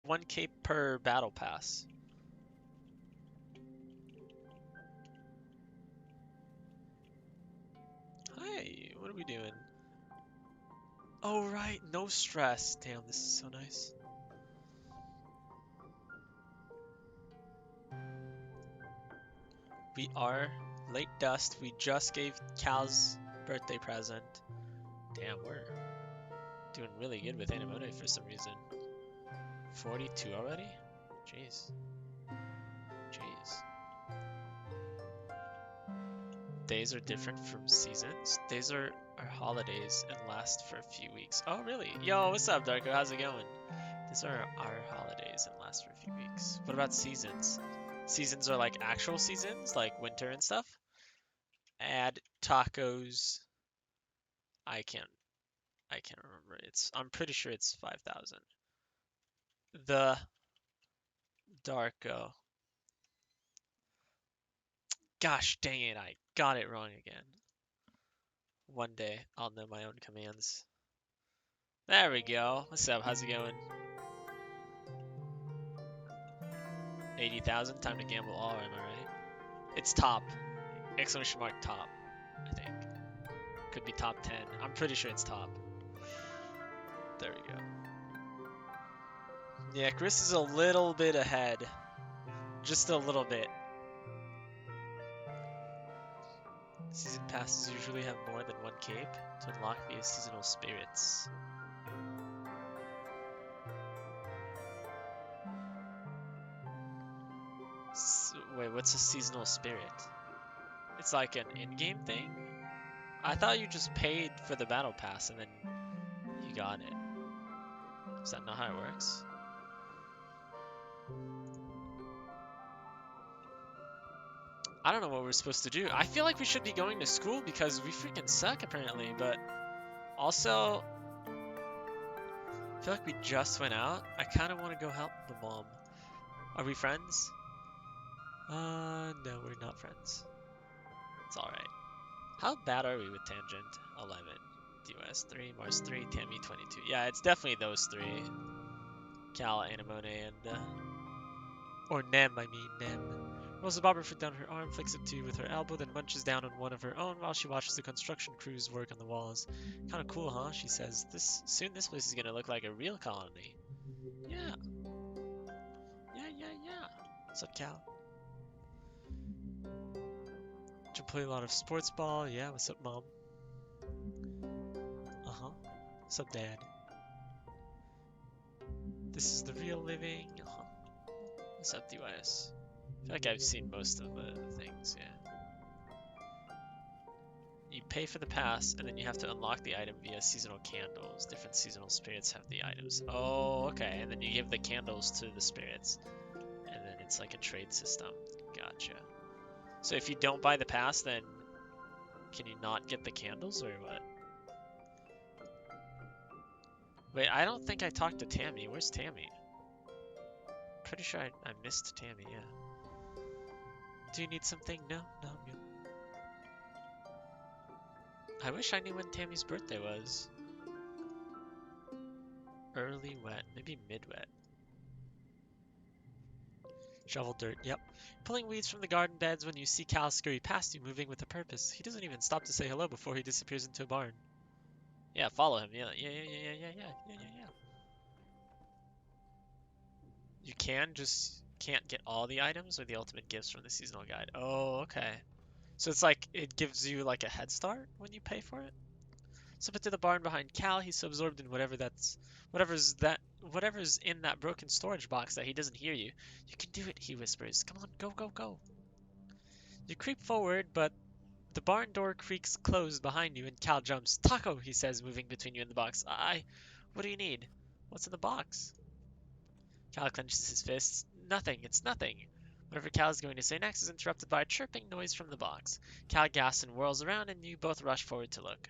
1 cape per battle pass. Hi, what are we doing? Oh right, no stress. Damn, this is so nice. We are late dust. We just gave Cal's birthday present. Damn, we're doing really good with Anemone for some reason. 42 already? Jeez. Jeez. Days are different from seasons. Days are holidays and last for a few weeks. Oh, really? Yo, what's up, Darko? How's it going? These are our holidays and last for a few weeks. What about seasons? Seasons are like actual seasons, like winter and stuff. Add tacos. I can't remember. I'm pretty sure it's 5,000. The Darko. Gosh dang it, I got it wrong again. One day I'll know my own commands. There we go. What's up? How's it going? 80,000. Time to gamble all, am I right? It's top. Exclamation mark top, I think. Could be top 10. I'm pretty sure it's top. There we go. Yeah, Chris is a little bit ahead. Just a little bit. Season passes usually have more than 1 cape to unlock via seasonal spirits. Wait, what's a seasonal spirit? It's like an in-game thing? I thought you just paid for the battle pass and then you got it. Is that not how it works? I don't know what we're supposed to do. I feel like we should be going to school because we freaking suck apparently, but also I feel like we just went out. I kind of want to go help the mom. Are we friends? No, we're not friends. It's alright. How bad are we with Tangent? 11. DOS 3, Mars 3, Tammy 22. Yeah, it's definitely those three. Cal, Anemone, and or Nem, I mean Nem. Rolls a bobber foot down her arm, flicks it to with her elbow, then munches down on one of her own while she watches the construction crews work on the walls. Kinda cool, huh? She says. Soon this place is gonna look like a real colony. Yeah. Yeah. What's up, Cal? Did you play a lot of sports ball? Yeah, what's up, Mom? Uh-huh. What's up, Dad? This is the real living. Uh-huh. What's up, DYS? I feel like I've seen most of the things, yeah. You pay for the pass, and then you have to unlock the item via seasonal candles. Different seasonal spirits have the items. Oh, okay. And then you give the candles to the spirits. And then it's like a trade system. Gotcha. So if you don't buy the pass, then can you not get the candles, or what? Wait, I don't think I talked to Tammy. Where's Tammy? Pretty sure I missed Tammy, yeah. Do you need something? No, I'm good. I wish I knew when Tammy's birthday was. Early wet, maybe mid-wet. Shovel dirt, yep. Pulling weeds from the garden beds when you see Cal scurry past you, moving with a purpose. He doesn't even stop to say hello before he disappears into a barn. Yeah, follow him. Yeah. You can't get all the items or the ultimate gifts from the seasonal guide. Oh, okay. So it's like it gives you like a head start when you pay for it. Slip it to the barn behind Cal. He's so absorbed in whatever's in that broken storage box that he doesn't hear you. You can do it, he whispers. Come on, go. You creep forward, but the barn door creaks closed behind you and Cal jumps. Taco, he says, moving between you and the box. What do you need? What's in the box? Cal clenches his fists. Nothing, it's nothing. Whatever Cal is going to say next is interrupted by a chirping noise from the box. Cal gasps and whirls around, and you both rush forward to look.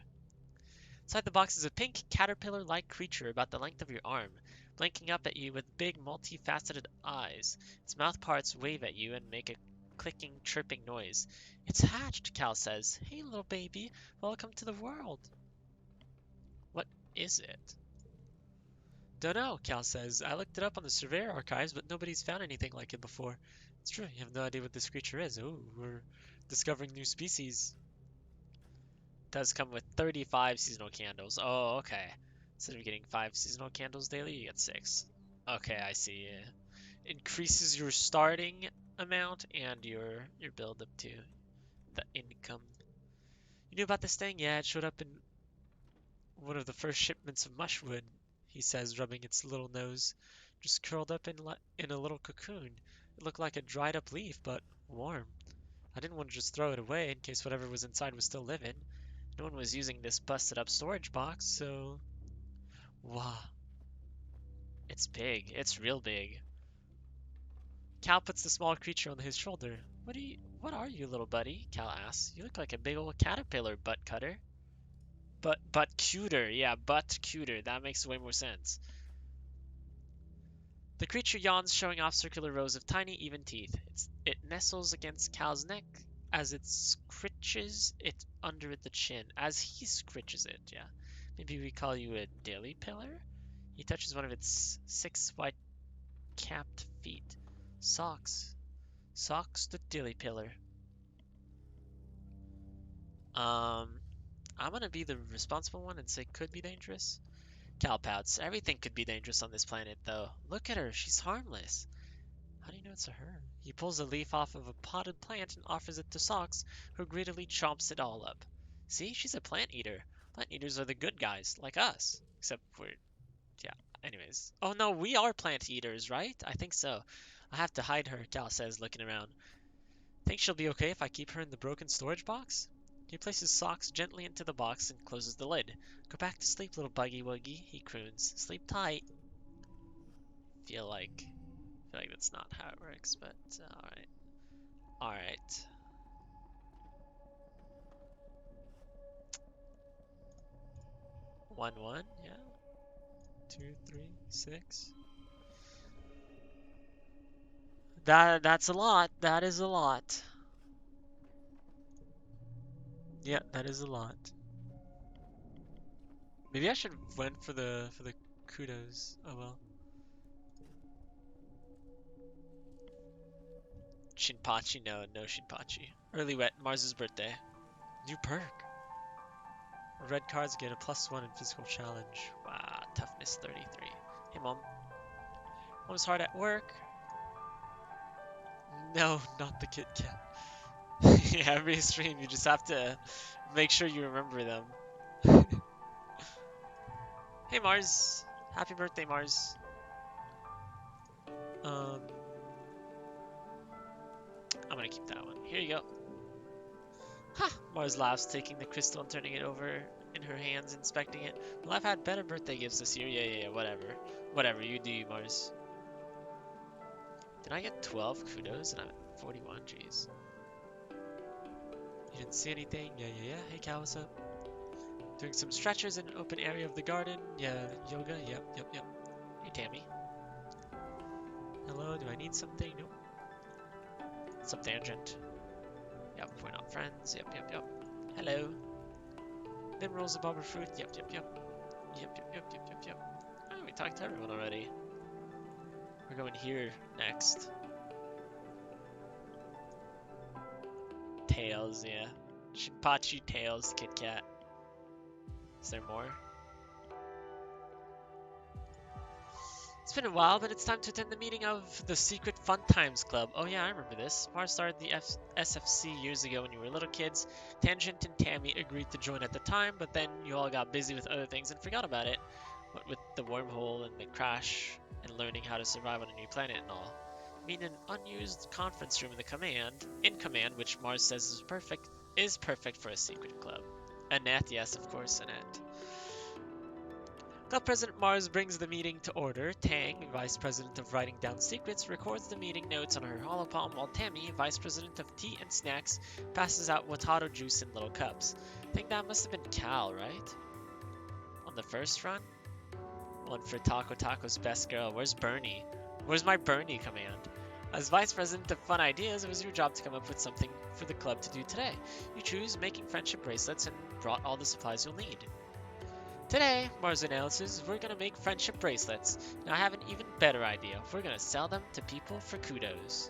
Inside the box is a pink, caterpillar-like creature about the length of your arm, blinking up at you with big, multifaceted eyes. Its mouth parts wave at you and make a clicking, chirping noise. It's hatched, Cal says. Hey, little baby, welcome to the world. What is it? Dunno, Cal says. I looked it up on the Surveyor archives, but nobody's found anything like it before. It's true, you have no idea what this creature is. Oh, we're discovering new species. Does come with 35 seasonal candles. Oh, okay. Instead of getting 5 seasonal candles daily, you get 6. Okay, I see. Yeah. Increases your starting amount and your build up too. The income. You knew about this thing? Yeah, it showed up in one of the first shipments of mushwood, he says, rubbing its little nose. Just curled up in a little cocoon. It looked like a dried up leaf, but warm. I didn't want to just throw it away in case whatever was inside was still living. No one was using this busted up storage box, so... Wow. It's big. It's real big. Cal puts the small creature on his shoulder. What are you, little buddy? Cal asks. You look like a big old caterpillar, butt cutter. But cuter. Yeah, butt cuter. That makes way more sense. The creature yawns, showing off circular rows of tiny, even teeth. It nestles against Cal's neck as it scritches it under the chin. As he scritches it, yeah. Maybe we call you a dilly pillar? He touches one of its 6 white capped feet. Socks. Socks the dilly pillar. I'm gonna be the responsible one and say could be dangerous. Cal pouts. Everything could be dangerous on this planet, though. Look at her. She's harmless. How do you know it's a her? He pulls a leaf off of a potted plant and offers it to Socks, who greedily chomps it all up. See, she's a plant eater. Plant eaters are the good guys, like us. Except we're, yeah, anyways. Oh no, we are plant eaters, right? I think so. I have to hide her, Cal says, looking around. Think she'll be okay if I keep her in the broken storage box? He places Socks gently into the box and closes the lid. Go back to sleep, little buggy wuggy, he croons. Sleep tight. Feel like that's not how it works, but alright. Alright. 1, 1, yeah. 2, 3, 6. That's a lot. That is a lot. Yeah, that is a lot. Maybe I should went for the kudos. Oh well. Shinpachi, no Shinpachi. Early wet, Mars's birthday. New perk. Red cards get a +1 in physical challenge. Wow, toughness 33. Hey mom. Mom's hard at work. No, not the Kit Kat. Every stream, you just have to make sure you remember them. Hey Mars, happy birthday Mars. I'm gonna keep that one. Here you go. Ha! Mars laughs, taking the crystal and turning it over in her hands, inspecting it. Well, I've had better birthday gifts this year. Yeah, whatever. Whatever, you do, Mars. Did I get 12 kudos and I'm at 41? Jeez. You didn't see anything? Yeah. Hey Cal, what's up? Doing some stretches in an open area of the garden. Yeah, yoga. Yep. Hey Tammy. Hello, do I need something? Nope. Subtangent. Yep, we're not friends. Yep. Hello. Then rolls a bobber fruit. Yep. Oh, we talked to everyone already. We're going here next. Tails, yeah. Shinpachi, Tails, Kit Kat. Is there more? It's been a while, but it's time to attend the meeting of the Secret Fun Times Club. Oh yeah, I remember this. Mars started the SFC years ago when you were little kids. Tangent and Tammy agreed to join at the time, but then you all got busy with other things and forgot about it. What with the wormhole and the crash and learning how to survive on a new planet and all. I mean, an unused conference room in command, which Mars says is perfect for a secret club. Annette, yes, of course, Annette. Club President Mars brings the meeting to order. Tang, Vice President of Writing Down Secrets, records the meeting notes on her holopalm, while Tammy, Vice President of Tea and Snacks, passes out Watato juice in little cups. I think that must have been Cal, right? On the first run? One for Taco's best girl. Where's Bernie? Where's my Bernie command? As Vice President of Fun Ideas, it was your job to come up with something for the club to do today. You choose making friendship bracelets and brought all the supplies you'll need. Today, Mars announces we're gonna make friendship bracelets, and I have an even better idea. We're gonna sell them to people for kudos.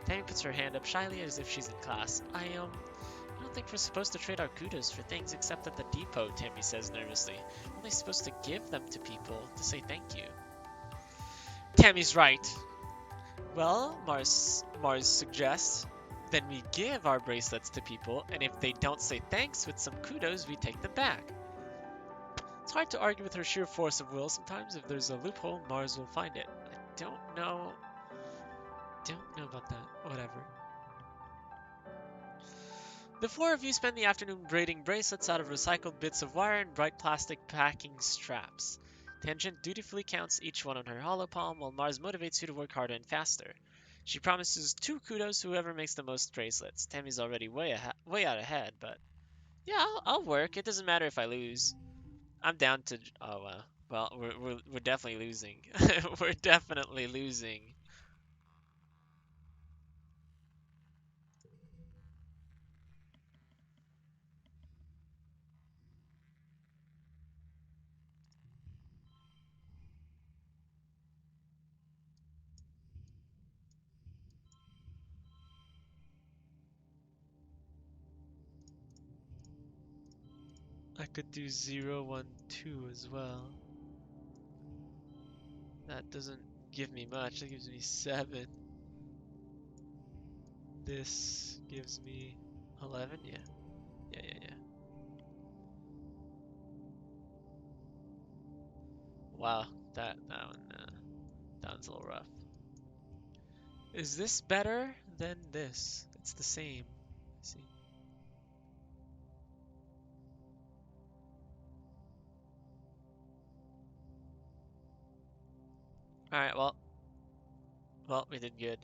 Tammy puts her hand up shyly as if she's in class. I don't think we're supposed to trade our kudos for things except at the depot, Tammy says nervously. We're only supposed to give them to people to say thank you. Tammy's right. Well, Mars suggests, then we give our bracelets to people, and if they don't say thanks with some kudos, we take them back. It's hard to argue with her sheer force of will. Sometimes if there's a loophole, Mars will find it. I don't know about that. Whatever. The four of you spend the afternoon braiding bracelets out of recycled bits of wire and bright plastic packing straps. Tangent dutifully counts each one on her hollow palm, while Mars motivates you to work harder and faster. She promises 2 kudos to whoever makes the most bracelets. Tammy's already way out ahead, but yeah, I'll work. It doesn't matter if I lose. I'm down to. Oh well, we're definitely losing. We're definitely losing. I could do 0, 1, 2 as well. That doesn't give me much. That gives me 7. This gives me 11. Yeah. Yeah. Wow. That one's a little rough. Is this better than this? It's the same. Let's see. All right. Well, we did good.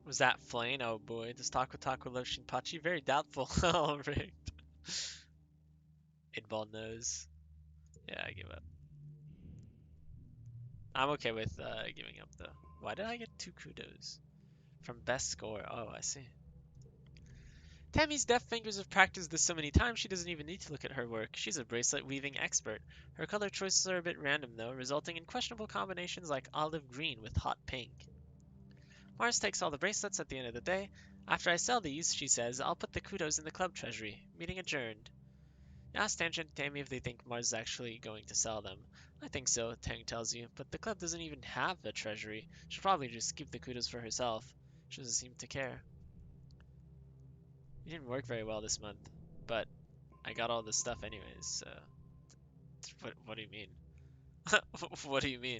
Was that Flame? Oh boy. Does Taco love Shinpachi? Very doubtful. Oh, rigged. Idball knows. Yeah, I give up. I'm okay with giving up though. Why did I get 2 kudos? From best score. Oh, I see. Tammy's deft fingers have practiced this so many times she doesn't even need to look at her work. She's a bracelet weaving expert. Her color choices are a bit random though, resulting in questionable combinations like olive green with hot pink. Mars takes all the bracelets at the end of the day. After I sell these, she says, I'll put the kudos in the club treasury. Meeting adjourned. Ask Tangent and Tammy if they think Mars is actually going to sell them. I think so, Tang tells you, but the club doesn't even have a treasury. She'll probably just keep the kudos for herself. She doesn't seem to care. You didn't work very well this month, but I got all this stuff anyways, so... What do you mean? What do you mean?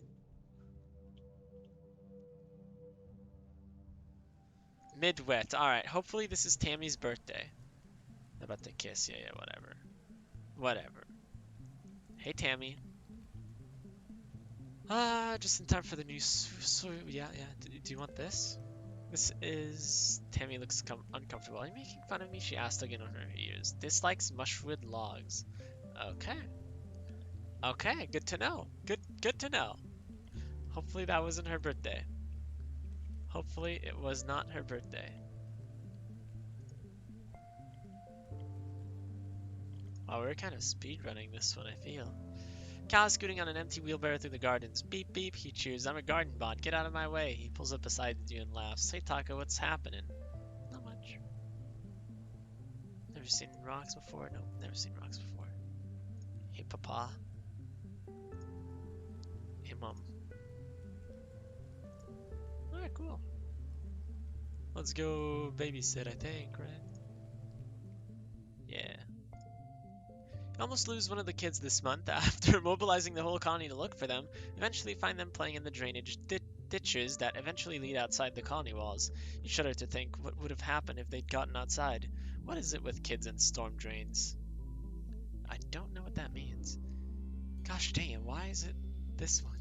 Mid-wet. Alright, hopefully this is Tammy's birthday. About to kiss. Yeah, whatever. Whatever. Hey, Tammy. Just in time for the new... yeah. Do you want this? This is... Tammy looks uncomfortable. Are you making fun of me? She asked, tugging on her ears. Dislikes mushroom logs. Okay. Okay, good to know. Good to know. Hopefully that wasn't her birthday. Hopefully it was not her birthday. Oh, we're kind of speedrunning this one, I feel. Cal is scooting on an empty wheelbarrow through the gardens. Beep beep, he cheers. I'm a garden bot. Get out of my way. He pulls up beside you and laughs. Hey Taco, what's happening? Not much. Never seen rocks before? Nope, never seen rocks before. Hey Papa. Hey Mom. Alright, cool. Let's go babysit, I think, right? Yeah. You almost lose one of the kids this month after mobilizing the whole colony to look for them. Eventually find them playing in the drainage ditches that eventually lead outside the colony walls. You shudder to think what would have happened if they'd gotten outside. What is it with kids and storm drains? I don't know what that means. Gosh dang it, why is it this one?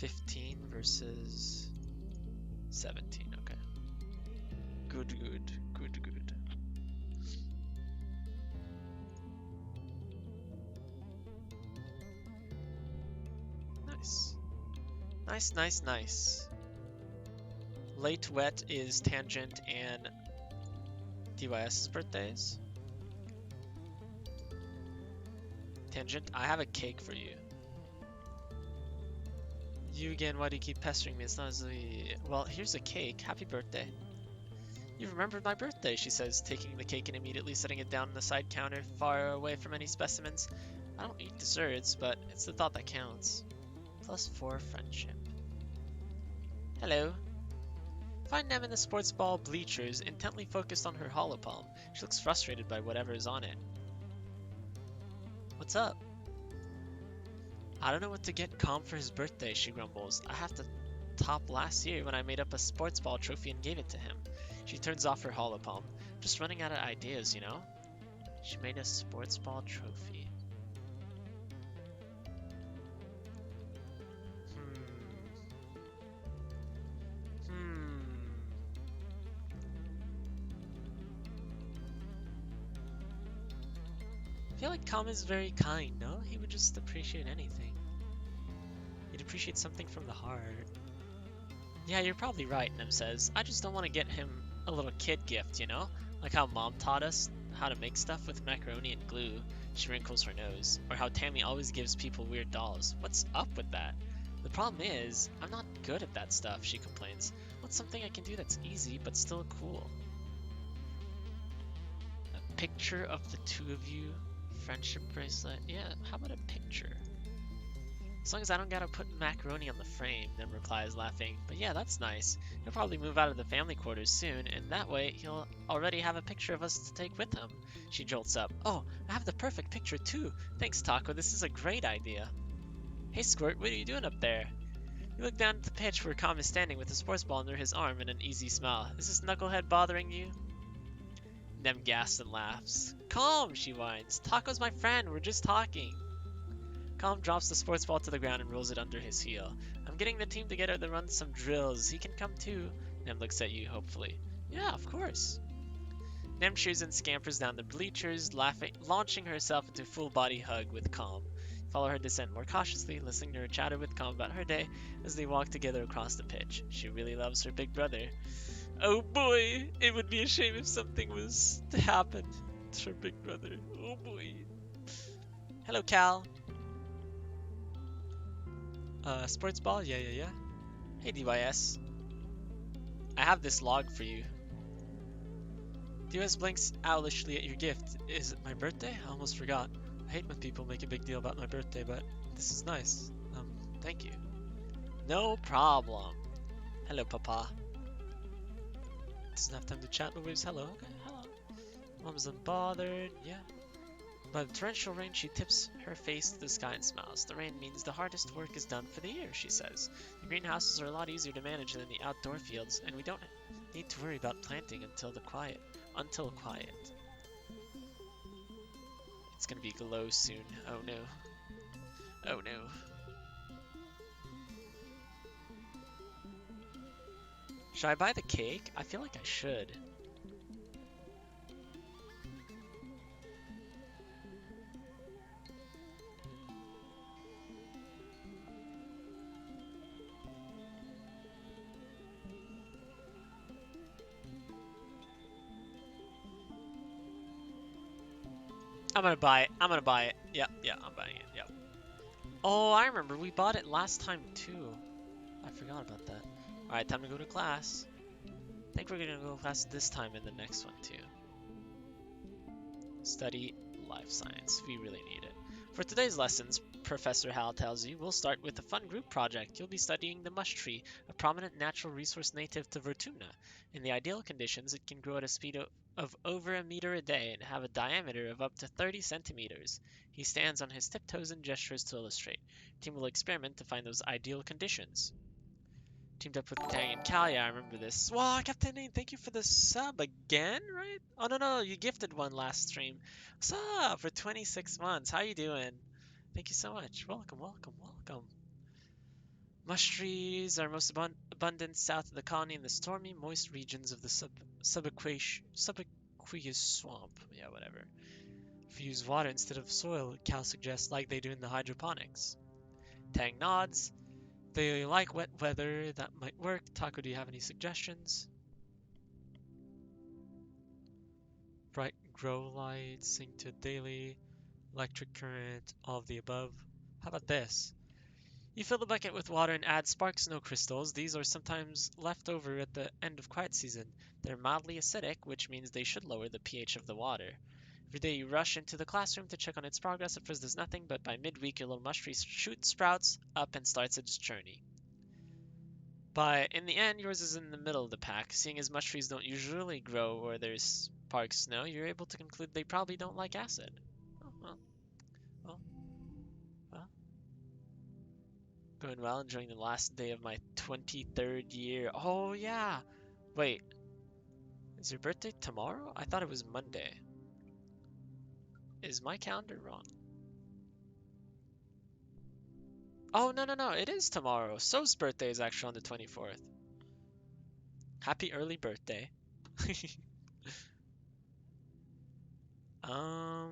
$15 versus 17, okay. Good. Nice, nice, nice. Late Wet is Tangent and DYS's birthdays. Tangent, I have a cake for you. You again, why do you keep pestering me? It's not as well, here's a cake. Happy birthday. You remembered my birthday, she says, taking the cake and immediately setting it down on the side counter, far away from any specimens. I don't eat desserts, but it's the thought that counts. +4 friendship. Hello. Find Nem in the sports ball bleachers, intently focused on her holopalm. She looks frustrated by whatever is on it. What's up? I don't know what to get Calm for his birthday, she grumbles. I have to top last year when I made up a sports ball trophy and gave it to him. She turns off her holopalm. Just running out of ideas, you know? She made a sports ball trophy. I feel like Calm is very kind, no? He would just appreciate anything. He'd appreciate something from the heart. Yeah, you're probably right, Nem says. I just don't want to get him a little kid gift, you know? Like how Mom taught us how to make stuff with macaroni and glue. She wrinkles her nose. Or how Tammy always gives people weird dolls. What's up with that? The problem is, I'm not good at that stuff, she complains. What's something I can do that's easy but still cool? A picture of the two of you? Friendship bracelet? Yeah, how about a picture? As long as I don't gotta put macaroni on the frame, Nem replies, laughing. But yeah, that's nice. He'll probably move out of the family quarters soon, and that way he'll already have a picture of us to take with him. She jolts up. Oh, I have the perfect picture too. Thanks, Taco. This is a great idea. Hey, Squirt, what are you doing up there? You look down at the pitch where Calm is standing with a sports ball under his arm and an easy smile. Is this knucklehead bothering you? Nem gasps and laughs. Calm, she whines. Taco's my friend. We're just talking. Calm drops the sports ball to the ground and rolls it under his heel. I'm getting the team together to run some drills. He can come too. Nem looks at you hopefully. Yeah, of course. Nem cheers and scampers down the bleachers, laughing, launching herself into a full-body hug with Calm. Follow her descent more cautiously, listening to her chatter with Calm about her day as they walk together across the pitch. She really loves her big brother. Oh boy, it would be a shame if something was to happen to her big brother. Oh boy. Hello, Cal. Sports ball? Yeah. Hey, DYS. I have this log for you. DYS blinks owlishly at your gift. Is it my birthday? I almost forgot. I hate when people make a big deal about my birthday, but this is nice. Thank you. No problem. Hello, Papa. Doesn't have time to chat, but waves hello. Okay, hello. Mom's unbothered. Yeah. By the torrential rain, she tips her face to the sky and smiles. The rain means the hardest work is done for the year, she says. The greenhouses are a lot easier to manage than the outdoor fields, and we don't need to worry about planting until quiet. It's gonna be glow soon. Oh no. Oh no. Should I buy the cake? I feel like I should. I'm gonna buy it. Yep, I'm buying it. Yep. Oh, I remember. We bought it last time too. I forgot about that. Alright, time to go to class. I think we're gonna go to class this time and the next one too. Study life science. We really need it. For today's lessons, Professor Hal tells you, we'll start with a fun group project. You'll be studying the mush tree, a prominent natural resource native to Vertumna. In the ideal conditions, it can grow at a speed of over a meter a day and have a diameter of up to 30 centimeters. He stands on his tiptoes and gestures to illustrate. Team will experiment to find those ideal conditions. Teamed up with Tang and Cal, yeah, I remember this. Wow, Captain Name, thank you for the sub again, right? Oh, no, you gifted one last stream. What's up? For 26 months, how you doing? Thank you so much. Welcome. Mush trees are most abundant south of the colony in the stormy, moist regions of the subaqueous swamp. Yeah, whatever. If you use water instead of soil, Cal suggests, like they do in the hydroponics. Tang nods. They like wet weather. That might work. Taco, do you have any suggestions? Bright grow light, sync to daily, electric current, all of the above. How about this? You fill the bucket with water and add spark snow crystals. These are sometimes left over at the end of quiet season. They're mildly acidic, which means they should lower the pH of the water. Every day you rush into the classroom to check on its progress. At first there's nothing, but by midweek your little mush tree shoots sprouts up and starts its journey. But in the end, yours is in the middle of the pack. Seeing as mush trees don't usually grow where there's spark snow, you're able to conclude they probably don't like acid. Oh, well, well. Going well, enjoying the last day of my 23rd year. Oh, yeah. Wait, is your birthday tomorrow? I thought it was Monday. Is my calendar wrong? Oh, no, no, no. It is tomorrow. So's birthday is actually on the 24th. Happy early birthday. Um,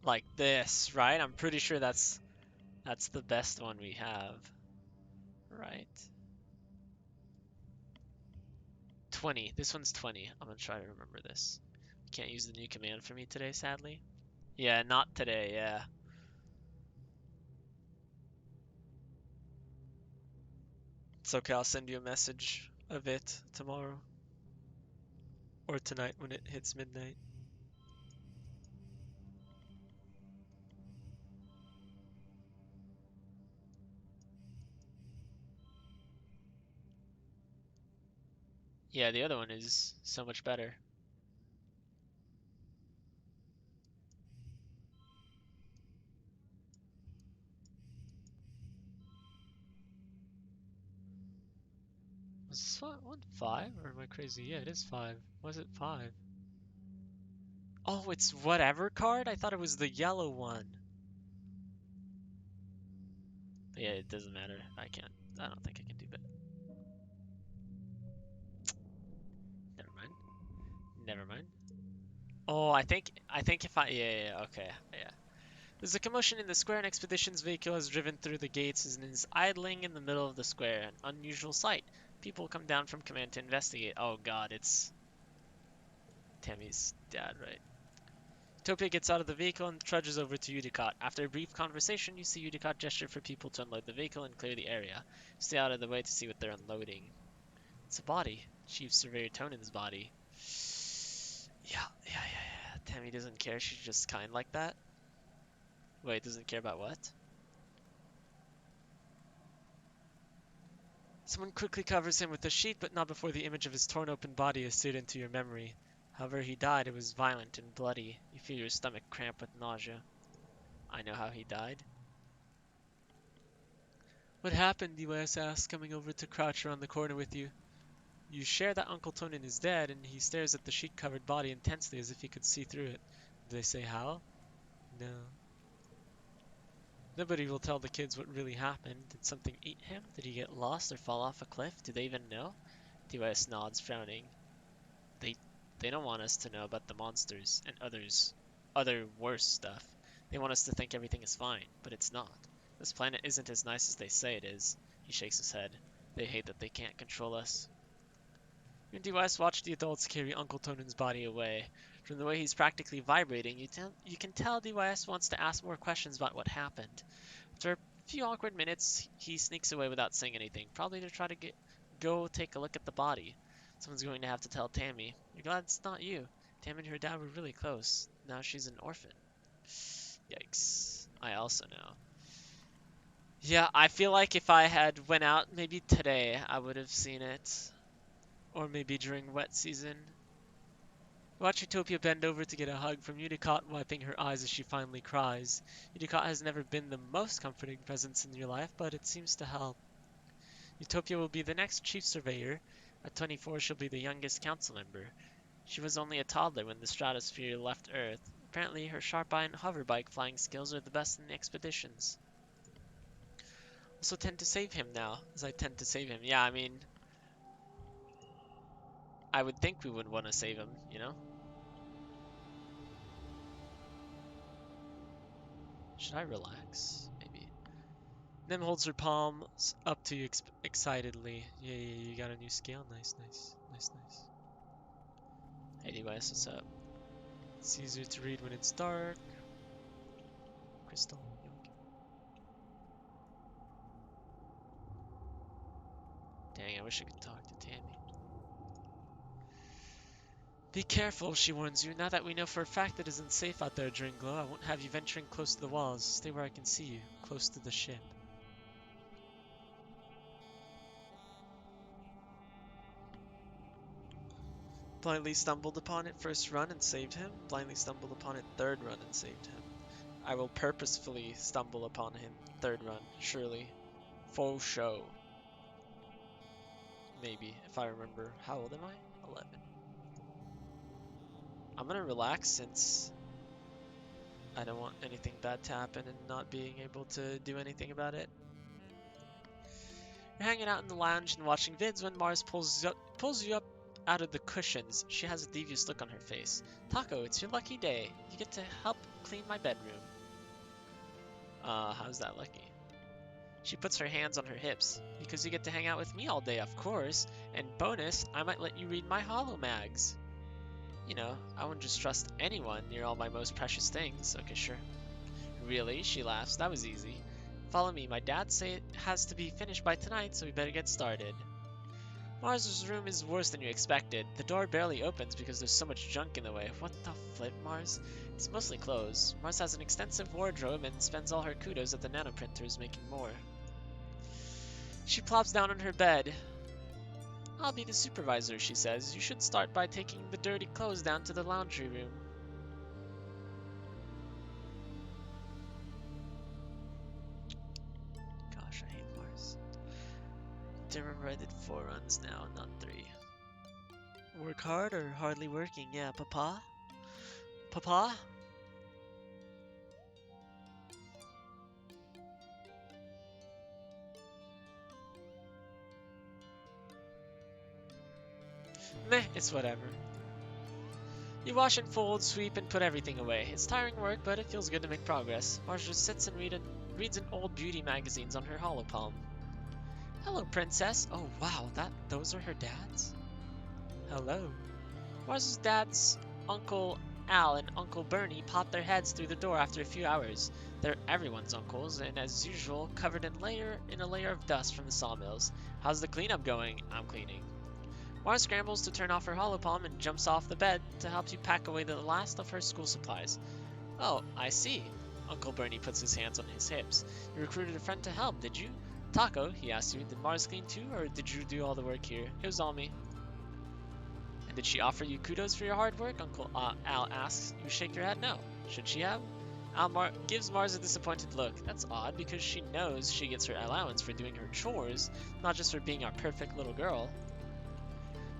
like this, right? I'm pretty sure that's the best one we have, right? 20. This one's 20. I'm gonna try to remember this. Can't use the new command for me today, sadly. Yeah, not today, yeah. It's okay, I'll send you a message of it tomorrow. Or tonight when it hits midnight. Yeah, the other one is so much better. Was this one 5? Or am I crazy? Yeah, it is 5. Was it 5? Oh, it's whatever card? I thought it was the yellow one. But yeah, it doesn't matter. I don't think I can do that. Never mind. Never mind. Oh, I think if yeah, okay, yeah. There's a commotion in the square. An expedition's vehicle has driven through the gates and is idling in the middle of the square. An unusual sight. People come down from command to investigate. Oh god, it's Tammy's dad, right? Utopia gets out of the vehicle and trudges over to Udicott. After a brief conversation, you see Udicott gesture for people to unload the vehicle and clear the area. Stay out of the way to see what they're unloading. It's a body. Chief Surveyor Tonan's body. Yeah. Tammy doesn't care. She's just kind like that. Wait, doesn't care about what? Someone quickly covers him with a sheet, but not before the image of his torn open body is seared into your memory. However he died, it was violent and bloody. You feel your stomach cramp with nausea. I know how he died. What happened? DYS asks, coming over to crouch around the corner with you. You share that Uncle Tonin is dead, and he stares at the sheet-covered body intensely as if he could see through it. Did they say how? No. Nobody will tell the kids what really happened. Did something eat him? Did he get lost or fall off a cliff? Do they even know? DYS nods, frowning. They they don't want us to know about the monsters and other worse stuff. They want us to think everything is fine, but it's not. This planet isn't as nice as they say it is. He shakes his head. They hate that they can't control us. You and DYS watch the adults carry Uncle Tonan's body away. From the way he's practically vibrating, you can tell DYS wants to ask more questions about what happened. After a few awkward minutes, he sneaks away without saying anything, probably to try to go take a look at the body. Someone's going to have to tell Tammy. You're glad it's not you. Tammy and her dad were really close. Now she's an orphan. Yikes. I also know. Yeah, I feel like if I had went out maybe today, I would have seen it. Or maybe during wet season. Watch Utopia bend over to get a hug from Udicott, wiping her eyes as she finally cries. Udicott has never been the most comforting presence in your life, but it seems to help. Utopia will be the next chief surveyor. At 24, she'll be the youngest council member. She was only a toddler when the stratosphere left Earth. Apparently, her sharp eye and hoverbike flying skills are the best in the expeditions. Also tend to save him now, as I tend to save him. Yeah, I mean, I would think we would want to save him, you know? Should I relax? Maybe. Nem holds her palms up to you excitedly. Yeah, you got a new scale? Nice, nice, nice, nice. Hey, device, what's up? It's easier to read when it's dark. Crystal, yoink. Dang, I wish I could talk to Tammy. Be careful, she warns you. Now that we know for a fact it isn't safe out there during glow, I won't have you venturing close to the walls. Stay where I can see you, close to the ship. Blindly stumbled upon it first run and saved him. Blindly stumbled upon it third run and saved him. I will purposefully stumble upon him third run, surely. Faux show. Maybe, if I remember. How old am I? 11. I'm gonna relax since I don't want anything bad to happen and not being able to do anything about it. You're hanging out in the lounge and watching vids when Mars pulls you up out of the cushions. She has a devious look on her face. Taco, it's your lucky day. You get to help clean my bedroom. How's that lucky? She puts her hands on her hips. Because you get to hang out with me all day, of course. And bonus, I might let you read my holo mags. You know, I wouldn't just trust anyone near all my most precious things. Okay, sure. Really? She laughs. That was easy. Follow me. My dad say it has to be finished by tonight, so we better get started. Mars's room is worse than you expected. The door barely opens because there's so much junk in the way. What the flip, Mars? It's mostly clothes. Mars has an extensive wardrobe and spends all her kudos at the nanoprinters making more. She plops down on her bed. I'll be the supervisor, she says. You should start by taking the dirty clothes down to the laundry room. Gosh, I hate Mars. I remember I did 4 runs now, not 3. Work hard or hardly working? Yeah, Papa? Papa? Meh, it's whatever. You wash and fold, sweep, and put everything away. It's tiring work, but it feels good to make progress. Mars just sits and reads an old beauty magazines on her hollow palm. Hello, Princess. Oh, wow, those are her dads? Hello. Mars's dad's Uncle Al and Uncle Bernie pop their heads through the door after a few hours. They're everyone's uncles, and as usual, covered in a layer of dust from the sawmills. How's the cleanup going? I'm cleaning. Mars scrambles to turn off her holopalm and jumps off the bed to help you pack away the last of her school supplies. Oh, I see. Uncle Bernie puts his hands on his hips. You recruited a friend to help, did you? Taco, he asked you, did Mars clean too, or did you do all the work here? It was all me. And did she offer you kudos for your hard work? Uncle Al asks. You shake your head no. Should she have? Al gives Mars a disappointed look. That's odd, because she knows she gets her allowance for doing her chores, not just for being our perfect little girl.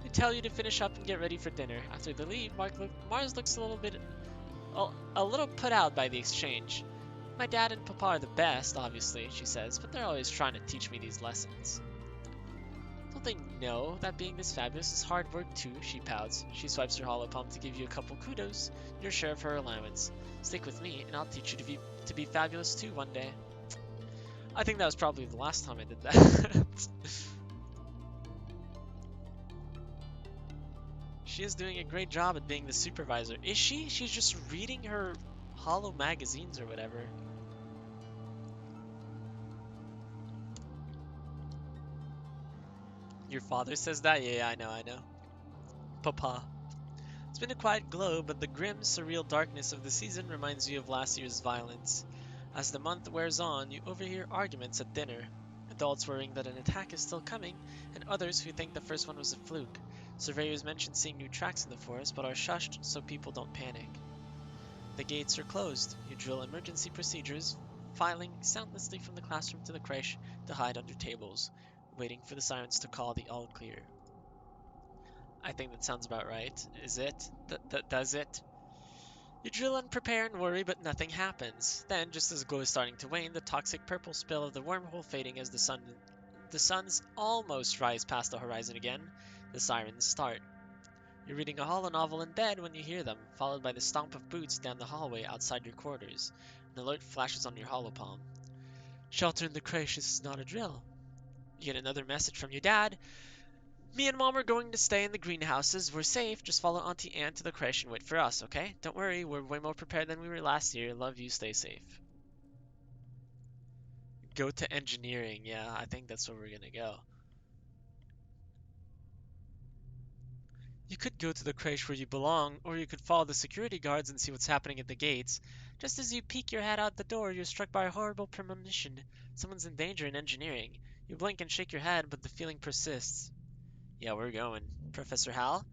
They tell you to finish up and get ready for dinner. After they leave, Mars looks a little put out by the exchange. My dad and Papa are the best, obviously, she says, but they're always trying to teach me these lessons. Don't they know that being this fabulous is hard work too? She pouts. She swipes her hollow palm to give you a couple kudos, your share of her allowance. Stick with me, and I'll teach you to be fabulous too one day. I think that was probably the last time I did that. She is doing a great job at being the supervisor. Is she? She's just reading her hollow magazines or whatever. Your father says that? Yeah, I know. Papa. It's been a quiet glow, but the grim, surreal darkness of the season reminds you of last year's violence. As the month wears on, you overhear arguments at dinner. Adults worrying that an attack is still coming, and others who think the first one was a fluke. Surveyors mention seeing new tracks in the forest, but are shushed so people don't panic. The gates are closed. You drill emergency procedures, filing soundlessly from the classroom to the creche to hide under tables, waiting for the sirens to call the all clear. I think that sounds about right. Is it? Does it? You drill and prepare and worry, but nothing happens. Then, just as the glow is starting to wane, the toxic purple spill of the wormhole fading as the sun's almost rise past the horizon again, the sirens start. You're reading a hollow novel in bed when you hear them, followed by the stomp of boots down the hallway outside your quarters. An alert flashes on your hollow palm. Shelter in the creche is not a drill. You get another message from your dad. Me and Mom are going to stay in the greenhouses. We're safe. Just follow Auntie Anne to the creche and wait for us, okay? Don't worry, we're way more prepared than we were last year. Love you, stay safe. Go to engineering. Yeah, I think that's where we're gonna go. You could go to the creche where you belong, or you could follow the security guards and see what's happening at the gates. Just as you peek your head out the door, you're struck by a horrible premonition. Someone's in danger in engineering. You blink and shake your head, but the feeling persists. Yeah, we're going. Professor Hal?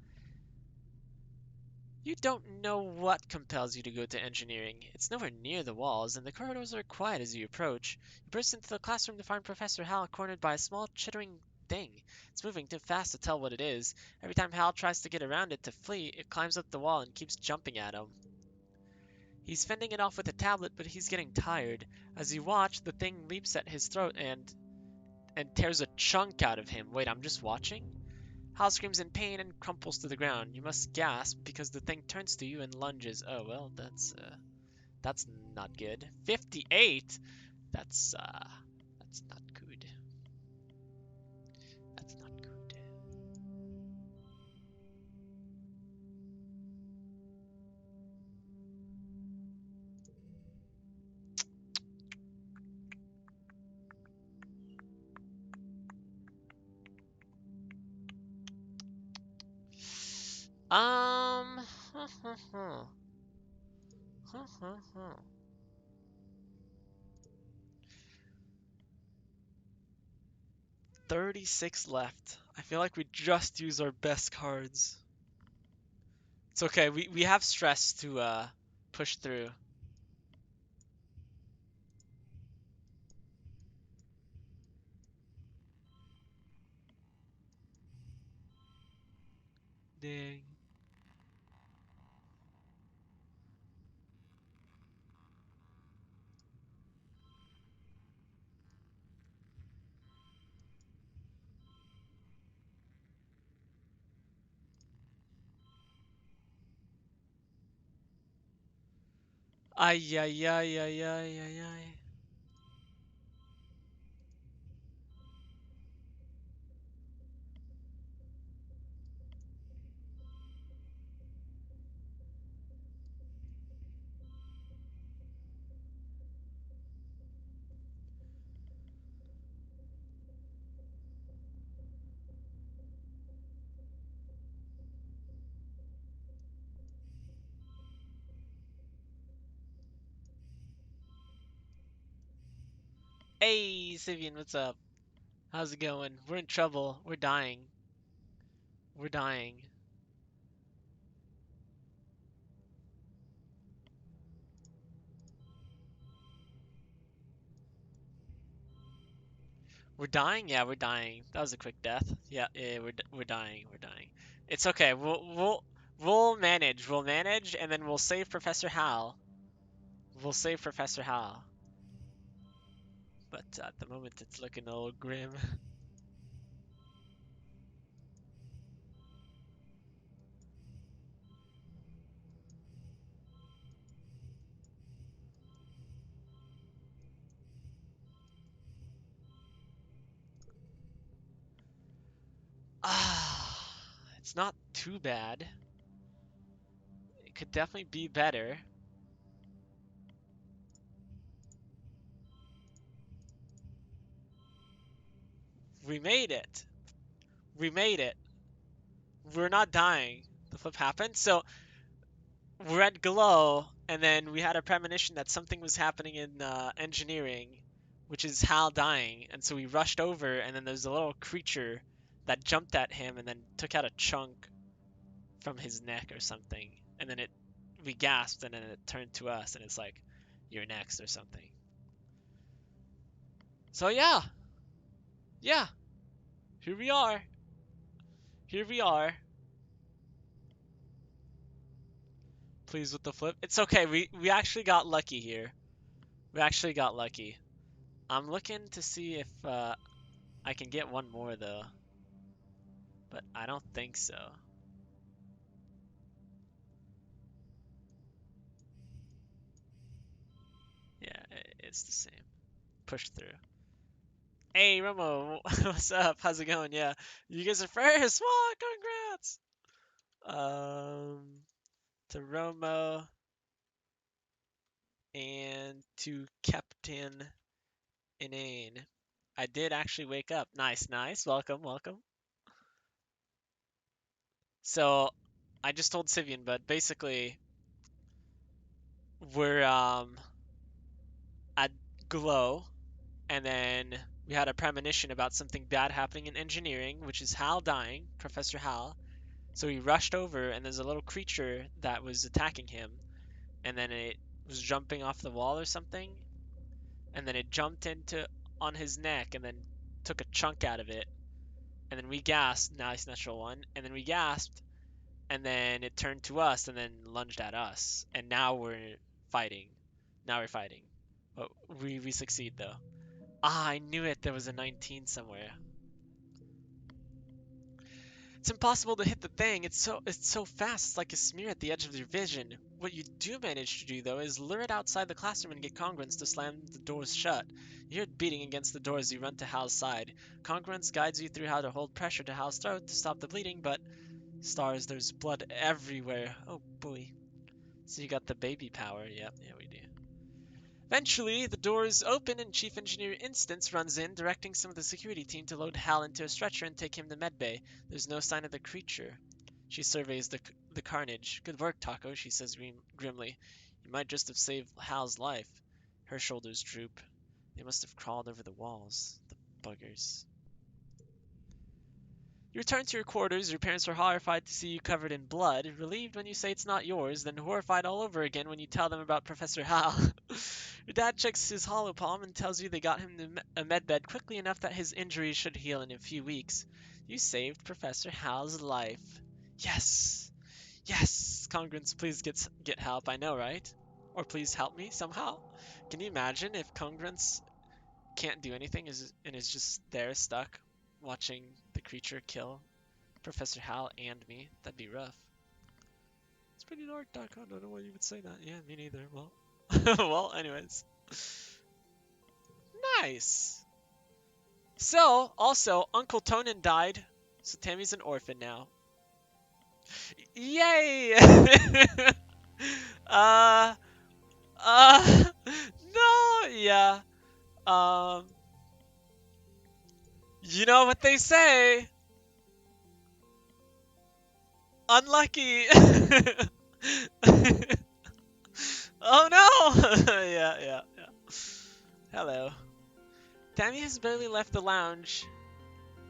You don't know what compels you to go to engineering. It's nowhere near the walls, and the corridors are quiet as you approach. You burst into the classroom to find Professor Hal cornered by a small chittering thing. It's moving too fast to tell what it is. Every time Hal tries to get around it to flee, it climbs up the wall and keeps jumping at him. He's fending it off with a tablet, but he's getting tired. As you watch, the thing leaps at his throat and tears a chunk out of him. Wait, I'm just watching? Hal screams in pain and crumples to the ground. You must gasp because the thing turns to you and lunges. Oh well, that's not good. 58? That's not good. That's not good. Um 36 left. I feel like we just used our best cards. It's okay. We have stress to push through. Dang. Ay ay ay ay ay ay ay. Hey, Sivian, what's up? How's it going? We're in trouble. We're dying. We're dying. We're dying? Yeah, we're dying. That was a quick death. Yeah, yeah, we're dying. We're dying. It's okay. We'll manage. We'll manage, and then we'll save Professor Hal. We'll save Professor Hal. But at the moment, it's looking a little grim. Ah, it's not too bad. It could definitely be better. We made it. We made it. We're not dying. The flip happened. So we're at Glow, and then we had a premonition that something was happening in engineering, which is Hal dying. And so we rushed over, and then there's a little creature that jumped at him and then took out a chunk from his neck or something. And then we gasped, and then it turned to us, and it's like, "You're next" or something. So yeah, yeah, here we are. Here we are. Pleased with the flip. It's okay. We actually got lucky here. We actually got lucky. I'm looking to see if I can get one more though, but I don't think so. Yeah, it's the same. Push through. Hey, Romo, what's up? How's it going? Yeah, you guys are first. Wow, congrats. To Romo and to Captain Inane. I did actually wake up. Nice, nice. Welcome, welcome. So, I just told Sivian, but basically, we're at Glow, and then we had a premonition about something bad happening in engineering, which is Hal dying, Professor Hal. So he rushed over, and there's a little creature that was attacking him, and then it was jumping off the wall or something, and then it jumped into on his neck, and then took a chunk out of it, and then we gasped. Nice natural one, and then we gasped, and then it turned to us, and then lunged at us, and now we're fighting. Now we're fighting. But we succeed though. Ah, I knew it. There was a 19 somewhere. It's impossible to hit the thing. It's so fast. It's like a smear at the edge of your vision. What you do manage to do though is lure it outside the classroom and get Congruence to slam the doors shut. You hear it beating against the door as you run to Hal's side. Congruence guides you through how to hold pressure to Hal's throat to stop the bleeding, but stars, there's blood everywhere. Oh boy. So you got the baby power. Yep, yeah we do. Eventually, the doors open and Chief Engineer Instance runs in, directing some of the security team to load Hal into a stretcher and take him to medbay. There's no sign of the creature. She surveys the carnage. Good work, Taco, she says grimly. You might just have saved Hal's life. Her shoulders droop. They must have crawled over the walls. The buggers. You return to your quarters. Your parents are horrified to see you covered in blood, relieved when you say it's not yours, then horrified all over again when you tell them about Professor Hal. Your dad checks his holopalm and tells you they got him to a medbed quickly enough that his injuries should heal in a few weeks. You saved Professor Hal's life. Yes! Yes! Congruence, please get help. I know, right? Or please help me somehow. Can you imagine if Congruence can't do anything and is just there stuck watching the creature kill Professor Hal and me? That'd be rough. It's pretty dark, Doc. I don't know why you would say that. Yeah, me neither. Well, well, anyways. Nice. So, also, Uncle Tonin died, so Tammy's an orphan now. Yay! uh, no, yeah. Um, you know what they say. Unlucky. Oh no! Yeah, yeah, yeah. Hello. Tammy has barely left the lounge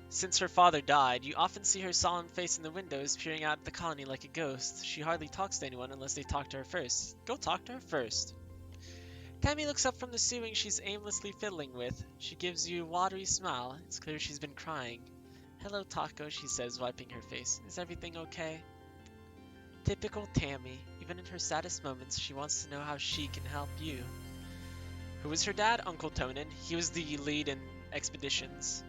since her father died. You often see her solemn face in the windows, peering out at the colony like a ghost. She hardly talks to anyone unless they talk to her first. Go talk to her first. Tammy looks up from the sewing she's aimlessly fiddling with. She gives you a watery smile. It's clear she's been crying. Hello, Taco, she says, wiping her face. Is everything okay? Typical Tammy. Even in her saddest moments, she wants to know how she can help you. Who was her dad? Uncle Tonin. He was the lead in expeditions.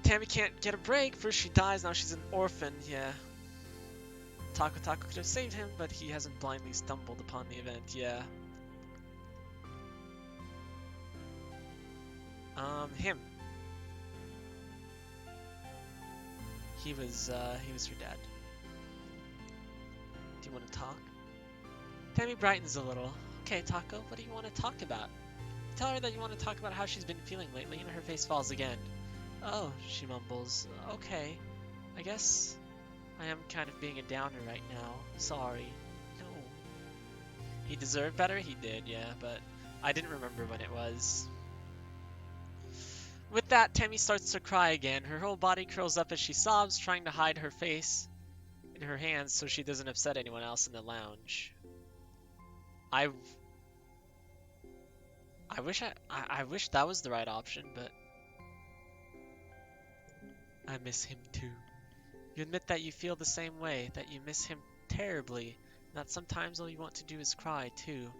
Tammy can't get a break. First she dies, now she's an orphan. Yeah. Taco could have saved him, but he hasn't blindly stumbled upon the event. Yeah. Him. He was her dad. Do you want to talk? Tammy brightens a little. Okay, Taco, what do you want to talk about? Tell her that you want to talk about how she's been feeling lately, and her face falls again. Oh, she mumbles. Okay, I guess I am kind of being a downer right now. Sorry. No. He deserved better? He did, yeah, but I didn't remember when it was. With that, Tammy starts to cry again. Her whole body curls up as she sobs, trying to hide her face in her hands so she doesn't upset anyone else in the lounge. I wish that was the right option, but I miss him too. You admit that you feel the same way, that you miss him terribly. That sometimes all you want to do is cry, too.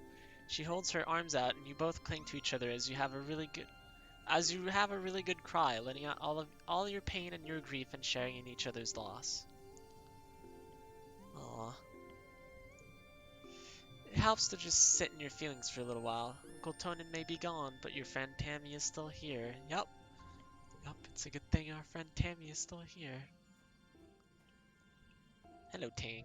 She holds her arms out, and you both cling to each other as you have a really good cry, letting out all your pain and your grief and sharing in each other's loss. Aww. It helps to just sit in your feelings for a little while. Uncle Tonin may be gone, but your friend Tammy is still here. Yup. Yup, it's a good thing our friend Tammy is still here. Hello, Tang.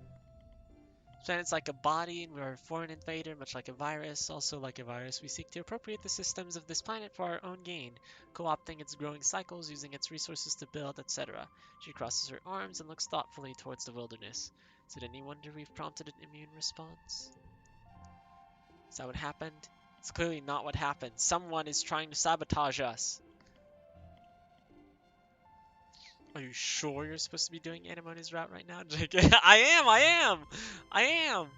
Planet's like a body, and we're a foreign invader, much like a virus. Also like a virus, we seek to appropriate the systems of this planet for our own gain, co-opting its growing cycles, using its resources to build, etc. She crosses her arms and looks thoughtfully towards the wilderness. Is it any wonder we've prompted an immune response? Is that what happened? It's clearly not what happened. Someone is trying to sabotage us. Are you sure you're supposed to be doing Anemone's route right now? I am!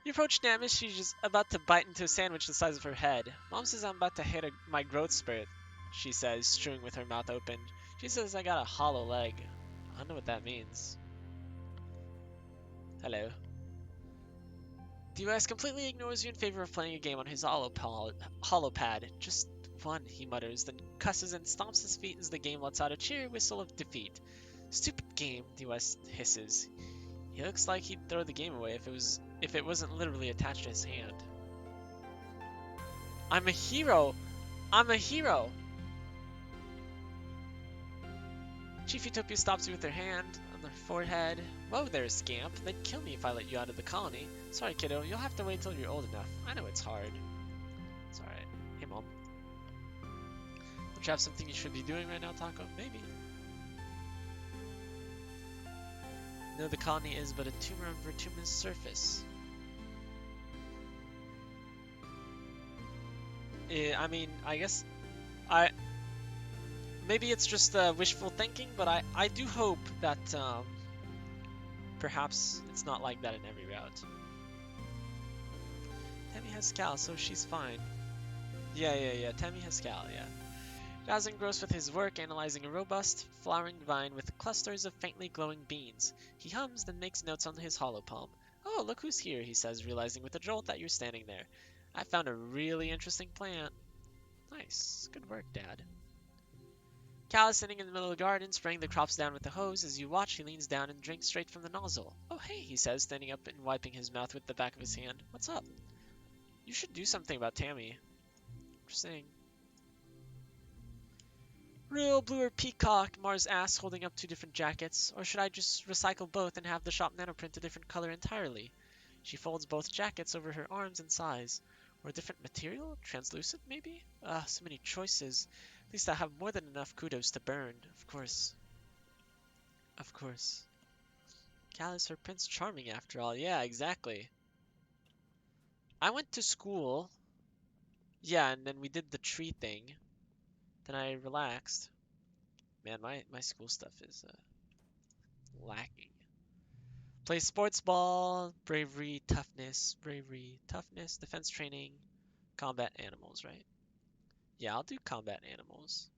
You approach Nam as she's just about to bite into a sandwich the size of her head. Mom says I'm about to hit my growth spurt, she says, chewing with her mouth open. She says I got a hollow leg. I don't know what that means. Hello. The US completely ignores you in favor of playing a game on his holopad. Just one, he mutters, then cusses and stomps his feet as the game lets out a cheery whistle of defeat. Stupid game, the US hisses. He looks like he'd throw the game away if it wasn't literally attached to his hand. I'm a hero! I'm a hero! Chief Utopia stops you with her hand on the forehead. Whoa there, scamp. They'd kill me if I let you out of the colony. Sorry, kiddo. You'll have to wait till you're old enough. I know it's hard. It's alright. Hey, Mom. Don't you have something you should be doing right now, Taco? Maybe. No, the colony is but a tumor on Vertuma's surface. I mean, I guess... Maybe it's just wishful thinking, but I do hope that perhaps it's not like that in every route. Tammy has Cal, so she's fine. Yeah. Tammy has Cal, yeah. Daz engrossed with his work, analyzing a robust, flowering vine with clusters of faintly glowing beans. He hums, then makes notes on his hollow palm. Oh, look who's here, he says, realizing with a jolt that you're standing there. I found a really interesting plant. Nice. Good work, Dad. Cal is sitting in the middle of the garden, spraying the crops down with a hose. As you watch, he leans down and drinks straight from the nozzle. Oh, hey, he says, standing up and wiping his mouth with the back of his hand. What's up? You should do something about Tammy. Just saying. Real blue or peacock, Mars asks, holding up two different jackets. Or should I just recycle both and have the shop nanoprint a different color entirely? She folds both jackets over her arms and sighs. Or a different material? Translucent, maybe? So many choices. At least I have more than enough kudos to burn. Of course. Of course. Cal is her Prince Charming after all. Yeah, exactly. I went to school. Yeah, and then we did the tree thing. Then I relaxed. Man, my school stuff is lacking. Play sports ball, bravery, toughness, defense training, combat animals, right? Yeah, I'll do combat animals.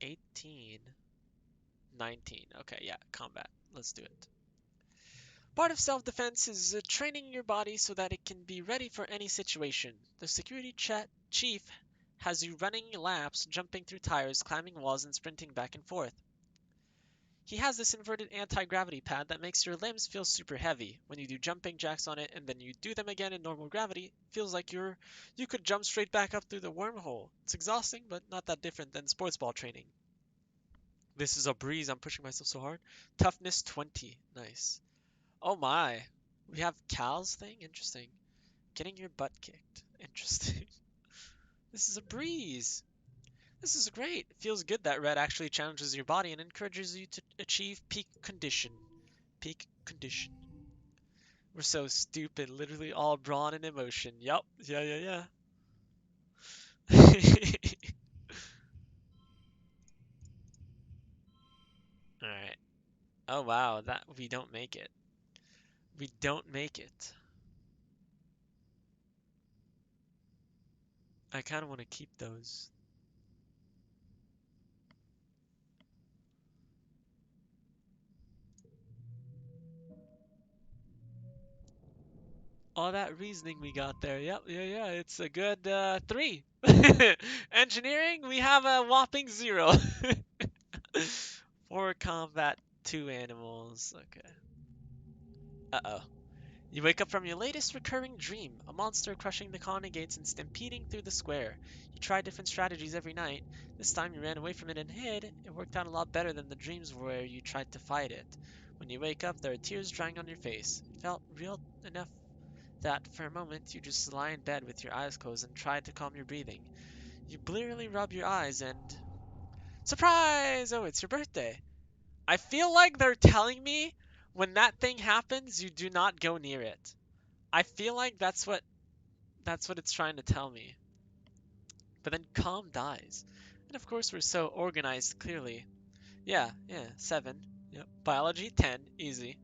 $18, $19. Okay, yeah, combat. Let's do it. Part of self-defense is training your body so that it can be ready for any situation. The security chief has you running laps, jumping through tires, climbing walls, and sprinting back and forth. He has this inverted anti-gravity pad that makes your limbs feel super heavy. When you do jumping jacks on it and then you do them again in normal gravity, it feels like you could jump straight back up through the wormhole. It's exhausting, but not that different than sports ball training. This is a breeze. I'm pushing myself so hard. Toughness 20. Nice. Oh my. We have Cal's thing? Interesting. Getting your butt kicked. Interesting. This is a breeze. This is great. It feels good that red actually challenges your body and encourages you to achieve peak condition. Peak condition. We're so stupid. Literally all brawn and emotion. Yup. Yeah. Alright. Oh wow, that we don't make it. We don't make it. I kind of want to keep those. All that reasoning we got there. Yep, yeah. It's a good 3. Engineering, we have a whopping 0. For combat, 2 animals. Okay. Uh-oh. You wake up from your latest recurring dream, a monster crushing the colony gates and stampeding through the square. You try different strategies every night. This time you ran away from it and hid. It worked out a lot better than the dreams where you tried to fight it. When you wake up, there are tears drying on your face. It felt real enough that for a moment you just lie in bed with your eyes closed and try to calm your breathing. You blearily rub your eyes and... Surprise! Oh, it's your birthday. I feel like they're telling me when that thing happens, you do not go near it. I feel like that's what it's trying to tell me. But then calm dies. And of course we're so organized clearly. Yeah, 7. Yep. Biology 10, easy.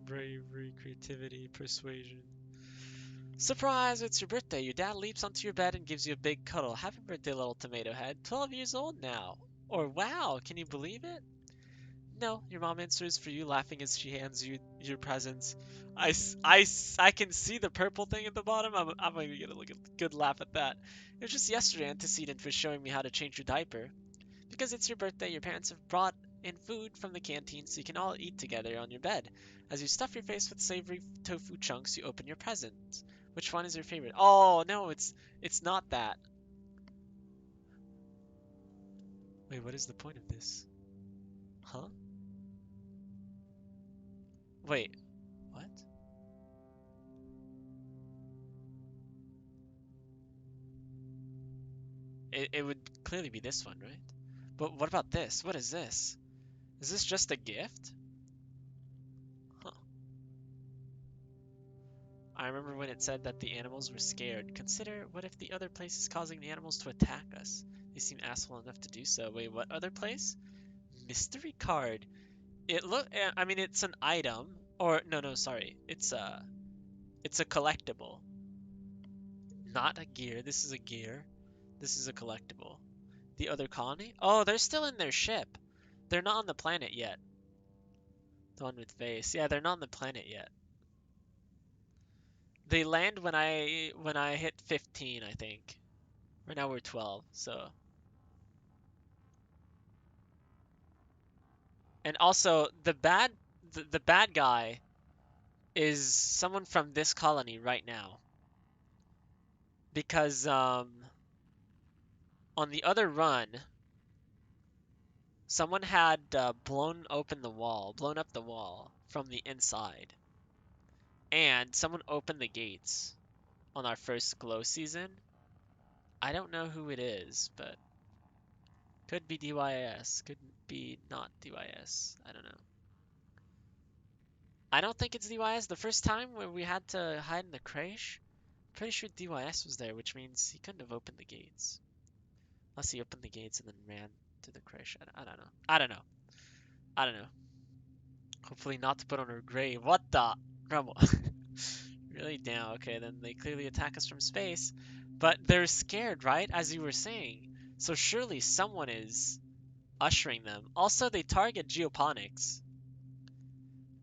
Bravery, creativity, persuasion. Surprise, it's your birthday. Your dad leaps onto your bed and gives you a big cuddle. Happy birthday, little tomato head. 12 years old now. Or wow, can you believe it? No, your mom answers for you, laughing as she hands you your presents. I can see the purple thing at the bottom. I'm going to get a good laugh at that. It was just yesterday antecedent for showing me how to change your diaper. Because it's your birthday, your parents have brought in food from the canteen so you can all eat together on your bed. As you stuff your face with savory tofu chunks, you open your present. Which one is your favorite? Oh, no, it's not that. Wait, what is the point of this? Huh? Wait, what? It would clearly be this one, right? But what about this? What is this? Is this just a gift? Huh. I remember when it said that the animals were scared. Consider, what if the other place is causing the animals to attack us? They seem asshole enough to do so. Wait, what other place? Mystery card. I mean, it's an item. Or, no, sorry. It's a collectible. Not a gear. This is a gear. This is a collectible. The other colony? Oh, they're still in their ship. They're not on the planet yet. The one with vase. Yeah, they're not on the planet yet. They land when I hit 15, I think. Right now we're 12, so. And also the bad guy is someone from this colony right now. Because on the other run, someone had blown up the wall from the inside. And someone opened the gates on our first glow season. I don't know who it is, but could be DYS, could be not DYS. I don't know. I don't think it's DYS. The first time when we had to hide in the creche, pretty sure DYS was there, which means he couldn't have opened the gates. Unless he opened the gates and then ran to the creche. I don't know. I don't know. I don't know. Hopefully not to put on her grave. What the? Rumble. Really? Now, okay, then they clearly attack us from space. But they're scared, right? As you were saying. So surely someone is ushering them. Also, they target geoponics,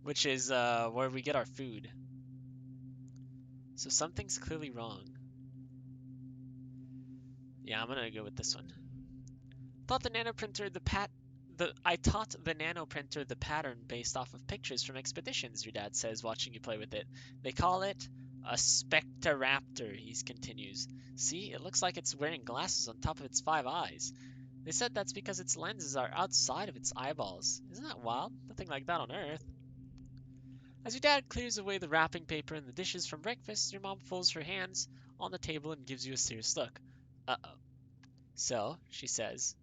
which is where we get our food. So something's clearly wrong. Yeah, I'm gonna go with this one. Thought the nanoprinter I taught the nanoprinter the pattern based off of pictures from expeditions, your dad says, watching you play with it. They call it a spectroraptor, he continues. See, it looks like it's wearing glasses on top of its 5 eyes. They said that's because its lenses are outside of its eyeballs. Isn't that wild? Nothing like that on Earth. As your dad clears away the wrapping paper and the dishes from breakfast, your mom folds her hands on the table and gives you a serious look. Uh-oh. So, she says,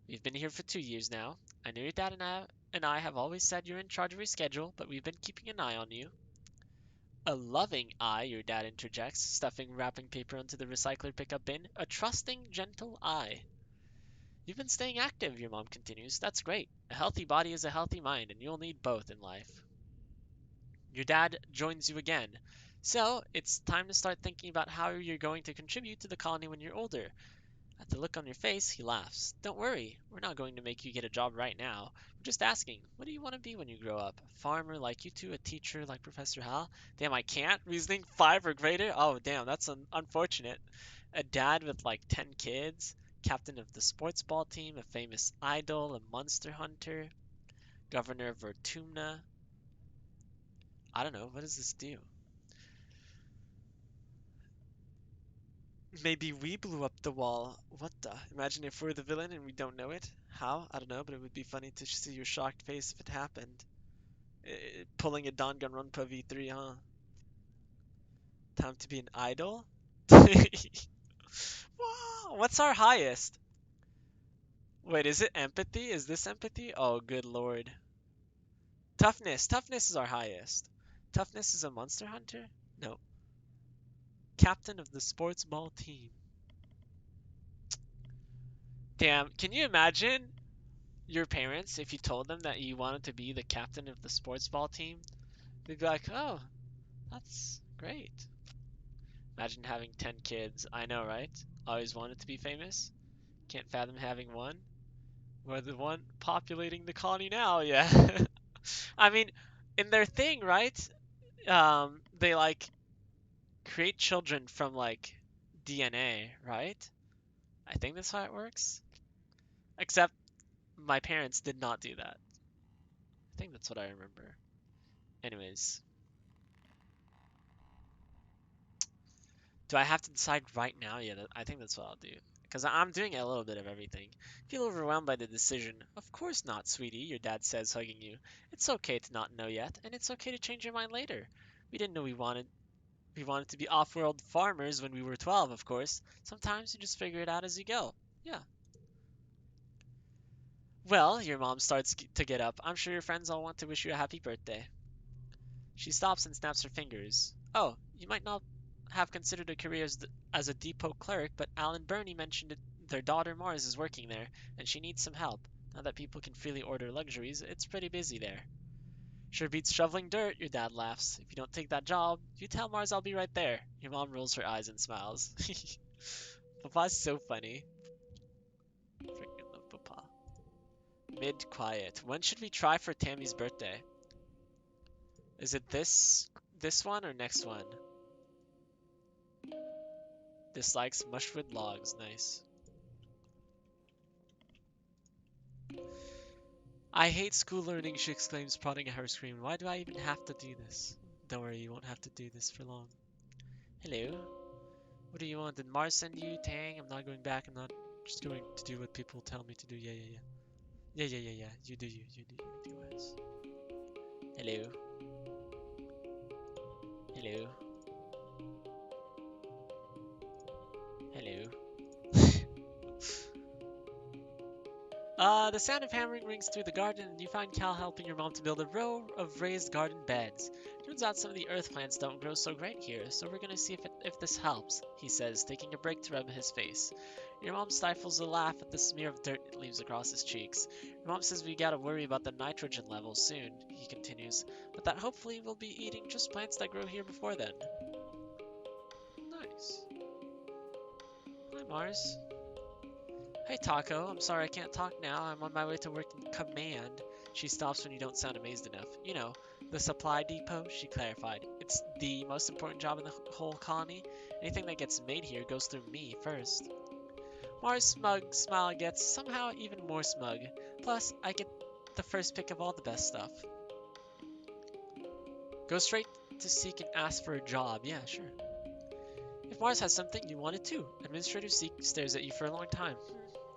we've been here for 2 years now. I know your dad and I have always said you're in charge of your schedule, but we've been keeping an eye on you. A loving eye, your dad interjects, stuffing wrapping paper onto the recycler pickup bin. A trusting, gentle eye. You've been staying active, your mom continues. That's great. A healthy body is a healthy mind, and you'll need both in life. Your dad joins you again, So, it's time to start thinking about how you're going to contribute to the colony when you're older. At the look on your face, he laughs. Don't worry, we're not going to make you get a job right now. We're just asking, what do you want to be when you grow up? A farmer like you two? A teacher like Professor Hal? Damn, I can't? Reasoning 5 or greater? Oh, damn, that's unfortunate. A dad with like 10 kids? Captain of the sports ball team? A famous idol? A monster hunter? Governor of Vertumna? I don't know, what does this do? Maybe we blew up the wall. What the? Imagine if we're the villain and we don't know it. How? I don't know, but it would be funny to see your shocked face if it happened. Pulling a Danganronpa V3, huh? Time to be an idol? Wow, what's our highest? Wait, is it empathy? Is this empathy? Oh, good lord. Toughness. Toughness is our highest. Toughness is a monster hunter? No. Captain of the sports ball team. Damn, can you imagine your parents if you told them that you wanted to be the captain of the sports ball team? They'd be like, oh, that's great. Imagine having 10 kids. I know, right? Always wanted to be famous. Can't fathom having one. We're the one populating the colony now, yeah. I mean, in their thing, right? They like create children from like DNA, right? I think that's how it works. Except my parents did not do that. I think that's what I remember. Anyways, do I have to decide right now? Yeah, I think that's what I'll do. Because I'm doing a little bit of everything. Feel overwhelmed by the decision. Of course not, sweetie, your dad says, hugging you. It's okay to not know yet, and it's okay to change your mind later. We didn't know we wanted to be off-world farmers when we were 12, of course. Sometimes you just figure it out as you go. Yeah. Well, your mom starts to get up. I'm sure your friends all want to wish you a happy birthday. She stops and snaps her fingers. Oh, you might not have considered a career as a depot clerk, but Al and Bernie mentioned it, their daughter Mars is working there, and she needs some help. Now that people can freely order luxuries, it's pretty busy there. Sure beats shoveling dirt, your dad laughs. If you don't take that job, you tell Mars I'll be right there. Your mom rolls her eyes and smiles. Papa's so funny. Freaking love Papa. Mid quiet. When should we try for Tammy's birthday? Is it this one or next one? Dislikes mushwood logs. Nice. I hate school learning, she exclaims, prodding at her screen. Why do I even have to do this? Don't worry, you won't have to do this for long. Hello? What do you want? Did Mars send you? Tang, I'm not going back. I'm not just going to do what people tell me to do. Yeah, yeah, yeah. Yeah, yeah, yeah, yeah. You do you. You do you. Do as. Hello? Hello? Hello? The sound of hammering rings through the garden, and you find Cal helping your mom to build a row of raised garden beds. Turns out some of the earth plants don't grow so great here, so we're gonna see if this helps, he says, taking a break to rub his face. Your mom stifles a laugh at the smear of dirt it leaves across his cheeks. Your mom says we gotta worry about the nitrogen levels soon, he continues, but that hopefully we'll be eating just plants that grow here before then. Nice. Hi, Mars. Hey Taco, I'm sorry I can't talk now. I'm on my way to work in command. She stops when you don't sound amazed enough. You know, the supply depot, she clarified. It's the most important job in the whole colony. Anything that gets made here goes through me first. Mars' smug smile gets somehow even more smug. Plus, I get the first pick of all the best stuff. Go straight to seek and ask for a job. Yeah, sure. If Mars has something, you want it too. Administrator Seek stares at you for a long time.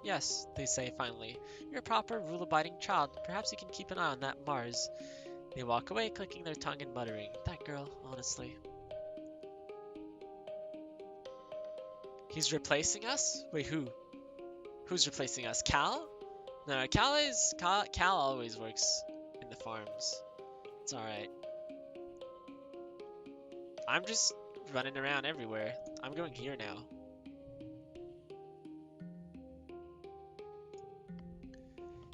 Yes, they say finally. You're a proper, rule-abiding child. Perhaps you can keep an eye on that Mars. They walk away, clicking their tongue and muttering. That girl, honestly. He's replacing us? Wait, who? Who's replacing us? Cal? No, Cal always works in the farms. It's alright. I'm just running around everywhere. I'm going here now.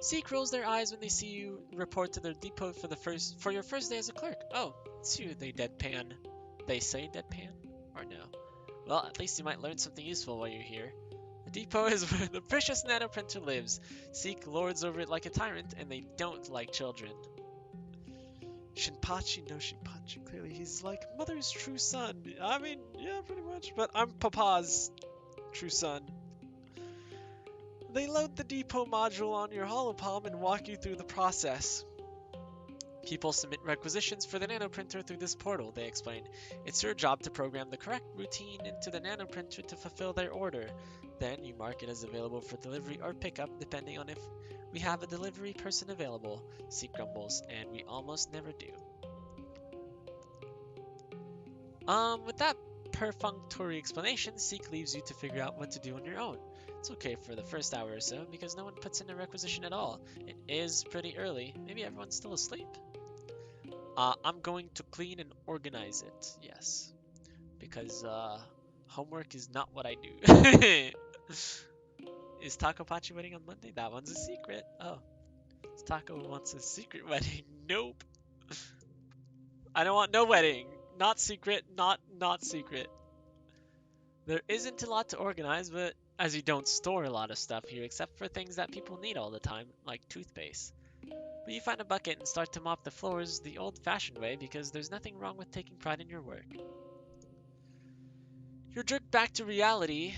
Seek rolls their eyes when they see you report to their depot for your first day as a clerk. Oh, it's you, they deadpan. They say, deadpan? Or no? Well, at least you might learn something useful while you're here. The depot is where the precious nanoprinter lives. Zeke lords over it like a tyrant, and they don't like children. Shinpachi, no Shinpachi. Clearly he's like Mother's true son. I mean, yeah, pretty much. But I'm Papa's true son. They load the depot module on your holopalm and walk you through the process. People submit requisitions for the nanoprinter through this portal, they explain. It's your job to program the correct routine into the nanoprinter to fulfill their order. Then you mark it as available for delivery or pickup, depending on if we have a delivery person available, Zeke grumbles, and we almost never do. With that perfunctory explanation, Zeke leaves you to figure out what to do on your own. It's okay for the first hour or so, because no one puts in a requisition at all. It is pretty early. Maybe everyone's still asleep? I'm going to clean and organize it, yes. Because, homework is not what I do. Is Taco Pachi wedding on Monday? That one's a secret. Oh. Taco wants a secret wedding. Nope. I don't want no wedding. Not secret, not secret. There isn't a lot to organize, but as you don't store a lot of stuff here except for things that people need all the time, like toothpaste. But you find a bucket and start to mop the floors the old-fashioned way because there's nothing wrong with taking pride in your work. You're jerked back to reality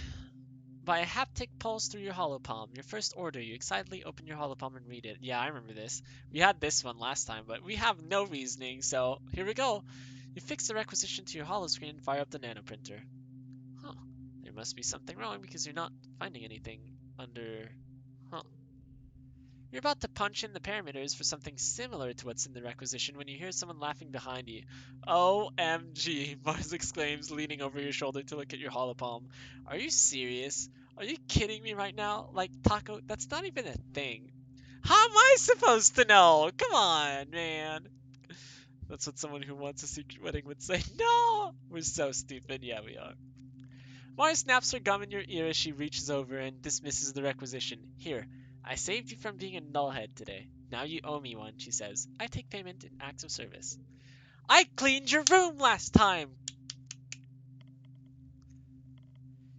by a haptic pulse through your holopalm. Your first order, you excitedly open your holopalm and read it. Yeah, I remember this. We had this one last time, but we have no reasoning, so here we go. You fix the requisition to your holoscreen and fire up the nanoprinter. Huh. There must be something wrong because you're not finding anything under... Huh. You're about to punch in the parameters for something similar to what's in the requisition when you hear someone laughing behind you. OMG, Mars exclaims, leaning over your shoulder to look at your holopalm. Are you serious? Are you kidding me right now? Like, Taco, that's not even a thing. How am I supposed to know? Come on, man. That's what someone who wants a secret wedding would say. No! We're so stupid. Yeah, we are. Mars snaps her gum in your ear as she reaches over and dismisses the requisition. Here, I saved you from being a nullhead today. Now you owe me one, she says. I take payment in acts of service. I cleaned your room last time!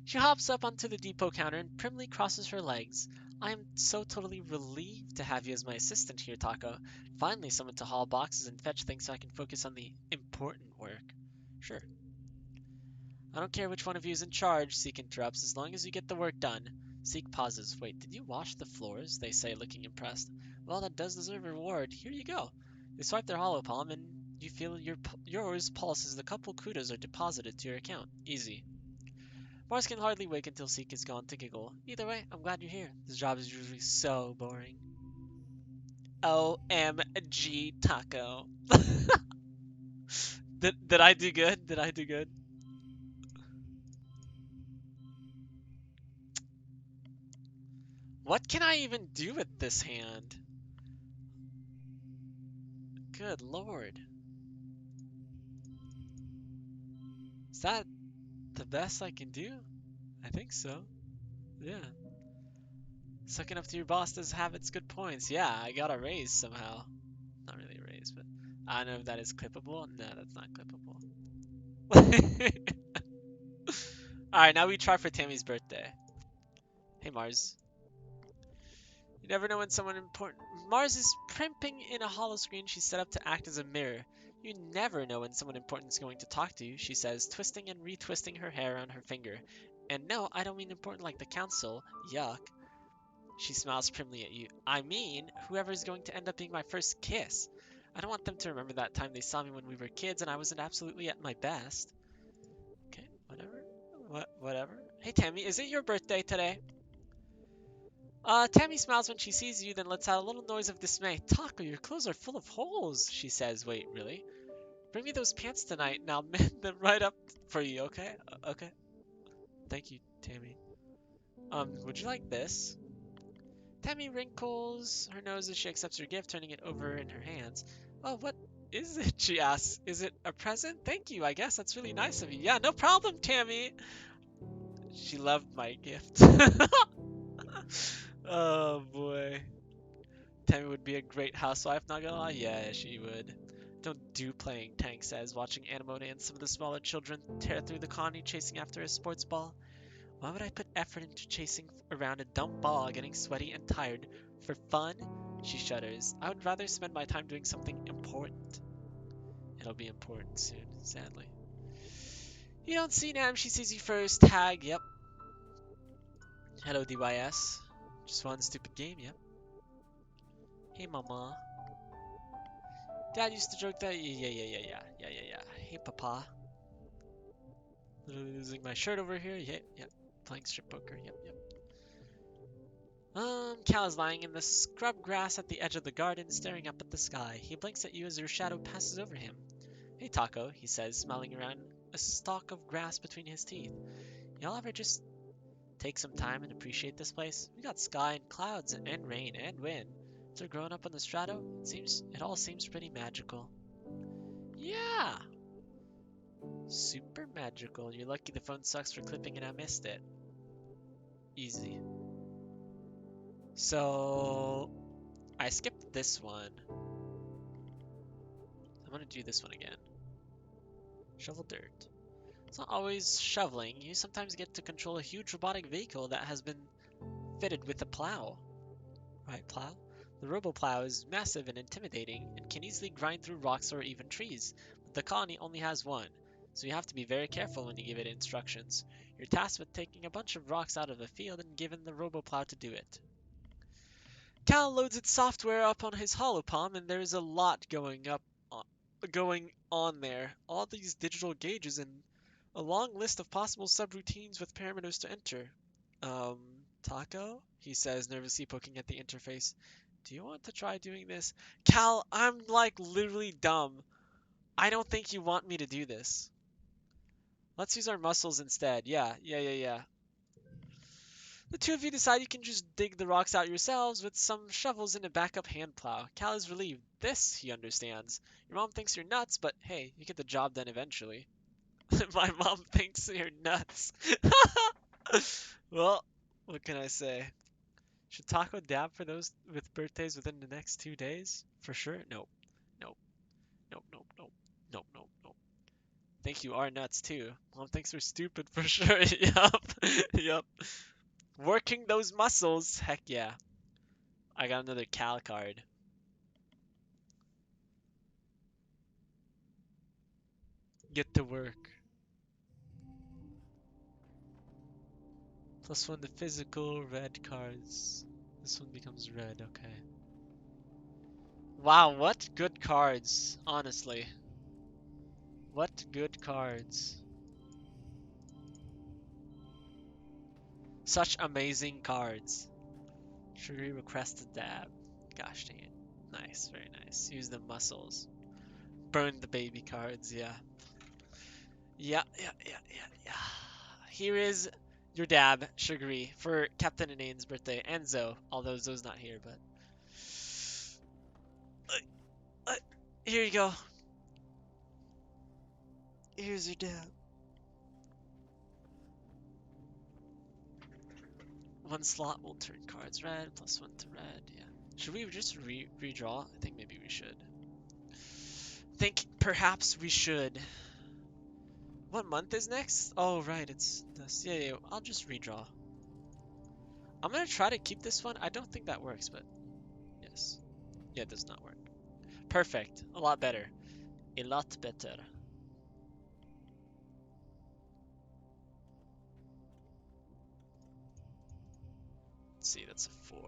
She hops up onto the depot counter and primly crosses her legs. I am so totally relieved to have you as my assistant here, Taco. Finally someone to haul boxes and fetch things so I can focus on the important work. Sure. I don't care which one of you is in charge, Zeke interrupts, as long as you get the work done. Zeke pauses. Wait, did you wash the floors? They say, looking impressed. Well, that does deserve a reward. Here you go. They swipe their holopalm, and you feel yours pulse as the couple kudos are deposited to your account. Easy. Mars can hardly wait until Zeke is gone to giggle. Either way, I'm glad you're here. This job is usually so boring. OMG Taco. Did I do good? Did I do good? What can I even do with this hand? Good lord. Is that the best I can do? I think so. Yeah. Sucking up to your boss does have its good points. Yeah, I got a raise somehow. Not really a raise, but I don't know if that is clippable. No, that's not clippable. Alright, now we try for Tammy's birthday. Hey, Mars. You never know when someone important... Mars is primping in a holoscreen she set up to act as a mirror. You never know when someone important is going to talk to you, she says, twisting and retwisting her hair on her finger. And no, I don't mean important like the council. Yuck. She smiles primly at you. I mean, whoever is going to end up being my first kiss. I don't want them to remember that time they saw me when we were kids and I wasn't absolutely at my best. Okay, whatever. Whatever. Hey, Tammy, is it your birthday today? Tammy smiles when she sees you, then lets out a little noise of dismay. Taco, your clothes are full of holes, she says. Wait, really? Bring me those pants tonight, and I'll mend them right up for you, okay? Okay. Thank you, Tammy. Would you like this? Tammy wrinkles her nose as she accepts your gift, turning it over in her hands. Oh, what is it? She asks. Is it a present? Thank you, I guess. That's really nice of you. Yeah, no problem, Tammy. She loved my gift. Oh, boy. Tammy would be a great housewife, not gonna lie. Yeah, she would. do playing, Tang says, watching Anemone and some of the smaller children tear through the colony chasing after a sports ball. Why would I put effort into chasing around a dumb ball, getting sweaty and tired, for fun? She shudders. I would rather spend my time doing something important. It'll be important soon, sadly. You don't see Nam, she sees you first. Tag, yep. Hello, DYS. Just one stupid game, yep. Hey, mama. Dad used to joke that. Yeah. Hey, papa. Literally losing my shirt over here. Yep. Playing strip poker. Yep. Cal is lying in the scrub grass at the edge of the garden, staring up at the sky. He blinks at you as your shadow passes over him. Hey, Taco, he says, smiling around a stalk of grass between his teeth. Y'all ever just take some time and appreciate this place? We got sky and clouds and rain and wind. After growing up on the strato, it all seems pretty magical. Yeah! Super magical. You're lucky the phone sucks for clipping and I missed it. Easy. So, I skipped this one. I'm gonna do this one again. Shovel dirt. It's not always shoveling. You sometimes get to control a huge robotic vehicle that has been fitted with a plow. Right, plow? The robo-plow is massive and intimidating and can easily grind through rocks or even trees, but the colony only has one, so you have to be very careful when you give it instructions. You're tasked with taking a bunch of rocks out of the field and given the robo-plow to do it. Cal loads its software up on his holopalm, and there's a lot going on there. All these digital gauges and a long list of possible subroutines with parameters to enter. Taco? He says, nervously poking at the interface. Do you want to try doing this? Cal, I'm like literally dumb. I don't think you want me to do this. Let's use our muscles instead. Yeah. The two of you decide you can just dig the rocks out yourselves with some shovels and a backup hand plow. Cal is relieved. This, he understands. Your mom thinks you're nuts, but hey, you get the job done eventually. My mom thinks you're nuts. Well, what can I say? Should Taco dab for those with birthdays within the next 2 days? For sure? Nope. Nope. Nope. Think you are nuts too. Mom thinks we're stupid for sure. Yup. Working those muscles. Heck yeah. I got another Cal card. Get to work. +1 to physical, red cards. This one becomes red, okay. Wow, what good cards, honestly. What good cards. Such amazing cards. Shuri requested dab. Gosh dang it. Nice, very nice. Use the muscles. Burn the baby cards, yeah. Yeah. Here is your dab, Sugary, for Captain Inane's birthday, and Zoe, although Zoe's not here, but... here you go. Here's your dab. One slot will turn cards red, +1 to red, yeah. Should we just redraw? I think maybe we should. Think perhaps we should. What month is next? Oh, right, it's this. Yeah, I'll just redraw. I'm gonna try to keep this one. I don't think that works, but yes. Yeah, it does not work. Perfect. A lot better. A lot better. Let's see, that's a 4.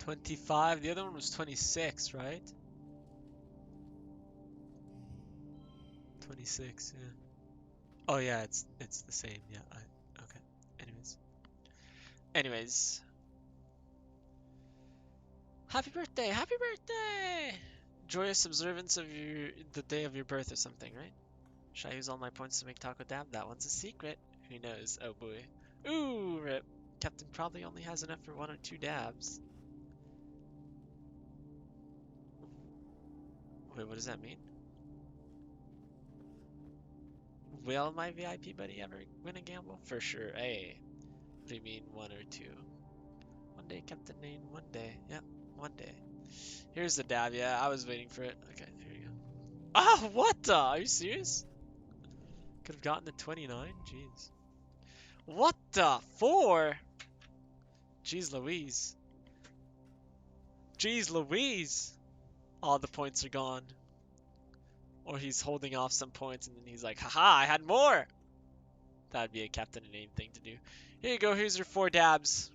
25. The other one was 26, right? 26, yeah. Oh yeah, it's the same. Yeah, okay. Anyways. Happy birthday! Happy birthday! Joyous observance of the day of your birth or something, right? Should I use all my points to make Taco Dab? That one's a secret. Who knows? Oh boy. Ooh, rip. Captain probably only has enough for 1 or 2 dabs. Wait, what does that mean? Will my VIP buddy ever win a gamble? For sure. Hey, what do you mean 1 or 2? One day, Captain Name, one day. Yep, one day. Here's the dab. Yeah, I was waiting for it. Okay, here you go. Ah, what the? Are you serious? Could have gotten the 29? Jeez. What the? 4? Jeez Louise. Jeez Louise. All the points are gone. Or he's holding off some points and then he's like, haha, I had more. That'd be a Captain Name thing to do. Here you go. Here's your 4 dabs.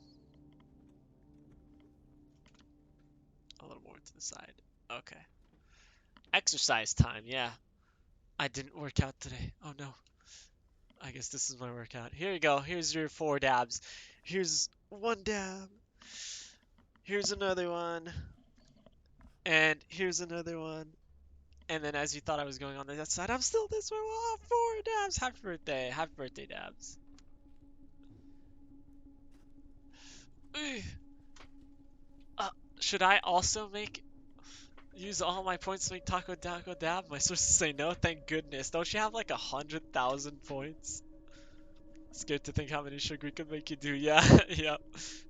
A little more to the side. Okay. Exercise time. Yeah. I didn't work out today. Oh no. I guess this is my workout. Here you go. Here's your 4 dabs. Here's 1 dab. Here's another one. And here's another one. And then as you thought I was going on the other side, I'm still this way. Oh, 4 dabs. Happy birthday. Happy birthday, dabs. Uh, should I also use all my points to make Taco Dab? Am I supposed to say no? Thank goodness. Don't you have like 100,000 points? Scared to think how many sugar we could make you do. Yeah, yep.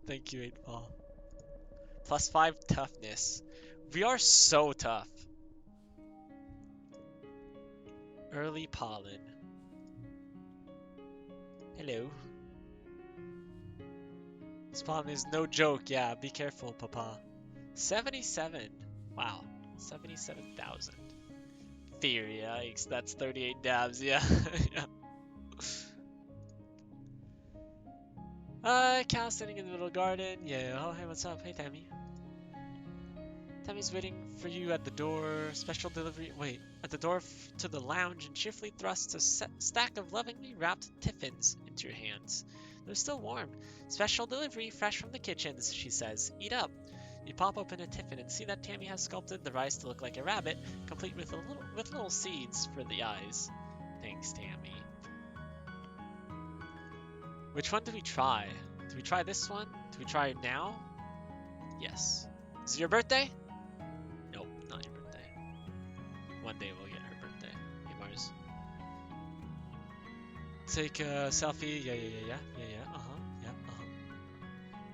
Thank you, 8 ball. +5 toughness. We are so tough. Early pollen. Hello. This pollen is no joke. Yeah, be careful, Papa. 77. Wow. 77,000. Fear, yikes. That's 38 dabs. Yeah. Yeah. Cow standing in the middle garden. Yeah. Oh, hey, what's up? Hey, Tammy. Tammy's waiting for you at the door. Special delivery. Wait, at the door to the lounge and cheerfully thrusts a stack of lovingly wrapped tiffins into your hands. They're still warm. Special delivery, fresh from the kitchens, she says. Eat up. You pop open a tiffin and see that Tammy has sculpted the rice to look like a rabbit, complete with little seeds for the eyes. Thanks, Tammy. Which one do we try? Do we try this one? Do we try it now? Yes. Is it your birthday? Nope, not your birthday. One day we'll get her birthday. Hey, Mars. Take a selfie. Yeah. Yeah.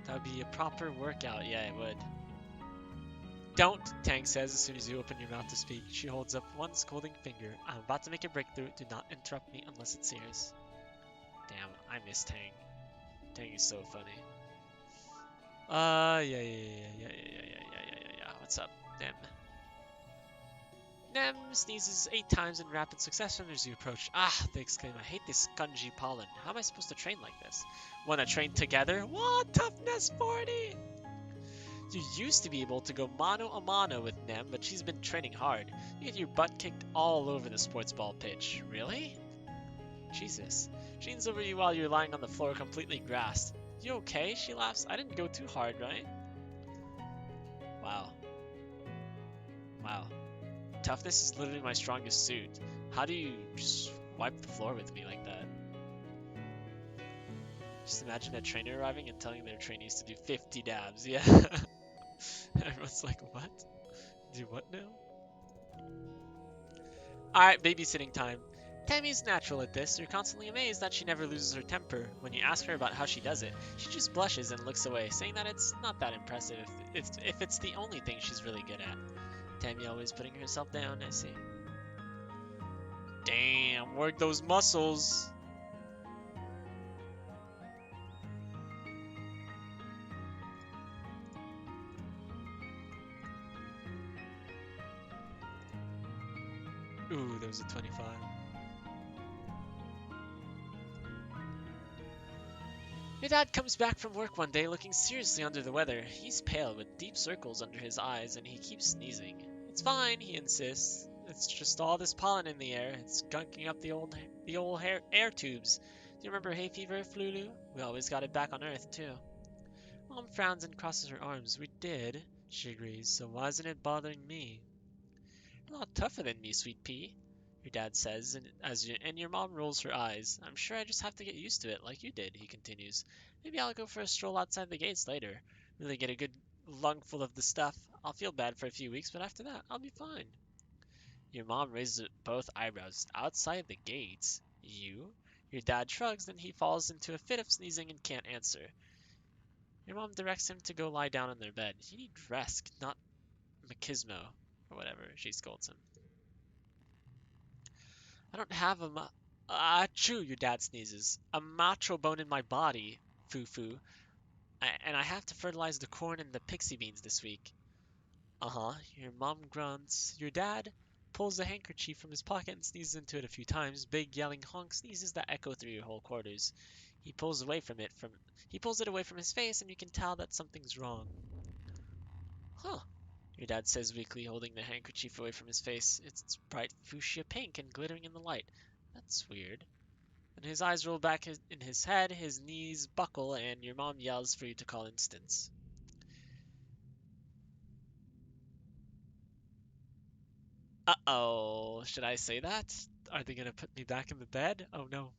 That would be a proper workout. Yeah, it would. Don't, Tang says as soon as you open your mouth to speak. She holds up one scolding finger. I'm about to make a breakthrough. Do not interrupt me unless it's serious. Damn, I miss Tang. Tang is so funny. Yeah. What's up, Nem? Nem sneezes 8 times in rapid succession as you approach. Ah, they exclaim, I hate this spongy pollen. How am I supposed to train like this? Wanna train together? What? Toughness 40! You used to be able to go mano a mano with Nem, but she's been training hard. You get your butt kicked all over the sports ball pitch. Really? Jesus. She leans over you while you're lying on the floor completely grassed. You okay? She laughs. I didn't go too hard, right? Wow. Wow. Toughness is literally my strongest suit. How do you just wipe the floor with me like that? Just imagine a trainer arriving and telling their trainees to do 50 dabs. Yeah. Everyone's like, what? Do what now? Alright, babysitting time. Tammy's natural at this. You're constantly amazed that she never loses her temper. When you ask her about how she does it, she just blushes and looks away, saying that it's not that impressive if it's the only thing she's really good at. Tammy always putting herself down, I see. Damn, work those muscles. Ooh, there was a 25. Your dad comes back from work one day looking seriously under the weather. He's pale with deep circles under his eyes and he keeps sneezing. It's fine, he insists. It's just all this pollen in the air. It's gunking up the old air tubes. Do you remember hay fever, Flulu? We always got it back on Earth, too. Mom frowns and crosses her arms. We did, she agrees, so why isn't it bothering me? A lot tougher than me, sweet pea, your dad says, and your mom rolls her eyes. I'm sure I just have to get used to it, like you did, he continues. Maybe I'll go for a stroll outside the gates later. Really get a good lungful of the stuff. I'll feel bad for a few weeks, but after that, I'll be fine. Your mom raises both eyebrows. Outside the gates? You? Your dad shrugs, then he falls into a fit of sneezing and can't answer. Your mom directs him to go lie down on their bed. You need rest, not machismo, or whatever, she scolds him. I don't have achoo, your dad sneezes. A macho bone in my body, foo-foo. And I have to fertilize the corn and the pixie beans this week. Uh-huh, your mom grunts. Your dad pulls a handkerchief from his pocket and sneezes into it a few times. Big yelling honk sneezes that echo through your whole quarters. He pulls it away from his face, and you can tell that something's wrong. Huh, your dad says weakly, holding the handkerchief away from his face. It's bright fuchsia pink and glittering in the light. That's weird. And his eyes roll back in his head, his knees buckle, and your mom yells for you to call instance. Uh-oh, should I say that? Are they gonna put me back in the bed? Oh no.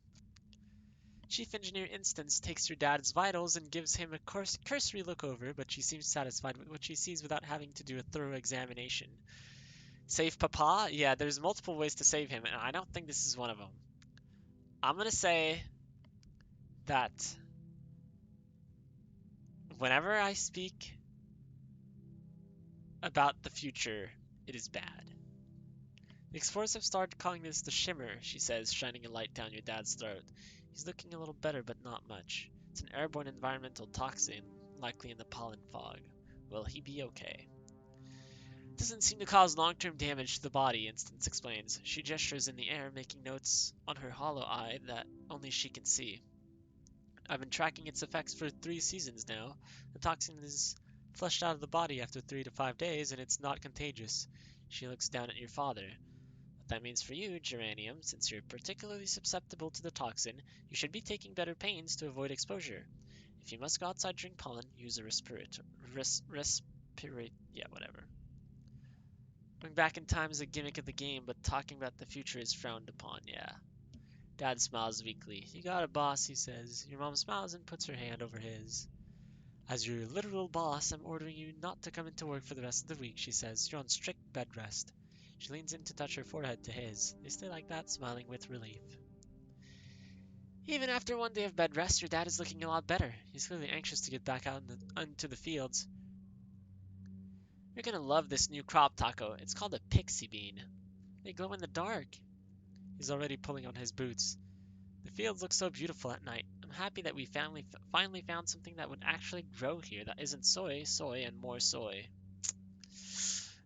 Chief Engineer Instance takes your dad's vitals and gives him a cursory look over, but she seems satisfied with what she sees without having to do a thorough examination. Save Papa? Yeah, there's multiple ways to save him, and I don't think this is one of them. I'm gonna say that whenever I speak about the future, it is bad. The explorers have started calling this the Shimmer, she says, shining a light down your dad's throat. He's looking a little better, but not much. It's an airborne environmental toxin, likely in the pollen fog. Will he be okay? It doesn't seem to cause long-term damage to the body, Instance explains. She gestures in the air, making notes on her hollow eye that only she can see. I've been tracking its effects for 3 seasons now. The toxin is flushed out of the body after 3 to 5 days, and it's not contagious. She looks down at your father. What that means for you, Geranium, since you're particularly susceptible to the toxin, you should be taking better pains to avoid exposure. If you must go outside during pollen, use a whatever. Going back in time is a gimmick of the game, but talking about the future is frowned upon, yeah. Dad smiles weakly. You got it, boss, he says. Your mom smiles and puts her hand over his. As your literal boss, I'm ordering you not to come into work for the rest of the week, she says. You're on strict bed rest. She leans in to touch her forehead to his. They stay like that, smiling with relief. Even after one day of bed rest, your dad is looking a lot better. He's clearly anxious to get back out into the fields. You're gonna love this new crop taco. It's called a pixie bean. They glow in the dark. He's already pulling on his boots. The fields look so beautiful at night. I'm happy that we finally found something that would actually grow here that isn't soy, and more soy.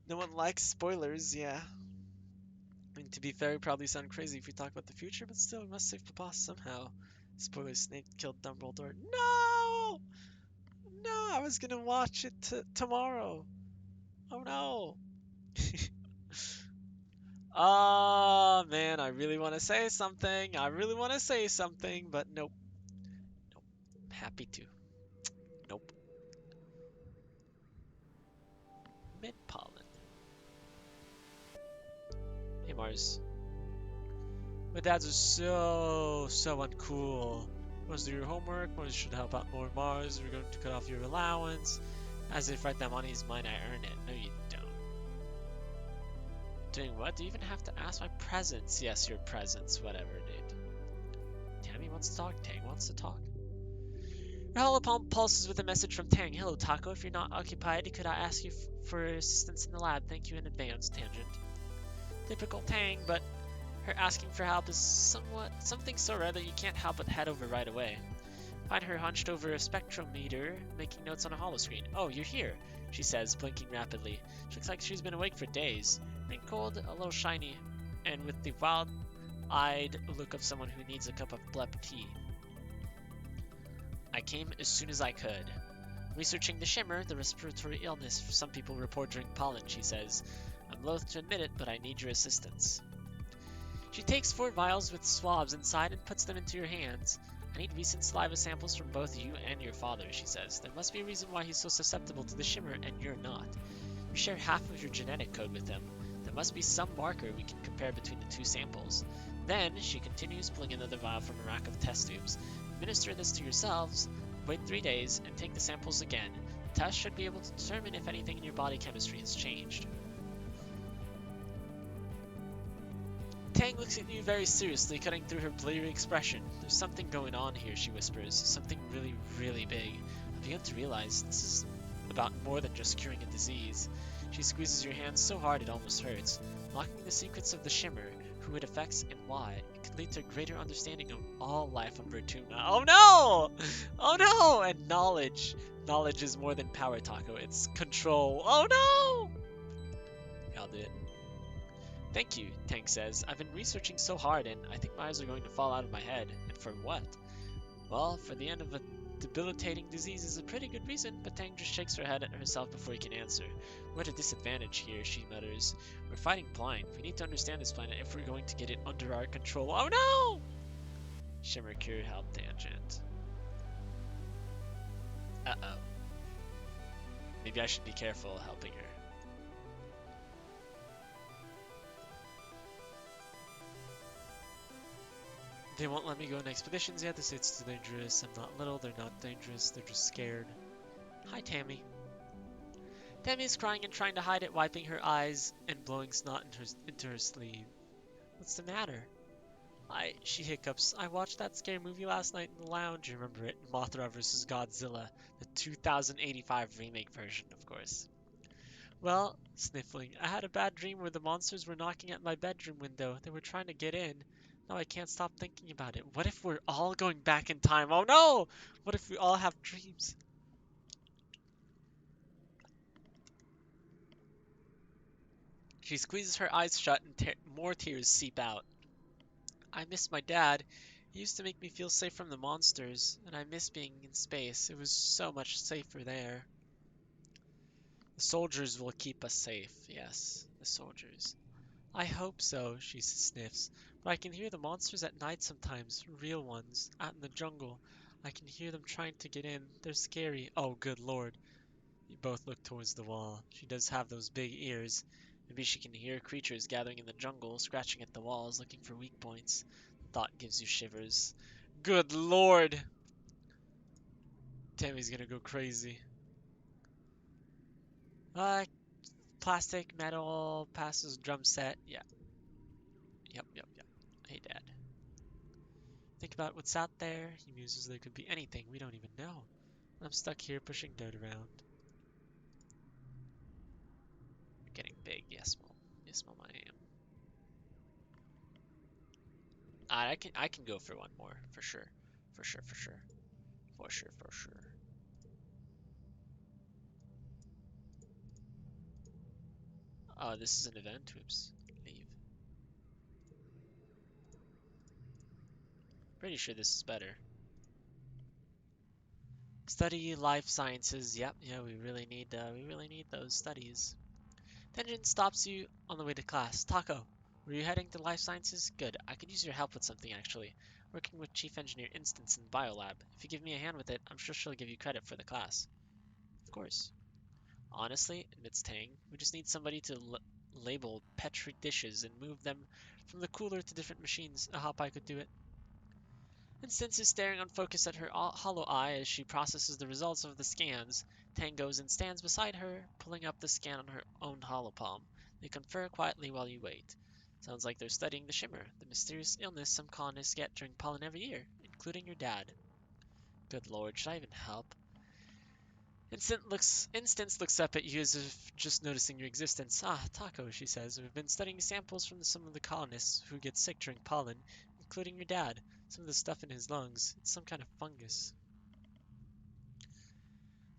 No one likes spoilers, yeah. I mean, to be fair, it'd probably sound crazy if we talk about the future, but still, we must save Papa somehow. Spoilers, Snape killed Dumbledore. No! No, I was gonna watch it tomorrow. Oh no. Oh man, I really want to say something. But nope. Nope. Happy to. Nope. Mid-pollen. Hey Mars. My dads are so uncool. Must do your homework, Mars should help out more Mars, we're going to cut off your allowance. As if right, that money is mine, I earn it. No you don't. Doing what? Do you even have to ask my presents? Yes, your presents, whatever, dude. Tammy wants to talk, Tang wants to talk. Your hollow palm pulses with a message from Tang. Hello, Taco. If you're not occupied, could I ask you for assistance in the lab? Thank you in advance, Tangent. Typical Tang, but her asking for help is something so rare that you can't help but head over right away. Find her hunched over a spectrometer, making notes on a holoscreen. Oh, you're here, she says, blinking rapidly. She looks like she's been awake for days. Rain cold, a little shiny, and with the wild-eyed look of someone who needs a cup of blep tea. I came as soon as I could. Researching the shimmer, the respiratory illness some people report during pollen, she says. I'm loath to admit it, but I need your assistance. She takes 4 vials with swabs inside and puts them into your hands. I need recent saliva samples from both you and your father, she says. There must be a reason why he's so susceptible to the shimmer and you're not. You share half of your genetic code with him. There must be some marker we can compare between the two samples. Then, she continues, pulling another vial from a rack of test tubes. Administer this to yourselves, wait 3 days, and take the samples again. The test should be able to determine if anything in your body chemistry has changed. Tang looks at you very seriously, cutting through her bleary expression. There's something going on here, she whispers. Something really, really big. I begin to realize this is about more than just curing a disease. She squeezes your hand so hard it almost hurts. Unlocking the secrets of the shimmer, who it affects and why, it could lead to a greater understanding of all life on Vertuna. Oh no! Oh no! And knowledge. Knowledge is more than power, Taco. It's control. Oh no! I'll do it. Thank you, Tank says. I've been researching so hard, and I think my eyes are going to fall out of my head. And for what? Well, for the end of a debilitating disease is a pretty good reason, but Tang just shakes her head at herself before he can answer. We're at a disadvantage here, she mutters. We're fighting blind. We need to understand this planet if we're going to get it under our control. Oh no! Shimmer Cure help Tangent. Uh-oh. Maybe I should be careful helping her. They won't let me go on expeditions yet. They say it's too dangerous. I'm not little. They're not dangerous. They're just scared. Hi, Tammy. Tammy is crying and trying to hide it, wiping her eyes and blowing snot into her sleeve. What's the matter? She hiccups. I watched that scary movie last night in the lounge. You remember it? Mothra vs. Godzilla. The 2085 remake version, of course. Well, sniffling, I had a bad dream where the monsters were knocking at my bedroom window. They were trying to get in. Now I can't stop thinking about it. What if we're all going back in time? Oh no! What if we all have dreams? She squeezes her eyes shut and more tears seep out. I miss my dad. He used to make me feel safe from the monsters, and I miss being in space. It was so much safer there. The soldiers will keep us safe. Yes, the soldiers. I hope so, she sniffs. But I can hear the monsters at night sometimes, real ones, out in the jungle. I can hear them trying to get in. They're scary. Oh, good lord. You both look towards the wall. She does have those big ears. Maybe she can hear creatures gathering in the jungle, scratching at the walls, looking for weak points. The thought gives you shivers. Good lord! Tammy's gonna go crazy. Plastic, metal, passes drum set. Yeah. Yep. Hey, Dad. Think about what's out there. He muses there could be anything we don't even know. I'm stuck here pushing dirt around. Getting big, yes, Mom. Yes, Mom, I am. I can go for one more, for sure. For sure. Oh, this is an event. Oops. Leave. Pretty sure this is better. Study life sciences. Yep, yeah, we really need those studies. Tangent stops you on the way to class. Taco, were you heading to life sciences? Good. I could use your help with something, actually. Working with Chief Engineer Instance in the biolab. If you give me a hand with it, I'm sure she'll give you credit for the class. Of course. Honestly, admits Tang, we just need somebody to label Petri dishes and move them from the cooler to different machines. A hop I could do it. Instance is staring unfocused at her hollow eye as she processes the results of the scans. Tang goes and stands beside her, pulling up the scan on her own hollow palm. They confer quietly while you wait. Sounds like they're studying the shimmer, the mysterious illness some colonists get during pollen every year, including your dad. Good lord, should I even help? Instance looks up at you as if just noticing your existence. Ah, Taco, she says. We've been studying samples from some of the colonists who get sick during pollen, including your dad. Some of the stuff in his lungs. It's some kind of fungus.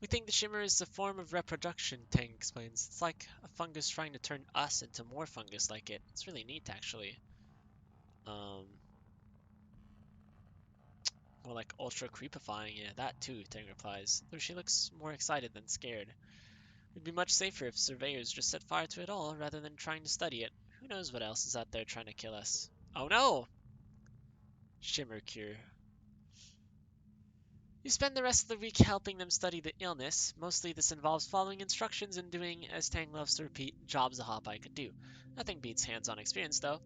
We think the shimmer is a form of reproduction, Tang explains. It's like a fungus trying to turn us into more fungus like it. It's really neat, actually. Um, More like ultra creepifying. Yeah, that too, Tang replies, though she looks more excited than scared. It'd be much safer if surveyors just set fire to it all rather than trying to study it. Who knows what else is out there trying to kill us? Oh no! Shimmer cure. You spend the rest of the week helping them study the illness. Mostly this involves following instructions and doing, as Tang loves to repeat, jobs a Hopeye could do. Nothing beats hands-on experience, though.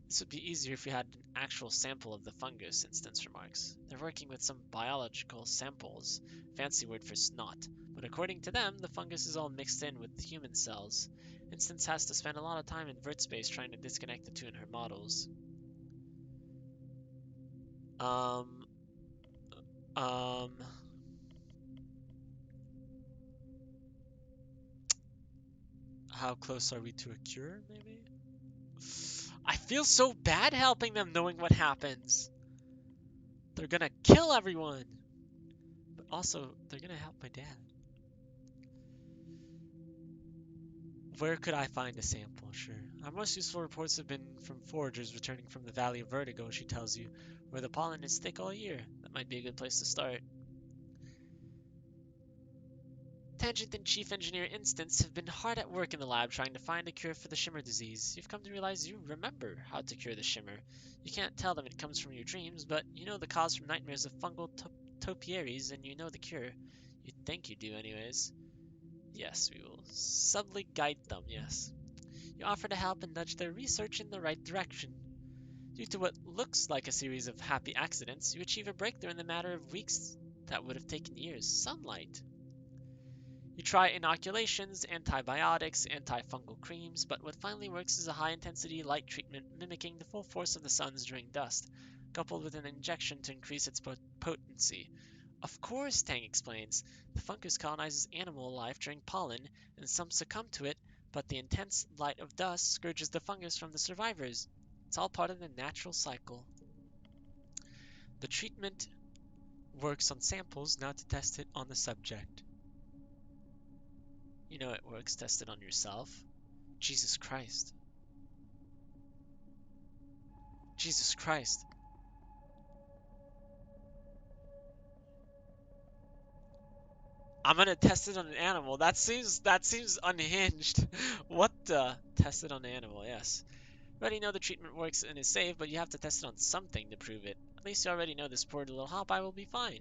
This would be easier if we had an actual sample of the fungus, Instance remarks. They're working with some biological samples, fancy word for snot, but according to them, the fungus is all mixed in with human cells. Instance has to spend a lot of time in vert space trying to disconnect the two in her models. Um, um, how close are we to a cure, maybe? I feel so bad helping them knowing what happens. They're gonna kill everyone. But also, they're gonna help my dad. Where could I find a sample? Sure. Our most useful reports have been from foragers returning from the Valley of Vertigo, she tells you, where the pollen is thick all year. That might be a good place to start. Tangent and Chief Engineer Instance have been hard at work in the lab trying to find a cure for the Shimmer disease. You've come to realize you remember how to cure the Shimmer. You can't tell them it comes from your dreams, but you know the cause from nightmares of fungal topiaries, and you know the cure. You think you do anyways. Yes, we will subtly guide them, yes. You offer to help and nudge their research in the right direction. Due to what looks like a series of happy accidents, you achieve a breakthrough in the matter of weeks that would have taken years. Sunlight. You try inoculations, antibiotics, antifungal creams, but what finally works is a high-intensity light treatment mimicking the full force of the sun's during dust, coupled with an injection to increase its potency. Of course, Tang explains, the fungus colonizes animal life during pollen, and some succumb to it, but the intense light of dust scourges the fungus from the survivors. It's all part of the natural cycle. The treatment works on samples, now to test it on the subject. You know it works, test it on yourself. Jesus Christ. Jesus Christ. I'm gonna test it on an animal. That seems unhinged. What the? Test it on an animal, yes. You already know the treatment works and is safe, but you have to test it on something to prove it. At least you already know this poor little Hopeye will be fine.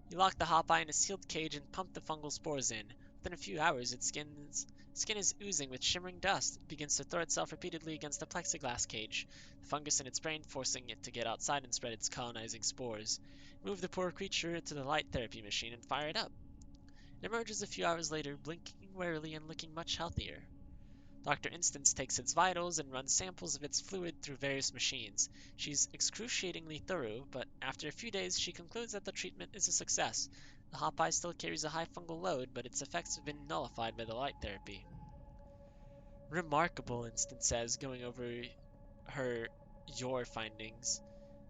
You lock the Hopeye in a sealed cage and pump the fungal spores in. Within a few hours, its skin is oozing with shimmering dust. It begins to throw itself repeatedly against the plexiglass cage, the fungus in its brain forcing it to get outside and spread its colonizing spores. Move the poor creature to the light therapy machine and fire it up. It emerges a few hours later, blinking warily and looking much healthier. Dr. Instance takes its vitals and runs samples of its fluid through various machines. She's excruciatingly thorough, but after a few days she concludes that the treatment is a success. The Hopeye still carries a high fungal load, but its effects have been nullified by the light therapy. Remarkable, Instance says, going over your findings.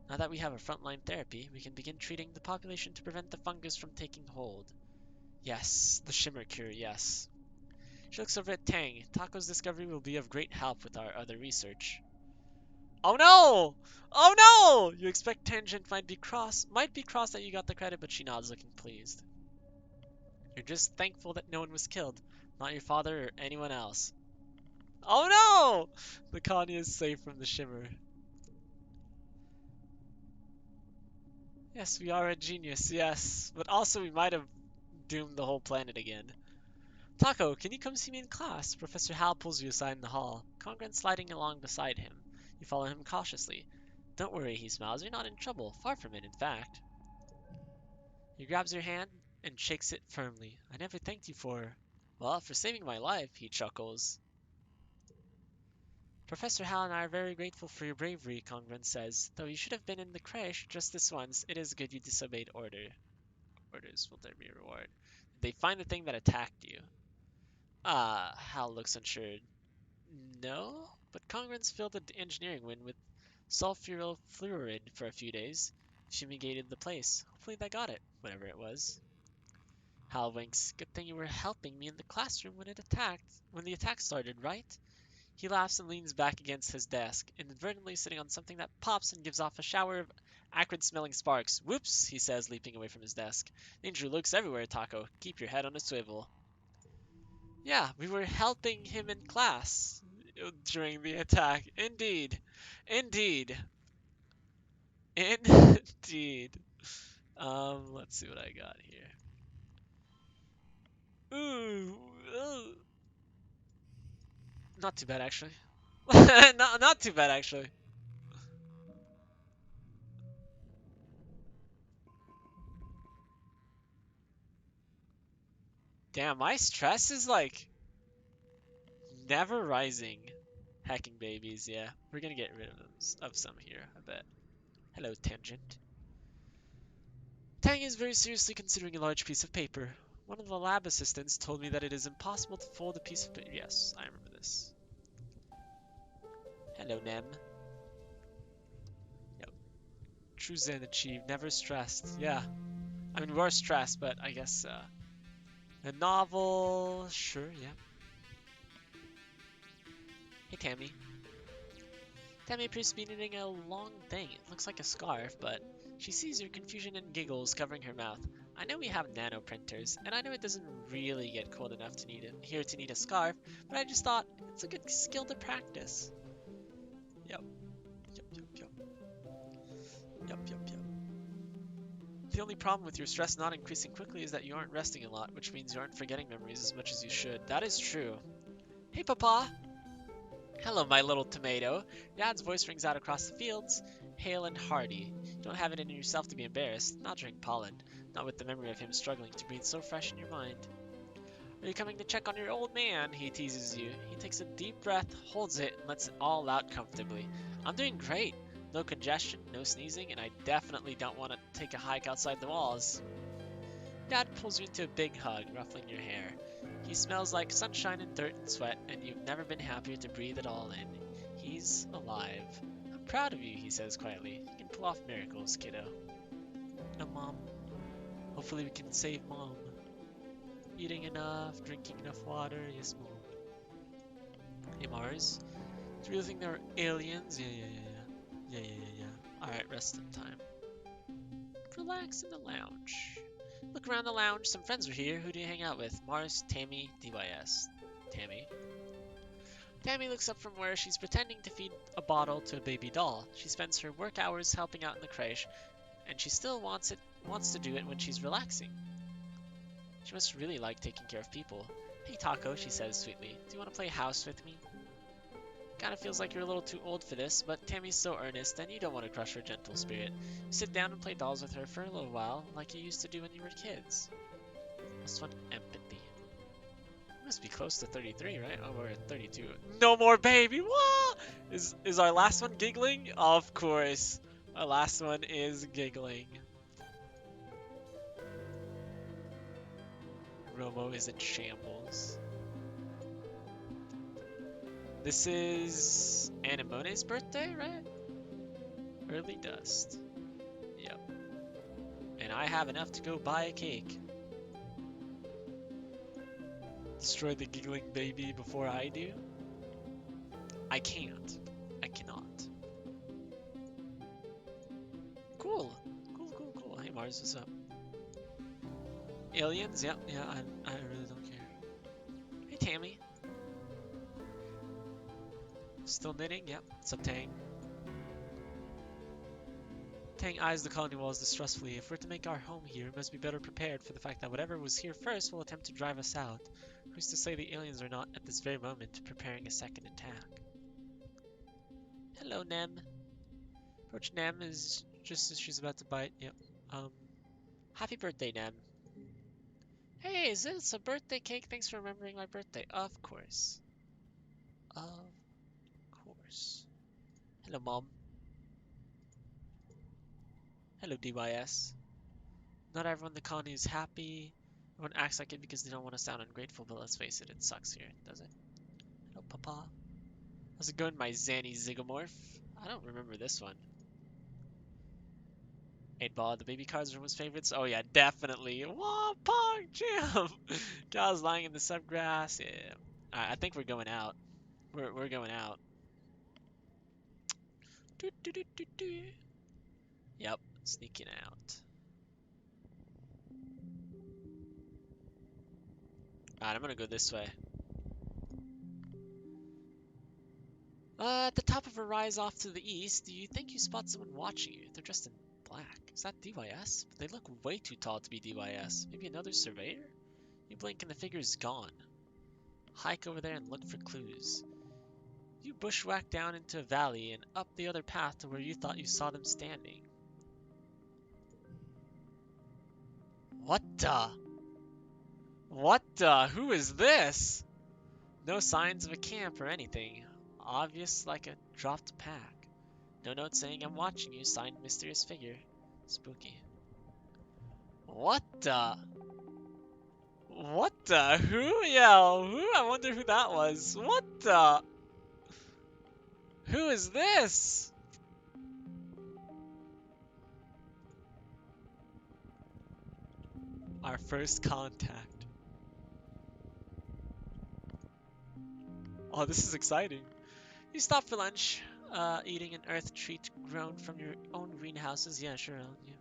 Now that we have a frontline therapy, we can begin treating the population to prevent the fungus from taking hold. Yes, the Shimmer cure, yes. She looks over at Tang. Taco's discovery will be of great help with our other research. Oh no! Oh no! You expect Tangent might be cross that you got the credit, but she nods looking pleased. You're just thankful that no one was killed, not your father or anyone else. Oh no! The colony is safe from the Shimmer. Yes, we are a genius, yes. But also we might have doomed the whole planet again. Taco, can you come see me in class? Professor Hal pulls you aside in the hall, Congren sliding along beside him. You follow him cautiously. Don't worry, he smiles. You're not in trouble. Far from it, in fact. He grabs your hand and shakes it firmly. I never thanked you for saving my life, he chuckles. Professor Hal and I are very grateful for your bravery, Congren says. Though you should have been in the creche just this once, it is good you disobeyed orders. Will there be a reward? Did they find the thing that attacked you? Hal looks unsure. No, but Congren's filled the engineering wing with sulfuryl fluoride for a few days. Fumigated the place. Hopefully they got it, whatever it was. Hal winks. Good thing you were helping me in the classroom when the attack started, right? He laughs and leans back against his desk, inadvertently sitting on something that pops and gives off a shower of acrid-smelling sparks. Whoops, he says, leaping away from his desk. Danger lurks everywhere, Taco. Keep your head on a swivel. Yeah, we were helping him in class during the attack. Indeed. Indeed. Indeed. Let's see what I got here. Ooh, not too bad actually. Not too bad actually. Damn, my stress is like never rising. Hacking babies, yeah. We're gonna get rid of them, of some here, I bet. Hello, Tangent. Tang is very seriously considering a large piece of paper. One of the lab assistants told me that it is impossible to fold a piece of paper. Yes, I remember this. Hello, Nem. Yep. True Zen achieved, never stressed. Yeah. I mean, we're stressed, but I guess, a novel, sure, yeah. Hey, Tammy. Tammy appears to be knitting a long thing. It looks like a scarf, but she sees your confusion and giggles covering her mouth. I know we have nano printers, and I know it doesn't really get cold enough to need it here to need a scarf, but I just thought it's a good skill to practice. Yep, yep, yep, yep, yep, yep, yep. The only problem with your stress not increasing quickly is that you aren't resting a lot, which means you aren't forgetting memories as much as you should. That is true. Hey, Papa! Hello, my little tomato. Dad's voice rings out across the fields, hale and hearty. You don't have it in yourself to be embarrassed, not during pollen, not with the memory of him struggling to breathe so fresh in your mind. Are you coming to check on your old man? He teases you. He takes a deep breath, holds it, and lets it all out comfortably. I'm doing great. No congestion, no sneezing, and I definitely don't want to take a hike outside the walls. Dad pulls you into a big hug, ruffling your hair. He smells like sunshine and dirt and sweat, and you've never been happier to breathe it all in. He's alive. I'm proud of you, he says quietly. You can pull off miracles, kiddo. No, Mom. Hopefully we can save Mom. Eating enough, drinking enough water, yes, Mom. Hey, Mars. Do you really think there are aliens? Yeah. Alright, rest time. Relax in the lounge. Look around the lounge. Some friends are here. Who do you hang out with? Mars, Tammy, DYS. Tammy. Tammy looks up from where she's pretending to feed a bottle to a baby doll. She spends her work hours helping out in the creche, and she still wants to do it when she's relaxing. She must really like taking care of people. Hey, Taco, she says sweetly. Do you want to play house with me? Kinda feels like you're a little too old for this, but Tammy's so earnest, and you don't want to crush her gentle spirit. You sit down and play dolls with her for a little while, like you used to do when you were kids. Plus one empathy. You must be close to 33, right? Oh, we're at 32. No more baby! What? Is our last one giggling? Of course. Our last one is giggling. Romo is in shambles. This is Anemone's birthday, right? Early dust. Yep. And I have enough to go buy a cake. Destroy the giggling baby before I do? I can't. I cannot. Cool. Cool. Hey Mars, what's up? Aliens? Yep, yeah, I really don't care. Hey Tammy. Still knitting? Yep. What's up, Tang? Tang eyes the colony walls distrustfully. If we're to make our home here, we must be better prepared for the fact that whatever was here first will attempt to drive us out. Who's to say the aliens are not, at this very moment, preparing a second attack? Hello, Nem. Approach Nem is just as she's about to bite. Yep. Happy birthday, Nem. Hey, is this a birthday cake? Thanks for remembering my birthday. Of course. Of course. Hello, Mom. Hello, DYS. Not everyone in the colony is happy. Everyone acts like it because they don't want to sound ungrateful, but let's face it, it sucks here, does it? Hello, Papa. How's it going, my Zanny Zygomorph? I don't remember this one. 8-ball, the baby cards are everyone's favorites. Oh yeah, definitely. Whoa, Pog Jam! Gals lying in the subgrass. Yeah. I think we're going out. We're going out. Yep, sneaking out. Alright, I'm gonna go this way. At the top of a rise off to the east, do you think you spot someone watching you? They're dressed in black. Is that DYS? But they look way too tall to be DYS. Maybe another surveyor? You blink and the figure's gone. Hike over there and look for clues. You bushwhack down into a valley and up the other path to where you thought you saw them standing. What the? What the? Who is this? No signs of a camp or anything. Obvious like a dropped pack. No note saying I'm watching you, signed mysterious figure. Spooky. What the? What the? Who? Yeah, who? I wonder who that was. What the? Who is this? Our first contact. Oh, this is exciting. You stop for lunch, eating an earth treat grown from your own greenhouses. Yeah, sure. Yeah.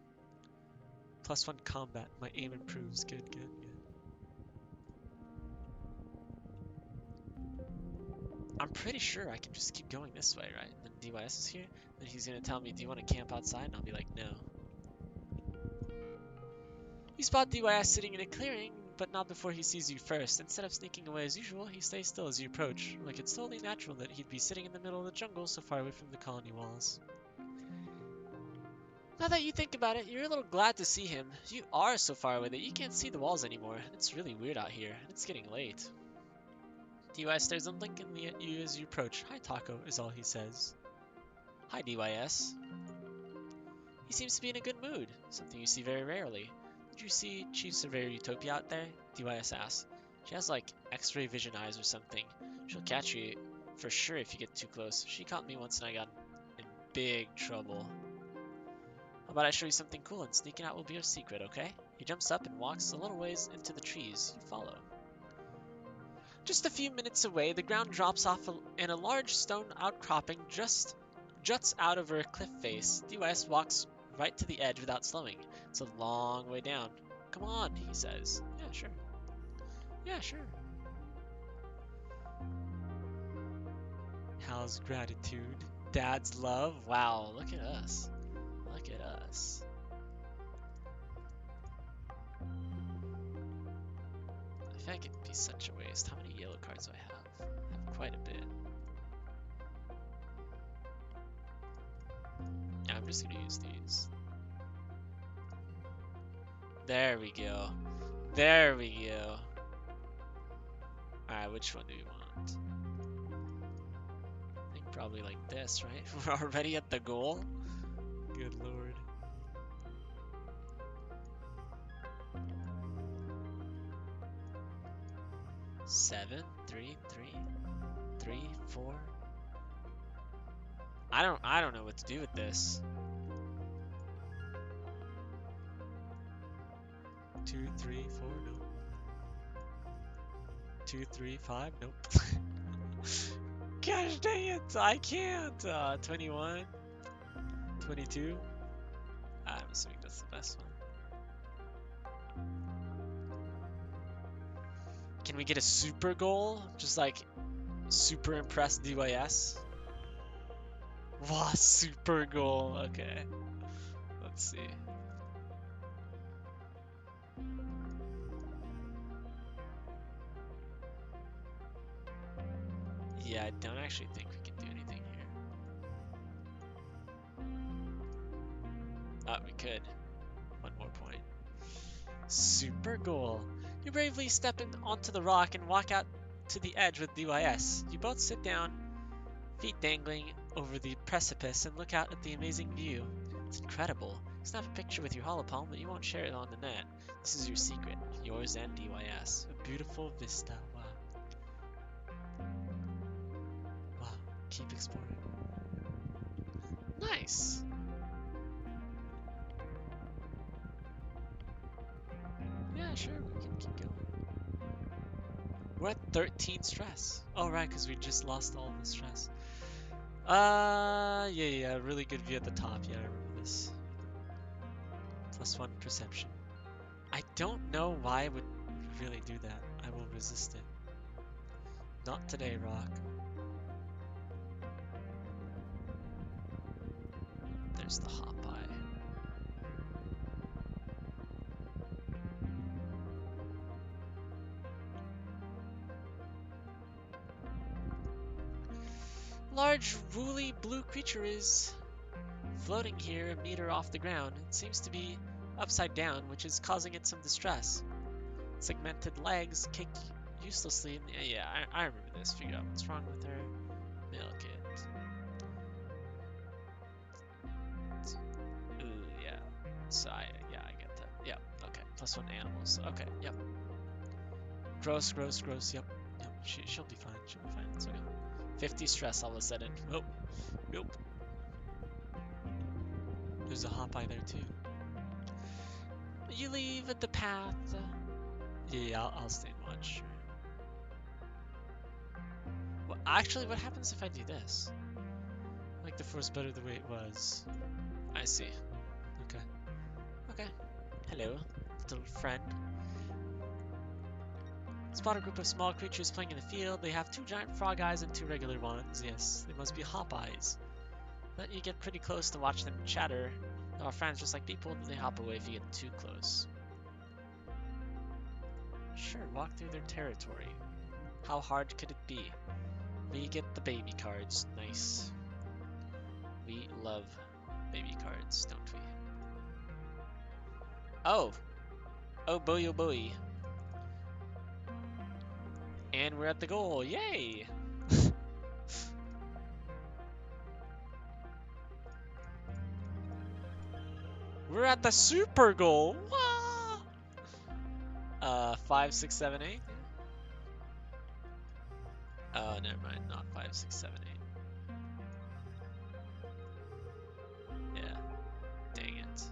+1 combat. My aim improves. Good, good, good. I'm pretty sure I can just keep going this way, right? And then DYS is here. Then he's gonna tell me, do you want to camp outside? And I'll be like, no. You spot DYS sitting in a clearing, but not before he sees you first. Instead of sneaking away as usual, he stays still as you approach. Like it's totally natural that he'd be sitting in the middle of the jungle so far away from the colony walls. Now that you think about it, you're a little glad to see him. You are so far away that you can't see the walls anymore. It's really weird out here, and it's getting late. DYS stares unblinkingly at you as you approach. Hi, Taco, is all he says. Hi, DYS. He seems to be in a good mood, something you see very rarely. Did you see Chief Surveyor Utopia out there? DYS asks. She has like X-ray vision eyes or something. She'll catch you for sure if you get too close. She caught me once and I got in big trouble. How about I show you something cool and sneaking out will be our secret, okay? He jumps up and walks a little ways into the trees. You follow. Just a few minutes away, the ground drops off and a large stone outcropping just juts out over a cliff face. DYS walks right to the edge without slowing. It's a long way down. Come on, he says. Yeah, sure. Yeah, sure. How's gratitude? Dad's love? Wow, look at us. Look at us. I feel like it'd be such a waste. How many yellow cards do I have? I have quite a bit. Yeah, I'm just gonna use these. There we go. There we go. Alright, which one do we want? I think probably like this, right? We're already at the goal? Good lord. Seven, three, 4. I don't know what to do with this. 2, 3, 4, nope. 2, 3, 5, nope. Gosh dang it, I can't. 21, 22. I'm assuming that's the best one. Can we get a super goal? Just like super impressed DYS? Wow, super goal. Okay. Let's see. Yeah, I don't actually think we can do anything here. Oh, we could. One more point. Super goal. You bravely step onto the rock and walk out to the edge with DYS. You both sit down, feet dangling over the precipice, and look out at the amazing view. It's incredible. Snap a picture with your holopalm, but you won't share it on the net. This is your secret, yours and DYS. A beautiful vista. Wow. Wow. Keep exploring. Nice. Yeah, sure, we can keep going. We're at 13 stress. Oh, right, because we just lost all the stress. Yeah, really good view at the top. Yeah, I remember this. +1 perception. I don't know why I would really do that. I will resist it. Not today, Rock. There's the hot pie. Large, woolly blue creature is floating here a meter off the ground. It seems to be upside down, which is causing it some distress. Segmented legs kick uselessly in the... Yeah, I remember this. Figure out what's wrong with her. Milk it. Ooh, yeah. So yeah, I get that. Yep. Okay. +1 animals. Okay. Yep. Gross, gross, gross. Yep. Yep. She'll be fine. She'll be fine. It's okay. 50 stress all of a sudden. Oh. Nope. There's a hop eye there too. You leave at the path. Yeah, I'll stay and watch. Sure. Well, actually, what happens if I do this? Like the force better the way it was. I see. Okay. Okay. Hello, little friend. Spot a group of small creatures playing in the field. They have 2 giant frog eyes and 2 regular ones. Yes, they must be hop eyes. Let you get pretty close to watch them chatter. They are friends just like people, and they hop away if you get too close. Sure, walk through their territory. How hard could it be? We get the baby cards. Nice. We love baby cards, don't we? Oh! Oh boy, oh boy. And we're at the goal. Yay! We're at the super goal. Wah! 5, 6, 7, 8. Oh, never mind. Not 5, 6, 7, 8. Yeah. Dang it.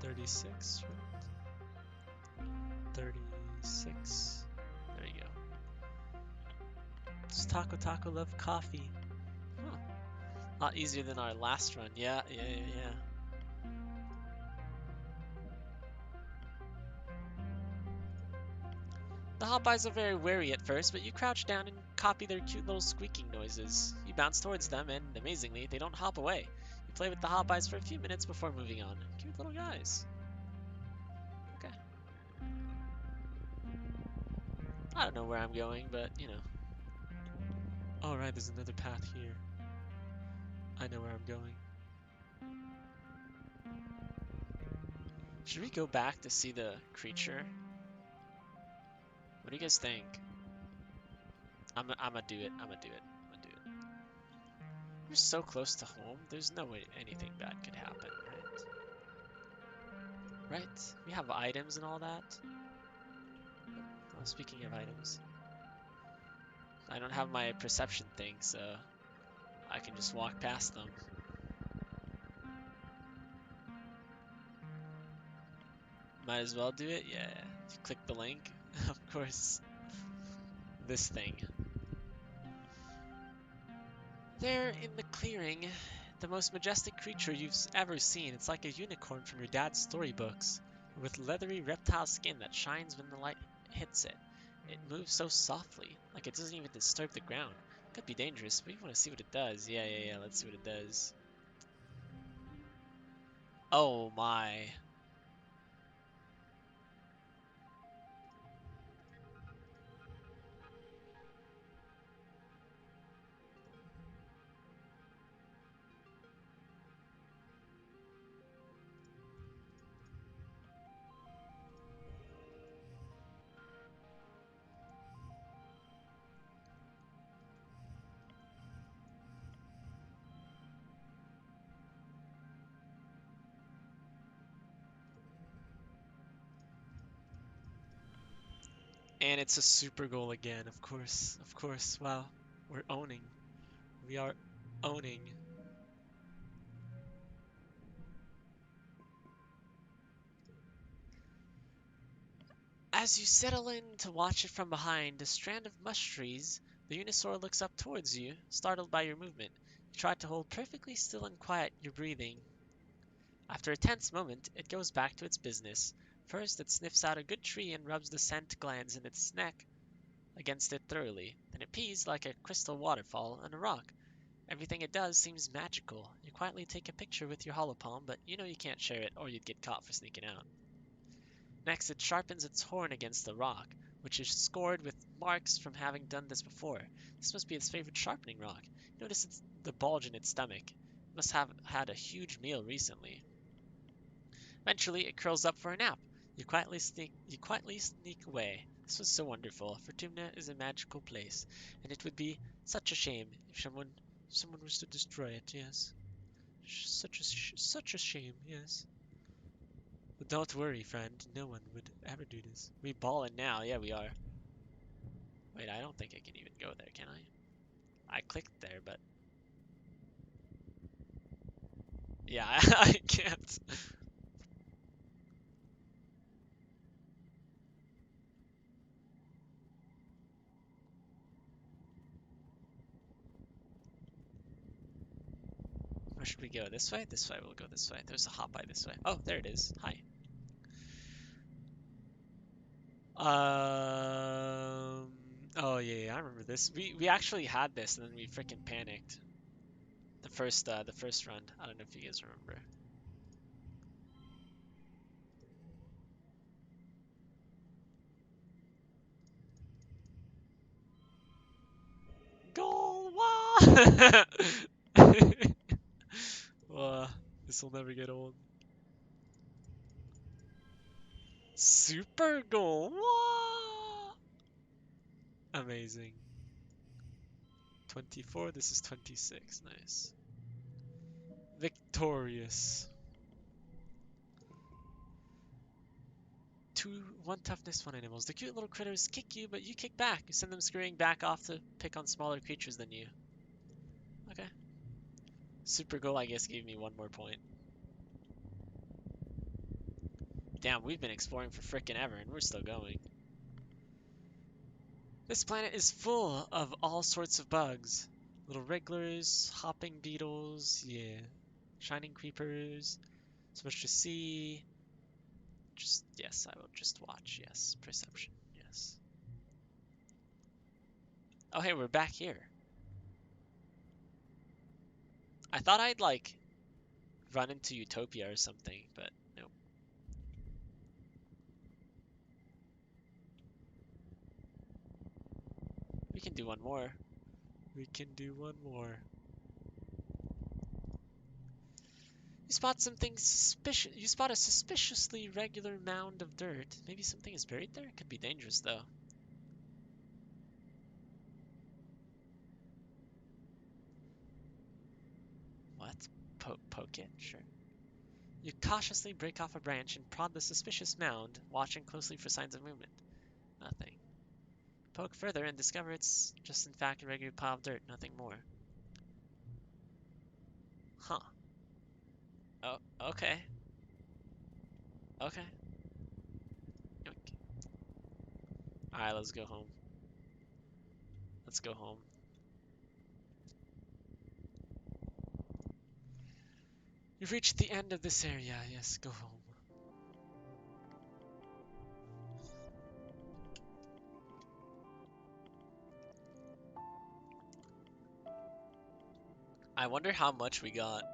36, right? 36. There you go. Does Taco Taco love coffee? Huh. A lot easier than our last run. Yeah, yeah, yeah, yeah. The Hopeyes are very wary at first, but you crouch down and copy their cute little squeaking noises. You bounce towards them, and amazingly, they don't hop away. You play with the Hopeyes for a few minutes before moving on. Cute little guys. Okay. I don't know where I'm going, but, you know. Oh, right, there's another path here. I know where I'm going. Should we go back to see the creature? What do you guys think? I'm gonna do it. I'm gonna do it. I'm gonna do it. We're so close to home. There's no way anything bad could happen, right? Right? We have items and all that. Oh, speaking of items, I don't have my perception thing, so I can just walk past them. Might as well do it. Yeah. If you click the link, of course. This thing. There in the clearing, the most majestic creature you've ever seen. It's like a unicorn from your dad's storybooks, with leathery reptile skin that shines when the light hits it. It moves so softly, like it doesn't even disturb the ground. Could be dangerous, but you want to see what it does. Yeah, yeah, yeah, let's see what it does. Oh my. And it's a super goal again, of course. Of course. Wow. We're owning. We are owning. As you settle in to watch it from behind a strand of mush trees, the Unisaur looks up towards you, startled by your movement. You try to hold perfectly still and quiet your breathing. After a tense moment, it goes back to its business. First, it sniffs out a good tree and rubs the scent glands in its neck against it thoroughly. Then it pees like a crystal waterfall on a rock. Everything it does seems magical. You quietly take a picture with your hollow palm, but you know you can't share it or you'd get caught for sneaking out. Next, it sharpens its horn against the rock. which is scored with marks from having done this before. This must be its favorite sharpening rock. Notice the bulge in its stomach. It must have had a huge meal recently. Eventually, it curls up for a nap. You quietly sneak away. This was so wonderful. Fortuna is a magical place, and it would be such a shame if someone was to destroy it. Yes, such a shame. Yes. But don't worry, friend. No one would ever do this. We ballin' now. Yeah, we are. Wait, I don't think I can even go there, can I? I clicked there, but yeah, I can't. Where should we go? This way? This way. We'll go this way. There's a hot by this way. Oh, there it is. Hi. Um. Oh yeah, I remember this. We actually had this, and then we freaking panicked. The first run. I don't know if you guys remember. Goal! Wah! This will never get old. Super goal! Wah! Amazing. 24. This is 26. Nice. Victorious. 1 toughness, 1 animals. The cute little critters kick you, but you kick back. You send them scurrying back off to pick on smaller creatures than you. Okay. Super goal, I guess, gave me 1 more point. Damn, we've been exploring for frickin' ever, and we're still going. This planet is full of all sorts of bugs. Little wrigglers, hopping beetles, yeah. Shining creepers. So much to see. Just, yes, I will just watch, yes. Perception, yes. Oh, hey, we're back here. I thought I'd, like, run into Utopia or something, but nope. We can do 1 more. We can do 1 more. You spot something suspicious. You spot a suspiciously regular mound of dirt. Maybe something is buried there? Could be dangerous, though. What? Poke it? Sure. You cautiously break off a branch and prod the suspicious mound, watching closely for signs of movement. Nothing. Poke further and discover it's just in fact a regular pile of dirt, nothing more. Huh. Oh, okay. Okay. Alright, let's go home. Let's go home. You've reached the end of this area. Yes, go home. I wonder how much we got.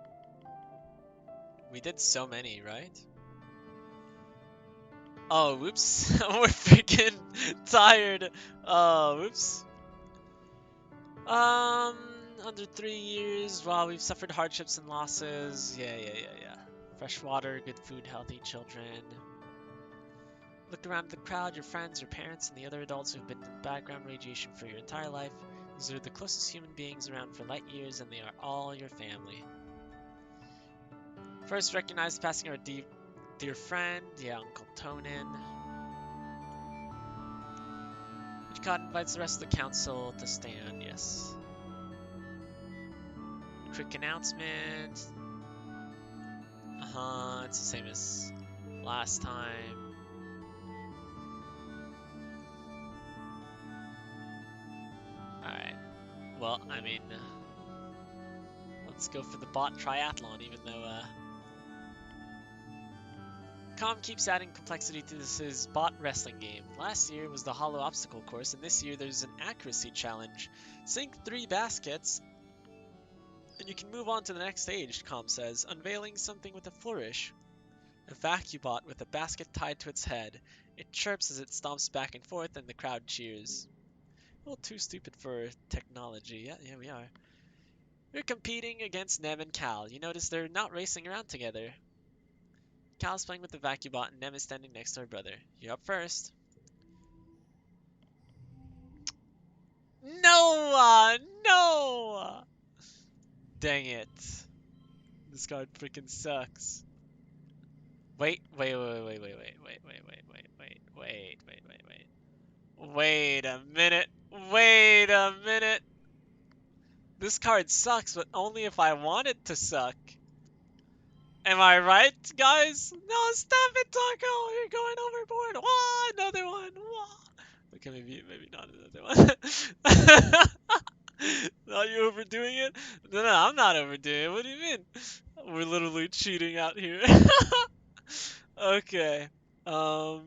We did so many, right? Oh, whoops. We're freaking tired. Oh, whoops. Under 3 years, wow, we've suffered hardships and losses. Yeah. Fresh water, good food, healthy children. Look around the crowd, your friends, your parents, and the other adults who've been in background radiation for your entire life. These are the closest human beings around for light years, and they are all your family. First recognized passing our dear friend, yeah, Uncle Tonin. God invites the rest of the council to stand, yes. Quick announcement. It's the same as last time. Alright. Well, I mean, let's go for the bot triathlon, even though, Com keeps adding complexity to his bot wrestling game. Last year was the hollow obstacle course, and this year there's an accuracy challenge. Sink 3 baskets, and you can move on to the next stage, Com says, unveiling something with a flourish. A vacuum bot with a basket tied to its head. It chirps as it stomps back and forth, and the crowd cheers. A little too stupid for technology. Yeah, we are. We're competing against Nem and Cal. You notice they're not racing around together. Cal's playing with the vacuum bot, and Nem is standing next to her brother. You're up first. No! No! Dang it. This card freaking sucks. Wait. Wait a minute. Wait a minute. This card sucks, but only if I want it to suck. Am I right, guys? No, stop it, Taco! You're going overboard. Wah, another one. Wah. Okay, maybe not another one. Are you overdoing it? No, I'm not overdoing it. What do you mean? We're literally cheating out here. Okay. Um,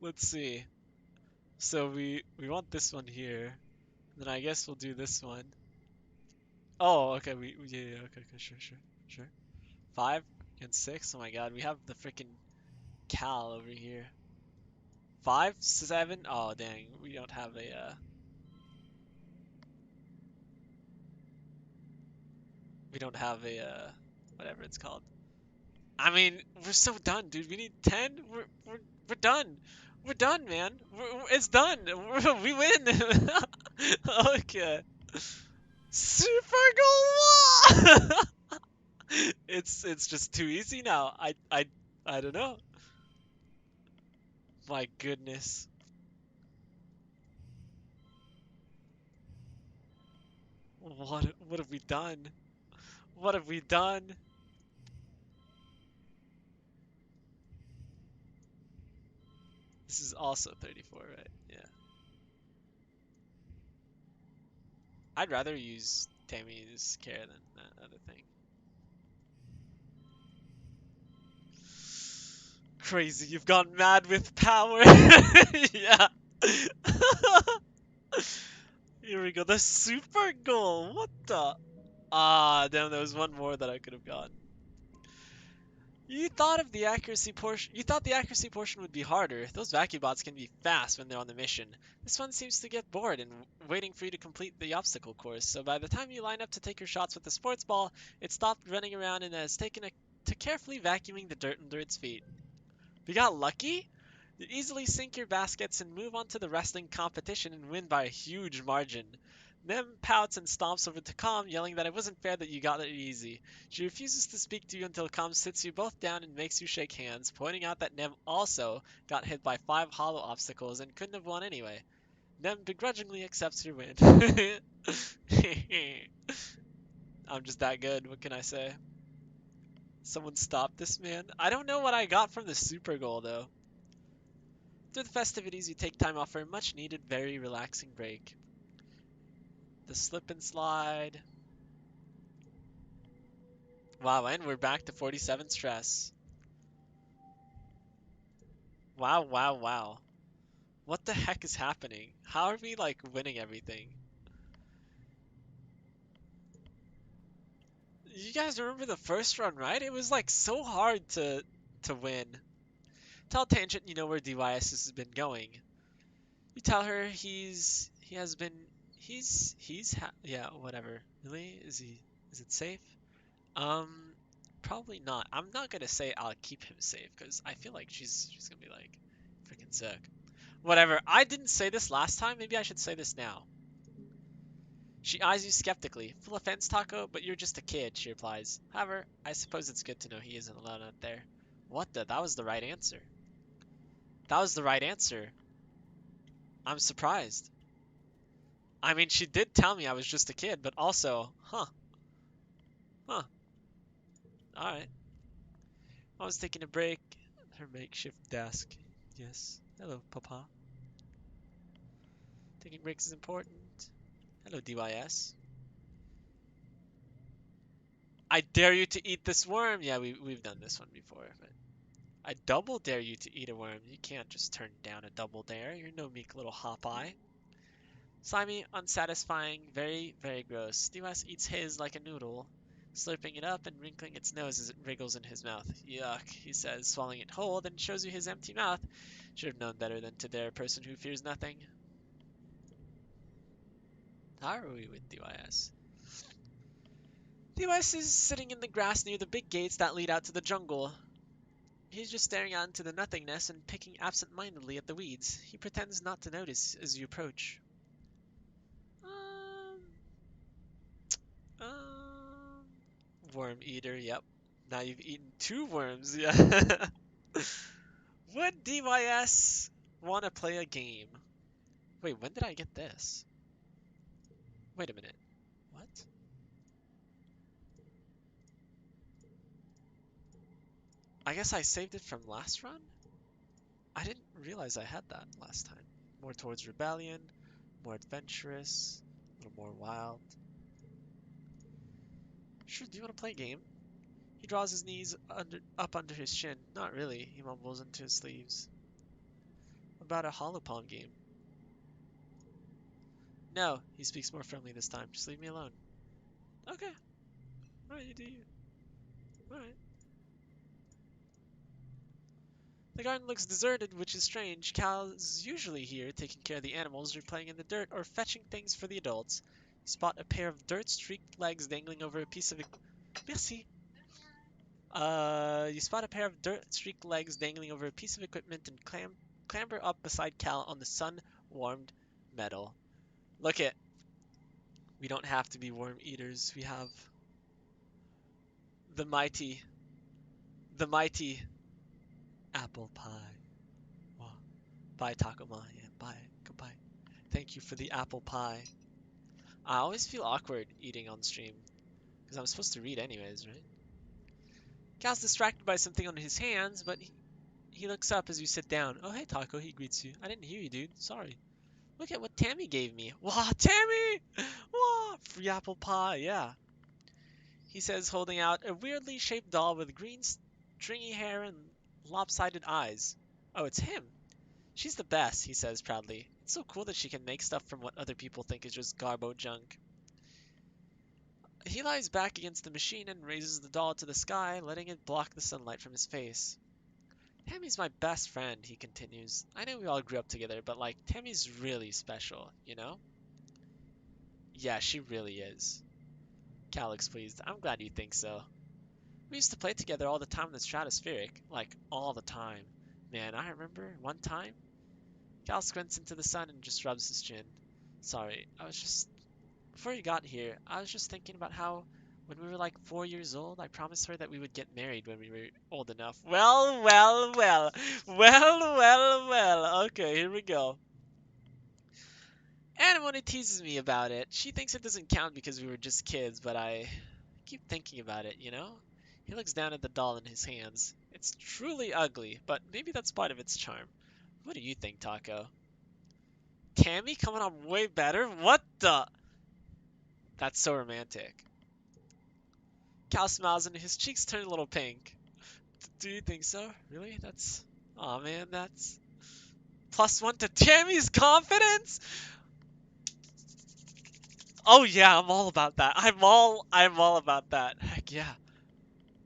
let's see. So we want this one here. Then I guess we'll do this one. Oh, okay. Yeah. Okay. Sure. 5 and 6. Oh my God, we have the freaking Cal over here. 5, 7. Oh dang, we don't have a. We don't have a. Whatever it's called. I mean, we're so done, dude. We need 10. We're done. We're done, man. It's done. We win. Okay. Super goal. It's just too easy now. I don't know. My goodness. What have we done? What have we done? This is also 34, right? Yeah. I'd rather use Tammy's care than that other thing. Crazy, you've gone mad with power. Yeah. Here we go. The super goal. What the? Ah, damn, there was one more that I could have gotten. You thought the accuracy portion would be harder. Those vacuum bots can be fast when they're on the mission. This one seems to get bored and waiting for you to complete the obstacle course. So by the time you line up to take your shots with the sports ball, it stopped running around and has taken to carefully vacuuming the dirt under its feet. We got lucky? You easily sink your baskets and move on to the wrestling competition and win by a huge margin. Nem pouts and stomps over to Calm, yelling that it wasn't fair that you got it easy. She refuses to speak to you until Calm sits you both down and makes you shake hands, pointing out that Nem also got hit by 5 hollow obstacles and couldn't have won anyway. Nem begrudgingly accepts your win. I'm just that good, what can I say? Someone stop this man. I don't know what I got from the super goal though. Through the festivities, you take time off for a much needed, very relaxing break. The slip and slide. Wow, and we're back to 47 stress. Wow. What the heck is happening? How are we, like, winning everything? You guys remember the first run, right? It was, like, so hard to win. Tell Tangent you know where DYS has been going. You tell her yeah, whatever. Really? Is it safe? Um, Probably not. I'm not gonna say I'll keep him safe because I feel like she's gonna be like freaking sick. Whatever. I didn't say this last time. Maybe I should say this now. She eyes you skeptically. Full offense, Taco, but you're just a kid, she replies. However, I suppose it's good to know he isn't alone out there. What the? That was the right answer. That was the right answer. I'm surprised. I mean, she did tell me I was just a kid, but also, huh, alright. I was taking a break. Her makeshift desk. Yes. Hello, Papa. Taking breaks is important. Hello, DYS. I dare you to eat this worm. Yeah, we've done this one before. But I double dare you to eat a worm. You can't just turn down a double dare. You're no meek little hop-eye. Slimy, unsatisfying, very, very gross. DYS eats his like a noodle. slurping it up and wrinkling its nose as it wriggles in his mouth. Yuck, he says, swallowing it whole, then shows you his empty mouth. Should have known better than to dare a person who fears nothing. How are we with DYS? DYS is sitting in the grass near the big gates that lead out to the jungle. He's just staring out into the nothingness and picking absent-mindedly at the weeds. He pretends not to notice as you approach. Um, um, Worm eater, yep. Now you've eaten 2 worms, yeah. Would DYS want to play a game? Wait, when did I get this? Wait a minute. What? I guess I saved it from last run? I didn't realize I had that last time. More towards rebellion, more adventurous, a little more wild. Sure, do you want to play a game? He draws his knees up under his chin. Not really, he mumbles into his sleeves. About a hollow palm game. No, he speaks more firmly this time. Just leave me alone. Okay. Alright, you do you. Alright. The garden looks deserted, which is strange. Cal's usually here, taking care of the animals, or playing in the dirt, or fetching things for the adults. You spot a pair of dirt-streaked legs dangling over a piece of... Merci. You spot a pair of dirt-streaked legs dangling over a piece of equipment and clamber up beside Cal on the sun-warmed metal. Look it. We don't have to be worm eaters. We have the mighty apple pie. Wow. Bye, Takuma. Yeah, bye. Goodbye. Thank you for the apple pie. I always feel awkward eating on stream because I'm supposed to read anyways, right? Cal's distracted by something on his hands, but he looks up as you sit down. Oh, hey, Taco, he greets you. I didn't hear you, dude. Sorry. Look at what Tammy gave me. Wow, Tammy! Wow, free apple pie, yeah. He says, holding out a weirdly shaped doll with green stringy hair and lopsided eyes. Oh, it's him. She's the best, he says proudly. It's so cool that she can make stuff from what other people think is just garbo junk. He lies back against the machine and raises the doll to the sky, letting it block the sunlight from his face. Tammy's my best friend, he continues. I know we all grew up together, but like, Tammy's really special, you know? Yeah, she really is. Cal looks pleased. I'm glad you think so. We used to play together all the time in the stratospheric. Like, all the time. Man, I remember one time. Cal squints into the sun and just rubs his chin. Sorry, before you got here, I was just thinking about how when we were like 4 years old, I promised her that we would get married when we were old enough. Well, well, well. Well, well, well. Okay, here we go. Anemone teases me about it. She thinks it doesn't count because we were just kids, but I keep thinking about it, you know? He looks down at the doll in his hands. It's truly ugly, but maybe that's part of its charm. What do you think, Taco? Tammy coming up way better? What the? That's so romantic. Cal smiles and his cheeks turn a little pink. Do you think so? Really? Aw man, that's... +1 to Tammy's confidence? Oh yeah, I'm all about that. I'm all about that. Heck yeah.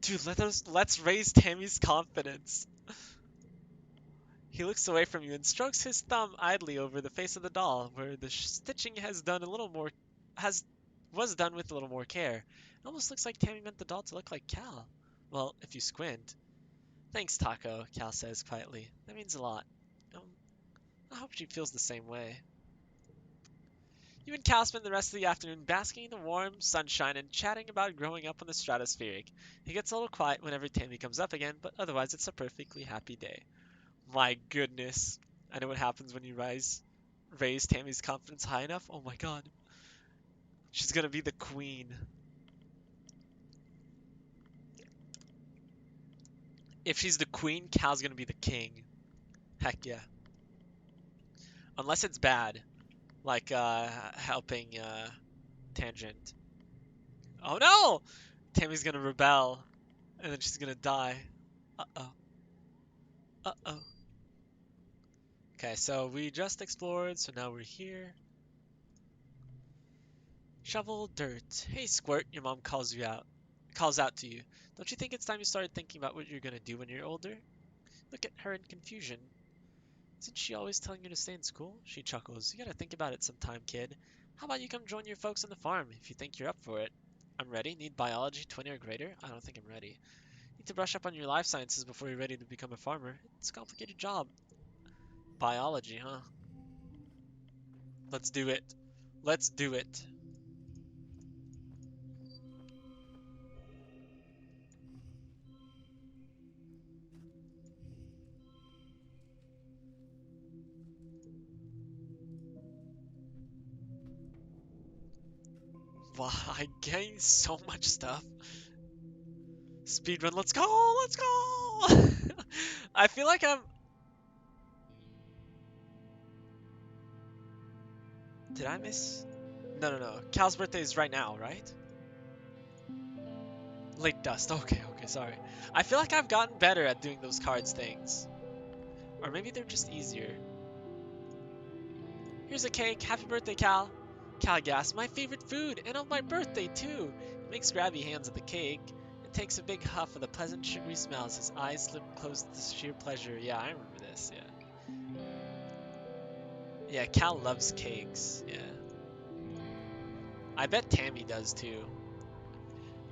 Dude, let's raise Tammy's confidence. He looks away from you and strokes his thumb idly over the face of the doll, where the stitching was done with a little more care. It almost looks like Tammy meant the doll to look like Cal. Well, if you squint. Thanks, Taco, Cal says quietly. That means a lot. Um, I hope she feels the same way. You and Cal spend the rest of the afternoon basking in the warm sunshine and chatting about growing up on the stratospheric. It gets a little quiet whenever Tammy comes up again, but otherwise it's a perfectly happy day. My goodness. I know what happens when you raise Tammy's confidence high enough. Oh my god. She's gonna be the queen. If she's the queen, Cal's gonna be the king. Heck yeah. Unless it's bad. Like, helping, Tangent. Oh no! Tammy's gonna rebel. And then she's gonna die. Uh-oh. Uh-oh. Okay, so we just explored, so now we're here. Shovel dirt. Hey, Squirt, your mom calls you out. calls out to you. Don't you think it's time you started thinking about what you're gonna do when you're older? Look at her in confusion. Isn't she always telling you to stay in school? She chuckles. You gotta think about it sometime, kid. How about you come join your folks on the farm if you think you're up for it? I'm ready. Need biology 20 or greater? I don't think I'm ready. Need to brush up on your life sciences before you're ready to become a farmer. It's a complicated job. Biology, huh? Let's do it. Let's do it. Wow, I gained so much stuff. Speedrun, let's go! Let's go! I feel like I'm... Did I miss? No, no, no. Cal's birthday is right now, right? Lake Dust. Okay, okay, sorry. I feel like I've gotten better at doing those cards things. Or maybe they're just easier. Here's a cake. Happy birthday, Cal. Cal gasps, my favorite food, and on my birthday, too. He makes grabby hands at the cake and takes a big huff of the pleasant sugary smell as his eyes slip closed with sheer pleasure. Yeah, I remember this, yeah. Yeah, Cal loves cakes, yeah. I bet Tammy does, too.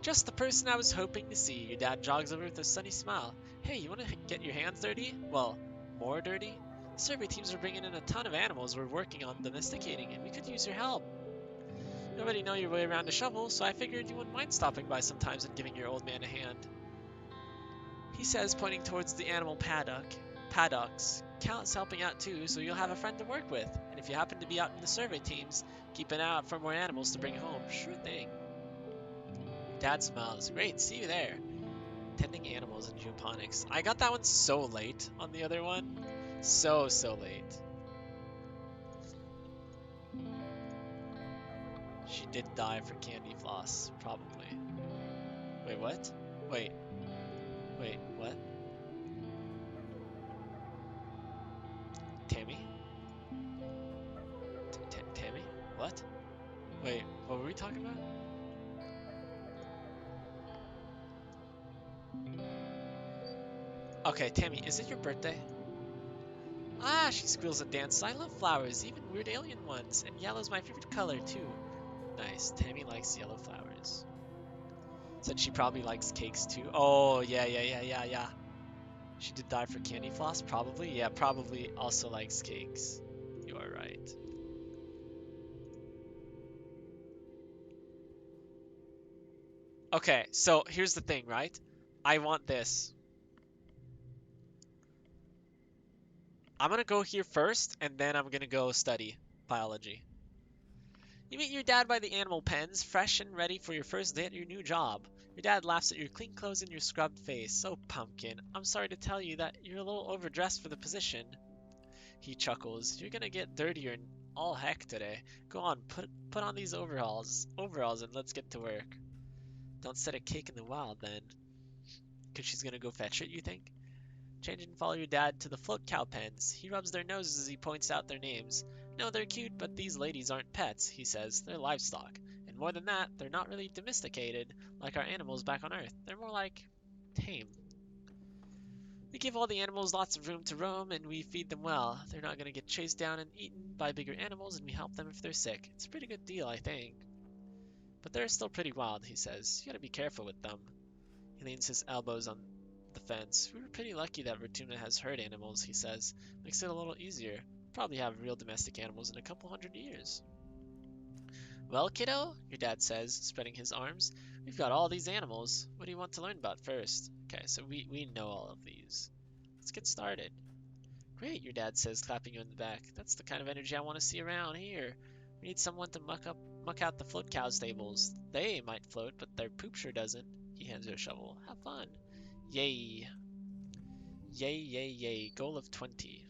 Just the person I was hoping to see. Your dad jogs over with a sunny smile. Hey, you want to get your hands dirty? Well, more dirty? Survey teams are bringing in a ton of animals we're working on domesticating, and we could use your help. You already know your way around a shovel, so I figured you wouldn't mind stopping by sometimes and giving your old man a hand. He says, pointing towards the animal paddocks. Cal is helping out too, so you'll have a friend to work with. And if you happen to be out in the survey teams, keep an eye out for more animals to bring home. Sure thing. Dad smiles. Great, see you there. Tending animals in geoponics. I got that one so late on the other one. So late. She did die for candy floss, probably. Wait, what? Wait, what? Tammy? Tammy? What? Wait, what were we talking about? Okay, Tammy, is it your birthday? Ah, she squeals and dances. I love flowers, even weird alien ones, and yellow's my favorite color too. Nice, Tammy likes yellow flowers. Said she probably likes cakes too. Oh, yeah. She did die for candy floss, probably. Yeah, probably also likes cakes. You are right. Okay, so here's the thing, right? I want this. I'm gonna go here first, and then I'm gonna go study biology. You meet your dad by the animal pens, fresh and ready for your first day at your new job. Your dad laughs at your clean clothes and your scrubbed face. Oh, Pumpkin, I'm sorry to tell you that you're a little overdressed for the position. He chuckles. You're gonna get dirtier and all heck today. Go on, put on these overalls, and let's get to work. Don't set a cake in the wild, then. 'Cause she's gonna go fetch it, you think? Change and follow your dad to the float cow pens. He rubs their noses as he points out their names. No, they're cute, but these ladies aren't pets, he says. They're livestock. And more than that, they're not really domesticated, like our animals back on Earth. They're more like tame. We give all the animals lots of room to roam, and we feed them well. They're not going to get chased down and eaten by bigger animals, and we help them if they're sick. It's a pretty good deal, I think. But they're still pretty wild, he says. You gotta be careful with them. He leans his elbows on the fence. We were pretty lucky that Vertuna has herd animals, he says. Makes it a little easier. Probably have real domestic animals in a couple hundred years. Well, kiddo, your dad says, spreading his arms. We've got all these animals. What do you want to learn about first? Okay, so we know all of these. Let's get started. Great, your dad says, clapping you in the back. That's the kind of energy I want to see around here. We need someone to muck out the float cow stables. They might float, but their poop sure doesn't. He hands her a shovel. Have fun. Yay. Yay. Goal of 20.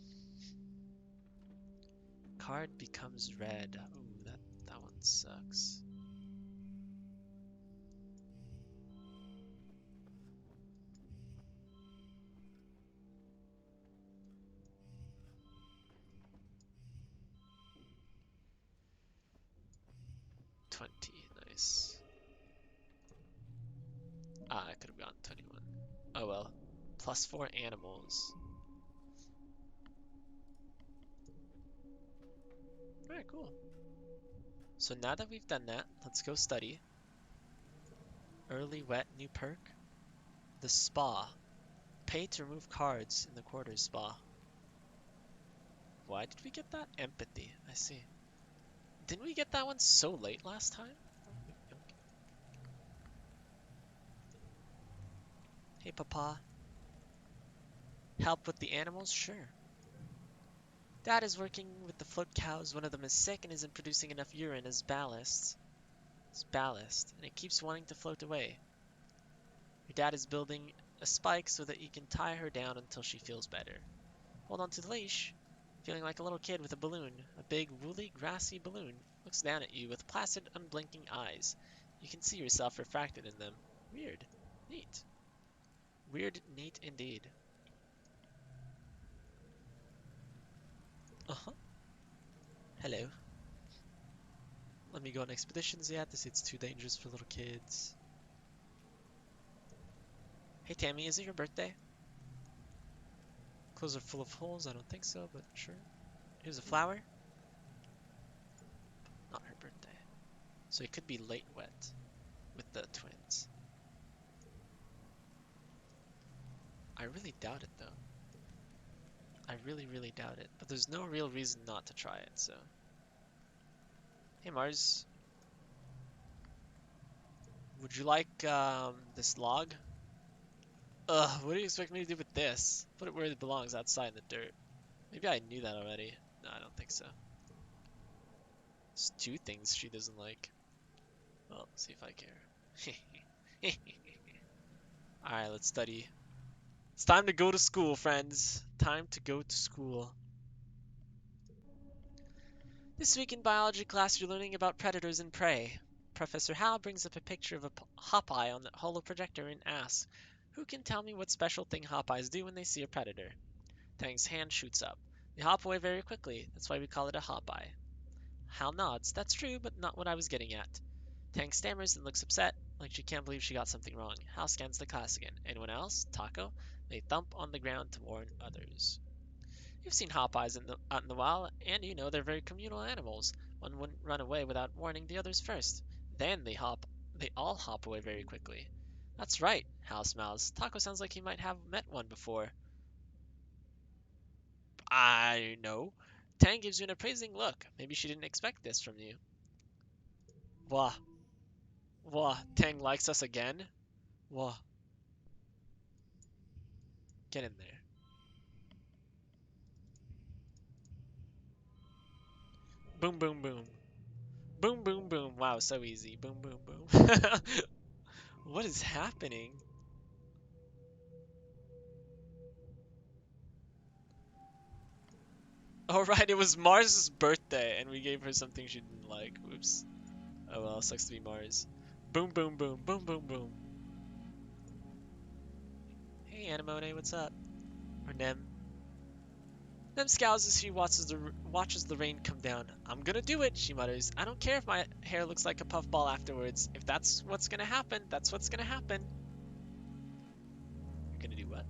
Card becomes red. Ooh, that one sucks. $20. Nice. that could have gotten 21. Oh well. +4 animals. Alright, cool. So now that we've done that, let's go study. Early wet, new perk. The spa. Pay to remove cards in the quarters spa. Why did we get that? Empathy. I see. Didn't we get that one so late last time? Hey, Papa. Help with the animals? Sure. Dad is working with the float cows. One of them is sick and isn't producing enough urine as ballast. It's ballast, and it keeps wanting to float away. Your dad is building a spike so that he can tie her down until she feels better. Hold on to the leash. Feeling like a little kid with a balloon. A big, woolly, grassy balloon looks down at you with placid, unblinking eyes. You can see yourself refracted in them. Weird. Neat. Weird, neat indeed. Uh-huh. Hello. Let me go on expeditions yet. This it's too dangerous for little kids. Hey Tammy, is it your birthday? Clothes are full of holes. I don't think so, but sure. Here's a flower. Not her birthday. So it could be late wet with the twins. I really doubt it though. I really, really doubt it. But there's no real reason not to try it, so. Hey Mars. Would you like this log? Ugh, what do you expect me to do with this? Put it where it belongs, outside in the dirt. Maybe I knew that already. No, I don't think so. There's two things she doesn't like. Well, see if I care. Alright, let's study. It's time to go to school, friends. Time to go to school. This week in biology class, you're learning about predators and prey. Professor Hal brings up a picture of a hop-eye on the holoprojector and asks, who can tell me what special thing hop-eyes do when they see a predator? Tang's hand shoots up. They hop away very quickly. That's why we call it a hop-eye. Hal nods. That's true, but not what I was getting at. Tang stammers and looks upset, like she can't believe she got something wrong. Hal scans the class again. Anyone else? Taco? They thump on the ground to warn others. You've seen hop-eyes out in the wild, and you know they're very communal animals. One wouldn't run away without warning the others first. Then they all hop away very quickly. That's right, Hal smiles. Taco sounds like he might have met one before. I know. Tang gives you an appraising look. Maybe she didn't expect this from you. Wah. Wah. Tang likes us again? Wah. Get in there. Boom, boom, boom. Boom, boom, boom. Wow, so easy. Boom, boom, boom. What is happening? Oh, right, it was Mars's birthday, and we gave her something she didn't like. Whoops. Oh well, sucks to be Mars. Boom, boom, boom, boom, boom, boom. Hey, Anemone, what's up? Or Nem. Nem scowls as she watches the rain come down. I'm gonna do it, she mutters. I don't care if my hair looks like a puffball afterwards. If that's what's gonna happen, that's what's gonna happen. You're gonna do what?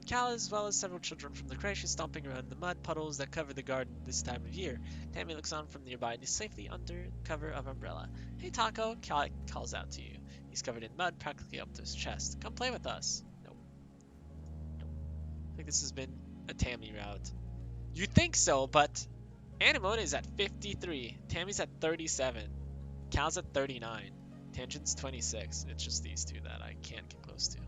Cal, as well as several children from the creche, is stomping around the mud puddles that cover the garden this time of year. Tammy looks on from nearby and is safely under cover of umbrella. Hey Taco, Cal calls out to you. He's covered in mud practically up to his chest. Come play with us. Nope. Nope. I think this has been a Tammy route. You think so, but Anemone is at 53. Tammy's at 37. Cal's at 39. Tangent's 26. It's just these two that I can't get close to.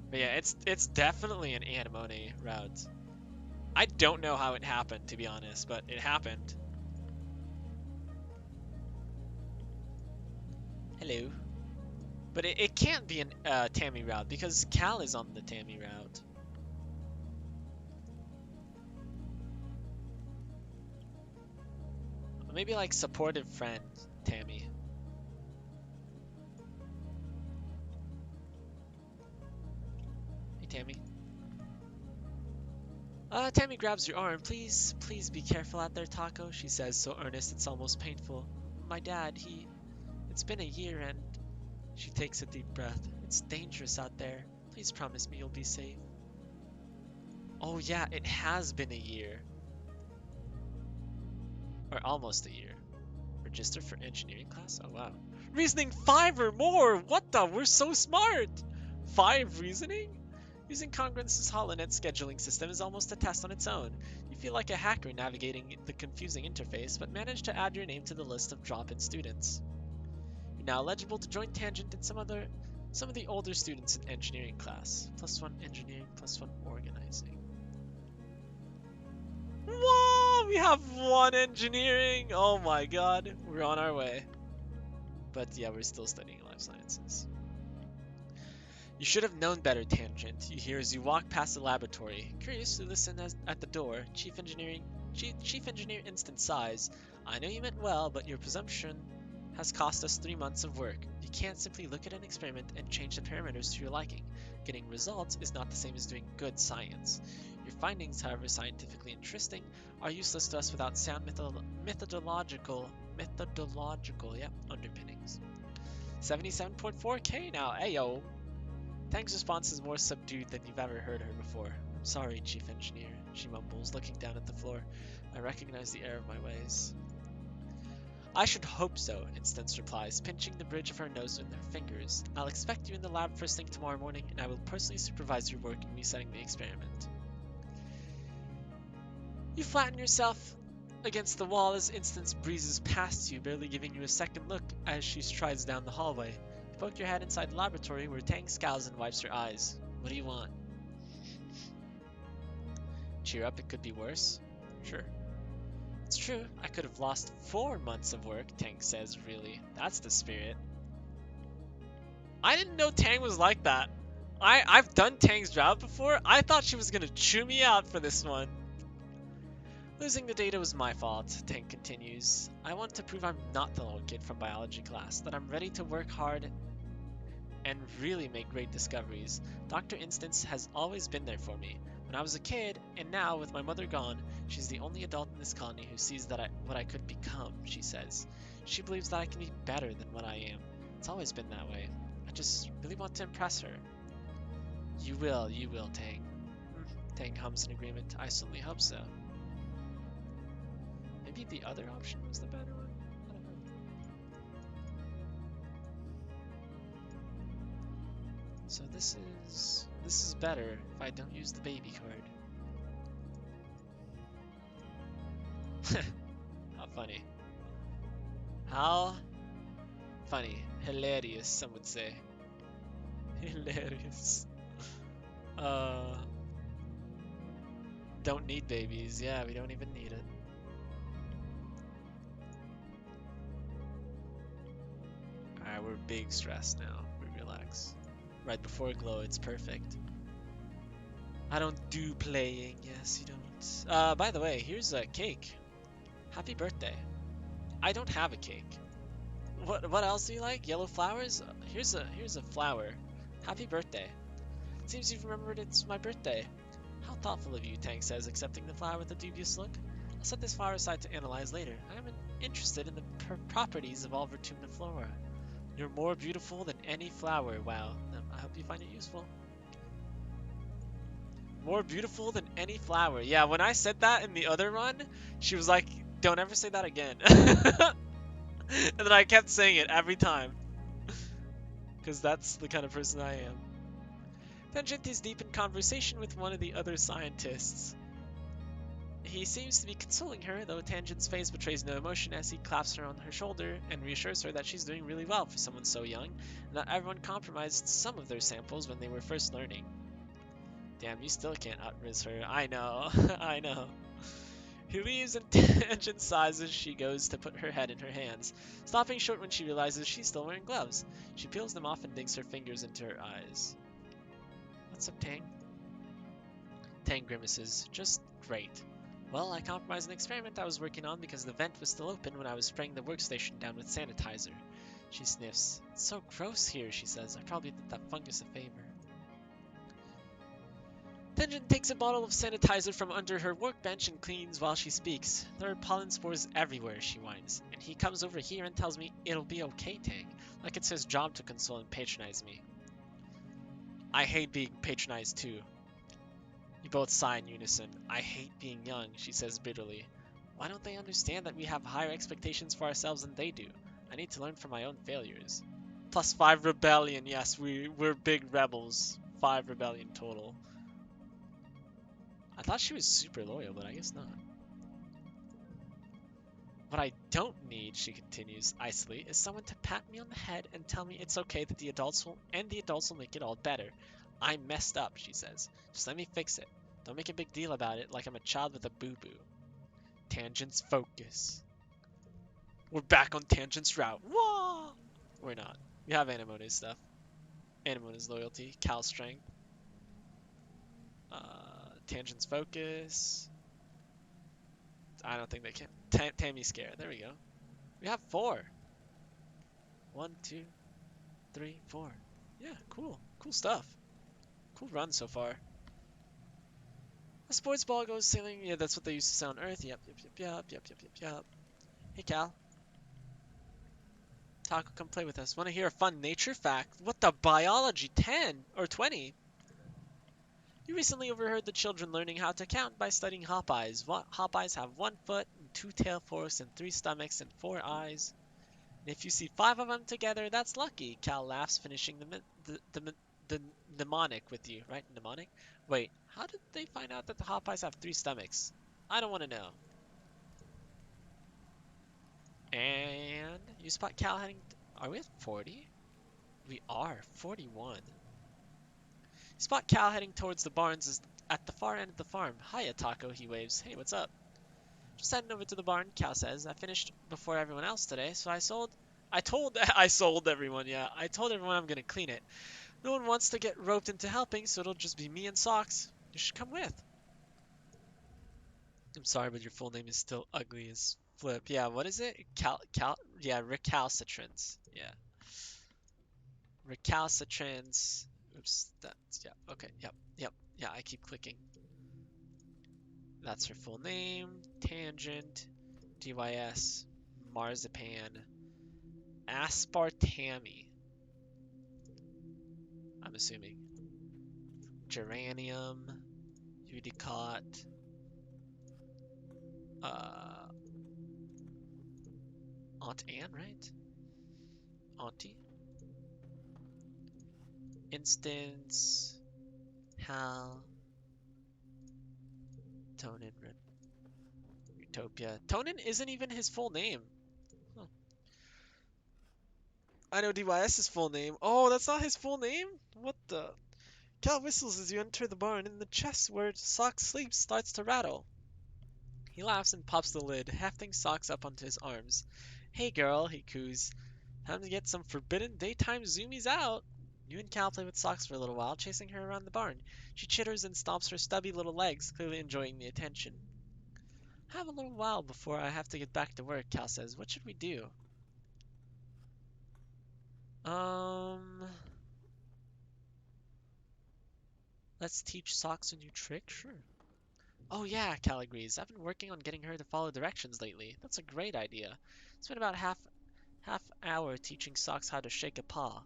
But yeah, it's definitely an Anemone route. I don't know how it happened, to be honest, but it happened. Hello. But it can't be an Tammy route, because Cal is on the Tammy route. Maybe like supportive friend, Tammy. Hey, Tammy. Tammy grabs your arm. Please be careful out there, Taco, she says, so earnest it's almost painful. My dad, it's been a year and... She takes a deep breath. It's dangerous out there. Please promise me you'll be safe. Oh yeah, it has been a year. Or almost a year. Register for engineering class? Oh wow. Reasoning 5 or more! What the? We're so smart! 5 reasoning? Using Congruence's HoloNet scheduling system is almost a test on its own. You feel like a hacker navigating the confusing interface, but manage to add your name to the list of drop-in students. You're now eligible to join Tangent and some of the older students in engineering class. +1 engineering, +1 organizing. Whoa! We have 1 engineering! Oh my god, we're on our way. But yeah, we're still studying life sciences. You should have known better, Tangent, you hear as you walk past the laboratory. Curious to listen at the door, Chief Engineer Instant sighs. I know you meant well, but your presumption has cost us 3 months of work. You can't simply look at an experiment and change the parameters to your liking. Getting results is not the same as doing good science. Your findings, however scientifically interesting, are useless to us without sound methodological underpinnings. 77.4k now, ayo! Tang's response is more subdued than you've ever heard her before. I'm sorry, Chief Engineer, she mumbles, looking down at the floor. I recognize the error of my ways. I should hope so, Instance replies, pinching the bridge of her nose with her fingers. I'll expect you in the lab first thing tomorrow morning, and I will personally supervise your work in resetting the experiment. You flatten yourself against the wall as Instance breezes past you, barely giving you a second look as she strides down the hallway. You poke your head inside the laboratory, where Tang scowls and wipes her eyes. What do you want? Cheer up, it could be worse. Sure. It's true, I could have lost 4 months of work, Tang says, really. That's the spirit. I didn't know Tang was like that. I've done Tang's job before. I thought she was gonna chew me out for this one. Losing the data was my fault, Tang continues. I want to prove I'm not the little kid from biology class, that I'm ready to work hard and really make great discoveries. Dr. Instance has always been there for me. When I was a kid, and now, with my mother gone, she's the only adult in this colony who sees what I could become, she says. She believes that I can be better than what I am. It's always been that way. I just really want to impress her. You will, Tang. Tang hums in agreement. I certainly hope so. Maybe the other option was the better one? I don't know. So this is better if I don't use the baby card. How funny. How funny. Hilarious, some would say. Hilarious. Don't need babies. Yeah, we don't even need it. Alright, we're big stressed now. We relax. Right before glow, it's perfect. I don't do playing. Yes, you don't. By the way, here's a cake. Happy birthday. I don't have a cake. What else do you like? Yellow flowers? Here's a flower. Happy birthday. Seems you've remembered it's my birthday. How thoughtful of you, Tang says, accepting the flower with a dubious look. I'll set this flower aside to analyze later. I am interested in the properties of all Vertumna flora. You're more beautiful than any flower. Wow. I hope you find it useful. More beautiful than any flower. Yeah, when I said that in the other run, she was like, don't ever say that again. And then I kept saying it every time. Because that's the kind of person I am. Tangent is deep in conversation with one of the other scientists. He seems to be consoling her, though Tangent's face betrays no emotion as he claps her on her shoulder and reassures her that she's doing really well for someone so young, and that everyone compromised some of their samples when they were first learning. Damn, you still can't outriz her. I know, I know. He leaves and Tangent sighs as she goes to put her head in her hands, stopping short when she realizes she's still wearing gloves. She peels them off and digs her fingers into her eyes. What's up, Tang? Tang grimaces. Just great. Well, I compromised an experiment I was working on because the vent was still open when I was spraying the workstation down with sanitizer. She sniffs. It's so gross here, she says. I probably did that fungus a favor. Tenjin takes a bottle of sanitizer from under her workbench and cleans while she speaks. There are pollen spores everywhere, she whines. And he comes over here and tells me it'll be okay, Tang. Like it's his job to console and patronize me. I hate being patronized too. You both sigh in unison. I hate being young, she says bitterly. Why don't they understand that we have higher expectations for ourselves than they do? I need to learn from my own failures. +5 rebellion, yes, we're big rebels. 5 rebellion total. I thought she was super loyal, but I guess not. What I don't need, she continues icily, is someone to pat me on the head and tell me it's okay that the adults will make it all better. I messed up, she says. Just let me fix it. Don't make a big deal about it like I'm a child with a boo-boo. Tangent's focus. We're back on Tangent's route. Whoa! We're not. We have Anemone's stuff. Anemone's loyalty, Cal's strength. Tangent's focus. I don't think they can. Tammy's scare. There we go. We have 4. 1, 2, 3, 4. Yeah, cool. Cool stuff. Cool run so far. A sports ball goes sailing. Yeah, that's what they used to say on Earth. Yep. Hey, Cal. Taco, come play with us. Want to hear a fun nature fact? What the biology? 10 or 20? You recently overheard the children learning how to count by studying hop-eyes. Hop-eyes have 1 foot, and 2 tail forks, and 3 stomachs, and 4 eyes. And if you see 5 of them together, that's lucky. Cal laughs, finishing the mnemonic with you, right? Mnemonic? Wait, how did they find out that the hop-eyes have 3 stomachs? I don't want to know. And you spot Cal heading... Are we at 40? We are. 41. Spot Cal heading towards the barns at the far end of the farm. Hiya, Taco, he waves. Hey, what's up? Just heading over to the barn, Cal says. I finished before everyone else today, so I sold everyone, yeah. I told everyone I'm gonna clean it. No one wants to get roped into helping, so it'll just be me and Socks. You should come with. I'm sorry, but your full name is still ugly as flip. Yeah, what is it? Yeah, recalcitrance. Yeah. Recalcitrance. Oops, that's, yeah, okay, yep, yeah, I keep clicking. That's her full name. Tangent. DYS. Marzipan. Aspartame. I'm assuming. Geranium. Udicot. Aunt Anne, right? Auntie. Instance. Hal. Tonin. Utopia. Tonin isn't even his full name. Huh. I know DYS's full name. Oh, that's not his full name? What the? Cal whistles as you enter the barn, and the chest where Socks sleeps starts to rattle. He laughs and pops the lid, hefting Socks up onto his arms. Hey girl, he coos. Time to get some forbidden daytime zoomies out. You and Cal play with Socks for a little while, chasing her around the barn. She chitters and stomps her stubby little legs, clearly enjoying the attention. Have a little while before I have to get back to work, Cal says. What should we do? Let's teach Socks a new trick? Sure. Oh yeah, Cal agrees. I've been working on getting her to follow directions lately. That's a great idea. Spent about half hour teaching Socks how to shake a paw.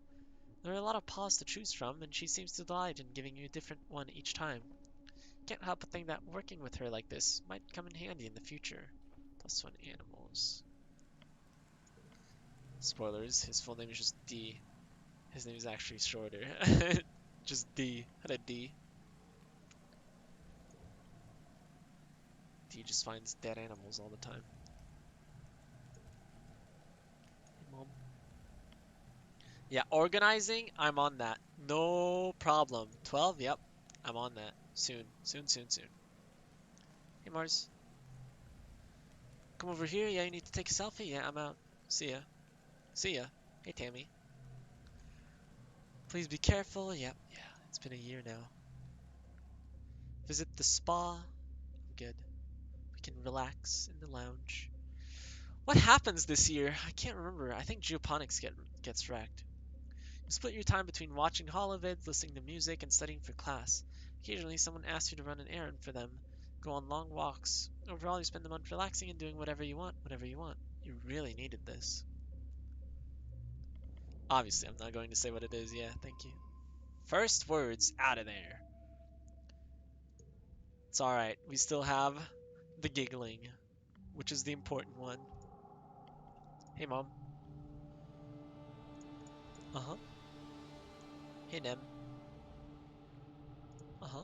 There are a lot of paws to choose from, and she seems to delight in giving you a different one each time. Can't help but think that working with her like this might come in handy in the future. +1 animals. Spoilers, his full name is just D. His name is actually shorter. Just D. Had a D. D just finds dead animals all the time. Hey, Mom. Yeah, organizing, I'm on that. No problem. 12, yep. I'm on that. Soon. Soon. Hey, Mars. Come over here. Yeah, you need to take a selfie? Yeah, I'm out. See ya. Hey, Tammy. Please be careful. Yep, yeah. It's been a year now. Visit the spa. I'm good. We can relax in the lounge. What happens this year? I can't remember. I think geoponics gets wrecked. You split your time between watching holovids, listening to music, and studying for class. Occasionally, someone asks you to run an errand for them, go on long walks. Overall, you spend the month relaxing and doing whatever you want, whenever you want. You really needed this. Obviously, I'm not going to say what it is. Yeah, thank you. First words out of there. It's alright. We still have the giggling, which is the important one. Hey, Mom. Uh-huh. Hey, Nem. Uh-huh.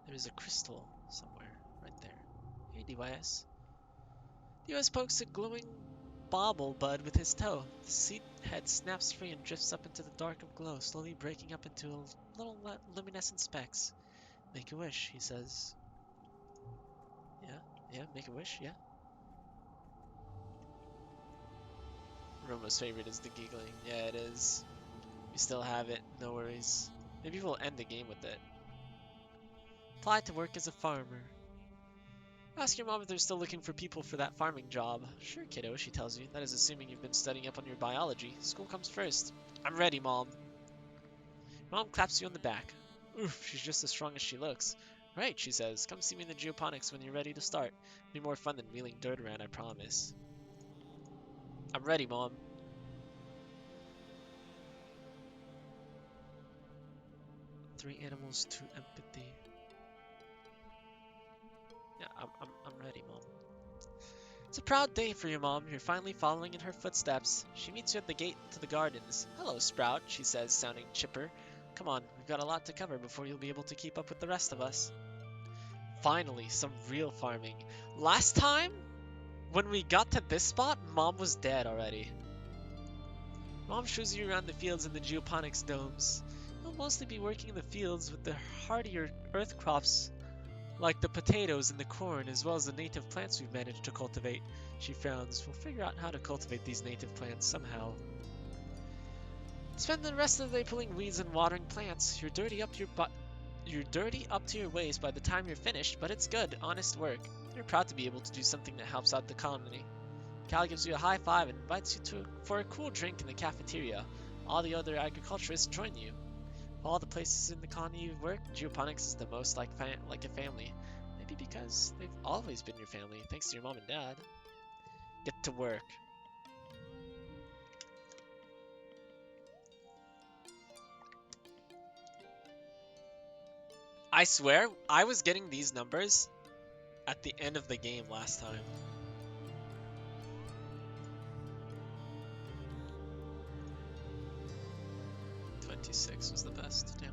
There's a crystal somewhere, right there. Hey, DYS. DYS pokes a glowing bauble bud with his toe. The seed head snaps free and drifts up into the dark of glow, slowly breaking up into little luminescent specks. Make a wish, he says. Yeah, make a wish, yeah. Roma's favorite is the giggling. Yeah, it is. We still have it, no worries. Maybe we'll end the game with it. Apply to work as a farmer. Ask your mom if they're still looking for people for that farming job. Sure, kiddo, she tells you. That is assuming you've been studying up on your biology. School comes first. I'm ready, Mom. Mom claps you on the back. Oof, she's just as strong as she looks. Right, she says. Come see me in the geoponics when you're ready to start. It'll be more fun than wheeling dirt around, I promise. I'm ready, Mom. Three animals, two empathy. Yeah, I'm ready, Mom. It's a proud day for your mom. You're finally following in her footsteps. She meets you at the gate to the gardens. Hello, Sprout, she says, sounding chipper. Come on, we've got a lot to cover before you'll be able to keep up with the rest of us. Finally, some real farming. Last time, when we got to this spot, Mom was dead already. Mom shows you around the fields in the geoponics domes. You'll mostly be working in the fields with the hardier earth crops like the potatoes and the corn, as well as the native plants we've managed to cultivate. She frowns. We'll figure out how to cultivate these native plants somehow. Spend the rest of the day pulling weeds and watering plants. You're dirty up to your waist by the time you're finished, but it's good, honest work. You're proud to be able to do something that helps out the colony. Cal gives you a high five and invites you for a cool drink in the cafeteria. All the other agriculturists join you. Of all the places in the colony you've worked, geoponics is the most like a family. Maybe because they've always been your family, thanks to your mom and dad. Get to work. I swear, I was getting these numbers at the end of the game last time. '26 was the best, damn.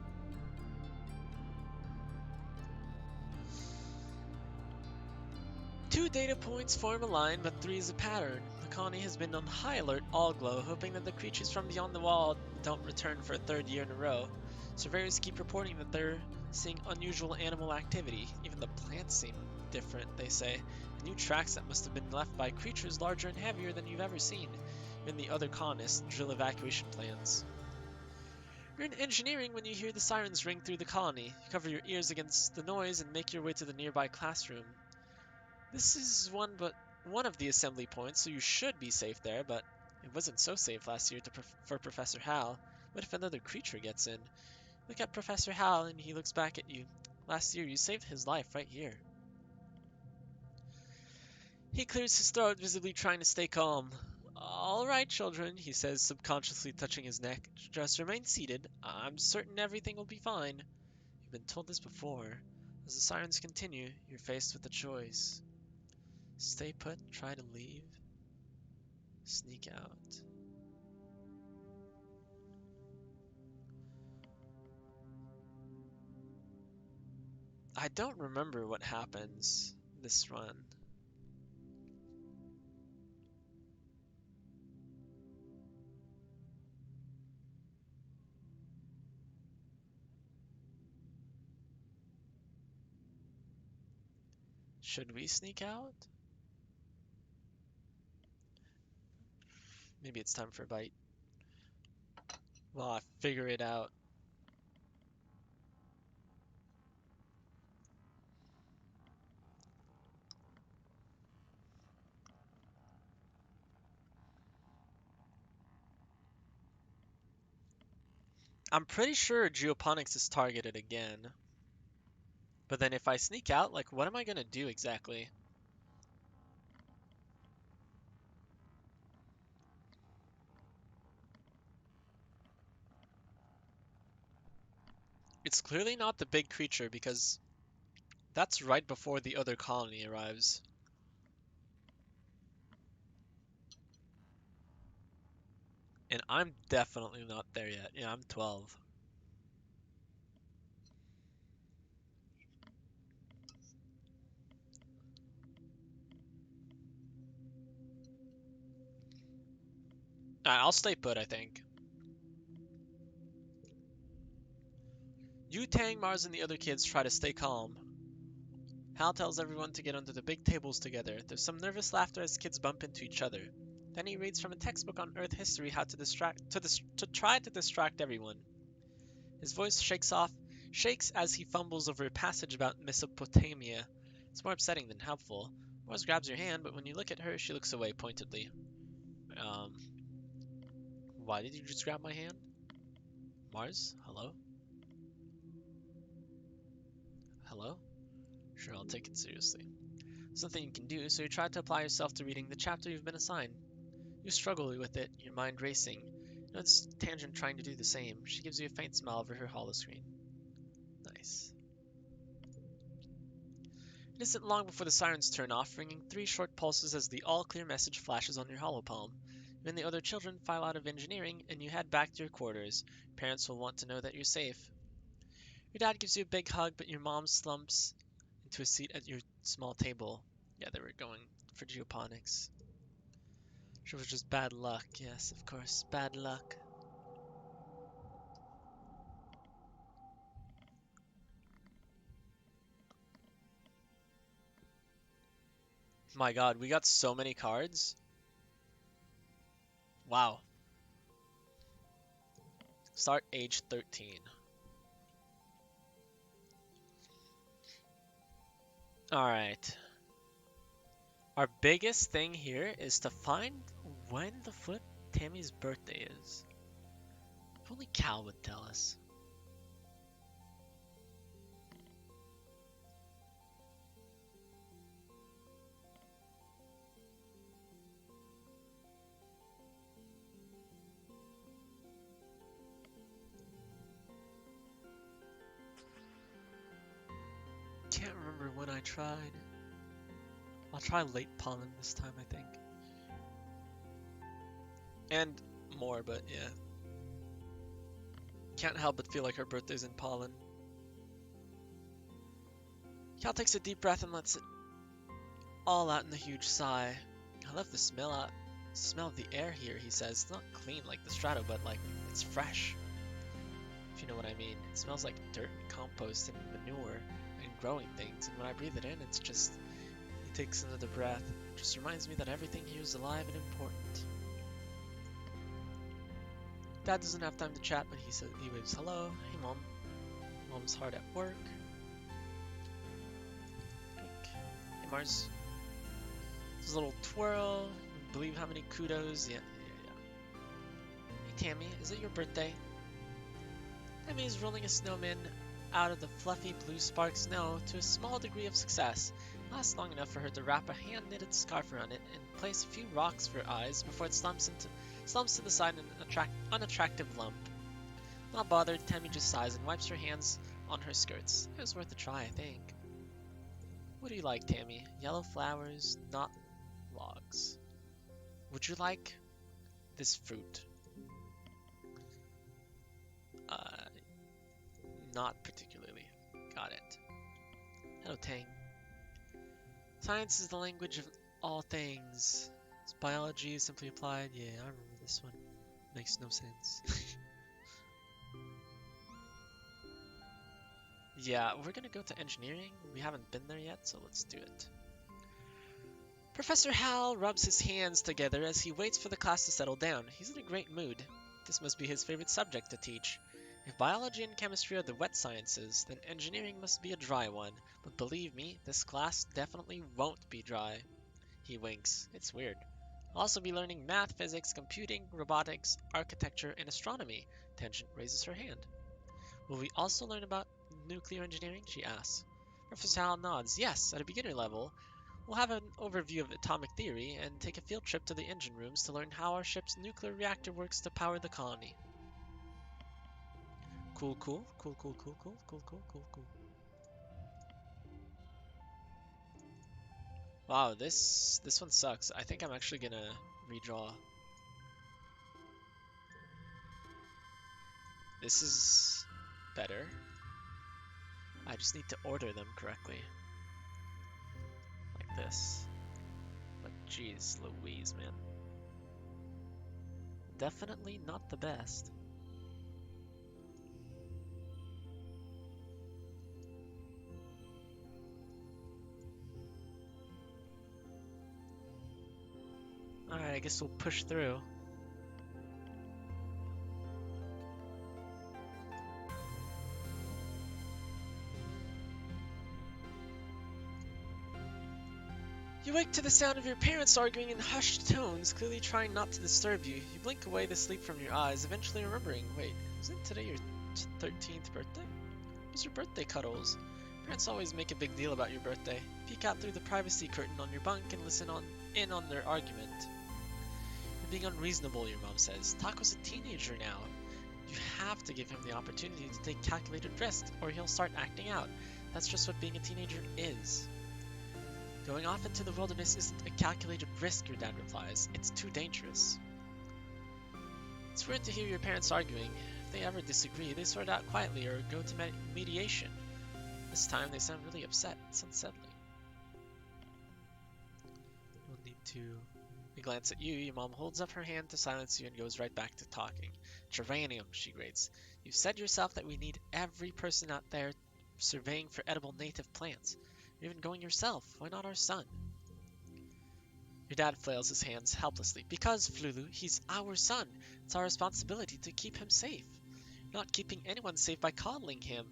Two data points form a line, but three is a pattern. The colony has been on high alert all glow, hoping that the creatures from beyond the wall don't return for a third year in a row. Surveyors keep reporting that they're seeing unusual animal activity. Even the plants seem different, they say. New tracks that must have been left by creatures larger and heavier than you've ever seen. Even the other colonists drill evacuation plans. You're in engineering when you hear the sirens ring through the colony. You cover your ears against the noise and make your way to the nearby classroom. This is one of the assembly points, so you should be safe there, but it wasn't so safe last year for Professor Hal. What if another creature gets in? Look at Professor Hal and he looks back at you. Last year you saved his life right here. He clears his throat, visibly trying to stay calm. All right, children, he says, subconsciously touching his neck. Just remain seated. I'm certain everything will be fine. You've been told this before. As the sirens continue, you're faced with a choice. Stay put, try to leave, sneak out. I don't remember what happens this run. Should we sneak out? Maybe it's time for a bite. Well, I figure it out. I'm pretty sure geoponics is targeted again. But then if I sneak out, like, what am I gonna do exactly? It's clearly not the big creature because that's right before the other colony arrives. And I'm definitely not there yet. Yeah, I'm 12. Alright, I'll stay put, I think. Yu Tang, Mars, and the other kids try to stay calm. Hal tells everyone to get under the big tables together. There's some nervous laughter as kids bump into each other. Then he reads from a textbook on Earth history how to try to distract everyone. His voice shakes as he fumbles over a passage about Mesopotamia. It's more upsetting than helpful. Mars grabs your hand, but when you look at her, she looks away pointedly. Um, why did you just grab my hand? Mars? Hello? Hello? Sure, I'll take it seriously. There's nothing you can do, so you try to apply yourself to reading the chapter you've been assigned. You struggle with it, your mind racing. You notice Tangent trying to do the same. She gives you a faint smile over her holoscreen. Nice. It isn't long before the sirens turn off, ringing 3 short pulses as the all-clear message flashes on your holopalm. You and the other children file out of engineering, and you head back to your quarters. Parents will want to know that you're safe. Your dad gives you a big hug, but your mom slumps into a seat at your small table. Yeah, they were going for geoponics. Sure was just bad luck. Yes, of course, bad luck. My god, we got so many cards. Wow. Start age 13. Alright. Our biggest thing here is to find when the flip Tammy's birthday is. If only Cal would tell us. Can't remember when I tried. I'll try late pollen this time, I think. And more, but yeah. Can't help but feel like her birthday's in pollen. Cal takes a deep breath and lets it all out in a huge sigh. I love the smell of the air here, he says. It's not clean like the Strato, but like, it's fresh. If you know what I mean. It smells like dirt and compost and manure and growing things. And when I breathe it in, it's just, he takes another breath. It just reminds me that everything here is alive and important. Dad doesn't have time to chat, but he waves hello. Hey, Mom. Mom's hard at work. Hey, Mars. There's a little twirl. Believe how many kudos. Yeah. Hey, Tammy, is it your birthday? Tammy is rolling a snowman out of the fluffy blue spark snow to a small degree of success. It lasts long enough for her to wrap a hand-knitted scarf around it and place a few rocks for her eyes before it slumps to the side in an unattractive lump. Not bothered, Tammy just sighs and wipes her hands on her skirts. It was worth a try, I think. What do you like, Tammy? Yellow flowers, not logs. Would you like this fruit? Not particularly. Got it. Hello, Tang. Science is the language of all things. Biology is simply applied. Yeah, I remember this one. Makes no sense. Yeah, we're gonna go to engineering. We haven't been there yet, so let's do it. Professor Hal rubs his hands together as he waits for the class to settle down. He's in a great mood. This must be his favorite subject to teach. If biology and chemistry are the wet sciences, then engineering must be a dry one. But believe me, this class definitely won't be dry. He winks. It's weird. We'll also be learning math, physics, computing, robotics, architecture, and astronomy. Tangent raises her hand. Will we also learn about nuclear engineering? She asks. Professor Hal nods. Yes, at a beginner level. We'll have an overview of atomic theory and take a field trip to the engine rooms to learn how our ship's nuclear reactor works to power the colony. Cool, cool, cool, cool, cool, cool, cool, cool, cool, cool. Wow, this one sucks. I think I'm actually gonna redraw. This is better. I just need to order them correctly. Like this. But jeez Louise, man. Definitely not the best. Alright, I guess we'll push through. You wake to the sound of your parents arguing in hushed tones, clearly trying not to disturb you. You blink away the sleep from your eyes, eventually remembering, wait, isn't today your 13th birthday? What's your birthday cuddles? Parents always make a big deal about your birthday. Peek out through the privacy curtain on your bunk and listen in on their argument. You're being unreasonable, your mom says. Taco's a teenager now. You have to give him the opportunity to take calculated risks, or he'll start acting out. That's just what being a teenager is. Going off into the wilderness isn't a calculated risk, your dad replies. It's too dangerous. It's weird to hear your parents arguing. If they ever disagree, they sort it out quietly or go to mediation. This time they sound really upset. It's unsettling. We'll need to... We glance at you. Your mom holds up her hand to silence you and goes right back to talking. Geranium, she grates. You've said yourself that we need every person out there surveying for edible native plants. You're even going yourself. Why not our son? Your dad flails his hands helplessly. Because, Flulu, he's our son. It's our responsibility to keep him safe. You're not keeping anyone safe by coddling him.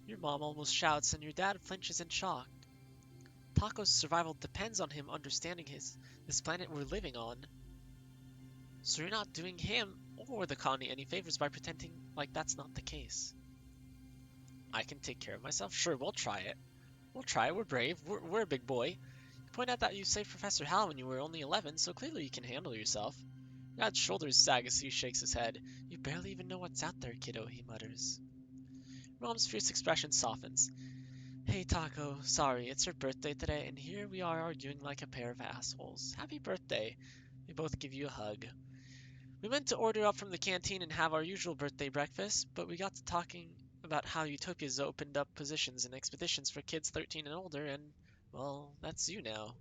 Your mom almost shouts, and your dad flinches in shock. Taco's survival depends on him understanding this planet we're living on. So you're not doing him or the colony any favors by pretending like that's not the case. I can take care of myself? Sure, we'll try it. We'll try. We're brave. We're a big boy. You point out that you saved Professor Hal when you were only 11, so clearly you can handle yourself. Dad's shoulders sag as he shakes his head. You barely even know what's out there, kiddo, he mutters. Mom's fierce expression softens. Hey, Taco. Sorry, it's your birthday today, and here we are arguing like a pair of assholes. Happy birthday. They both give you a hug. We meant to order up from the canteen and have our usual birthday breakfast, but we got to talking about how Utopia's opened up positions and expeditions for kids 13 and older, and, well, that's you now.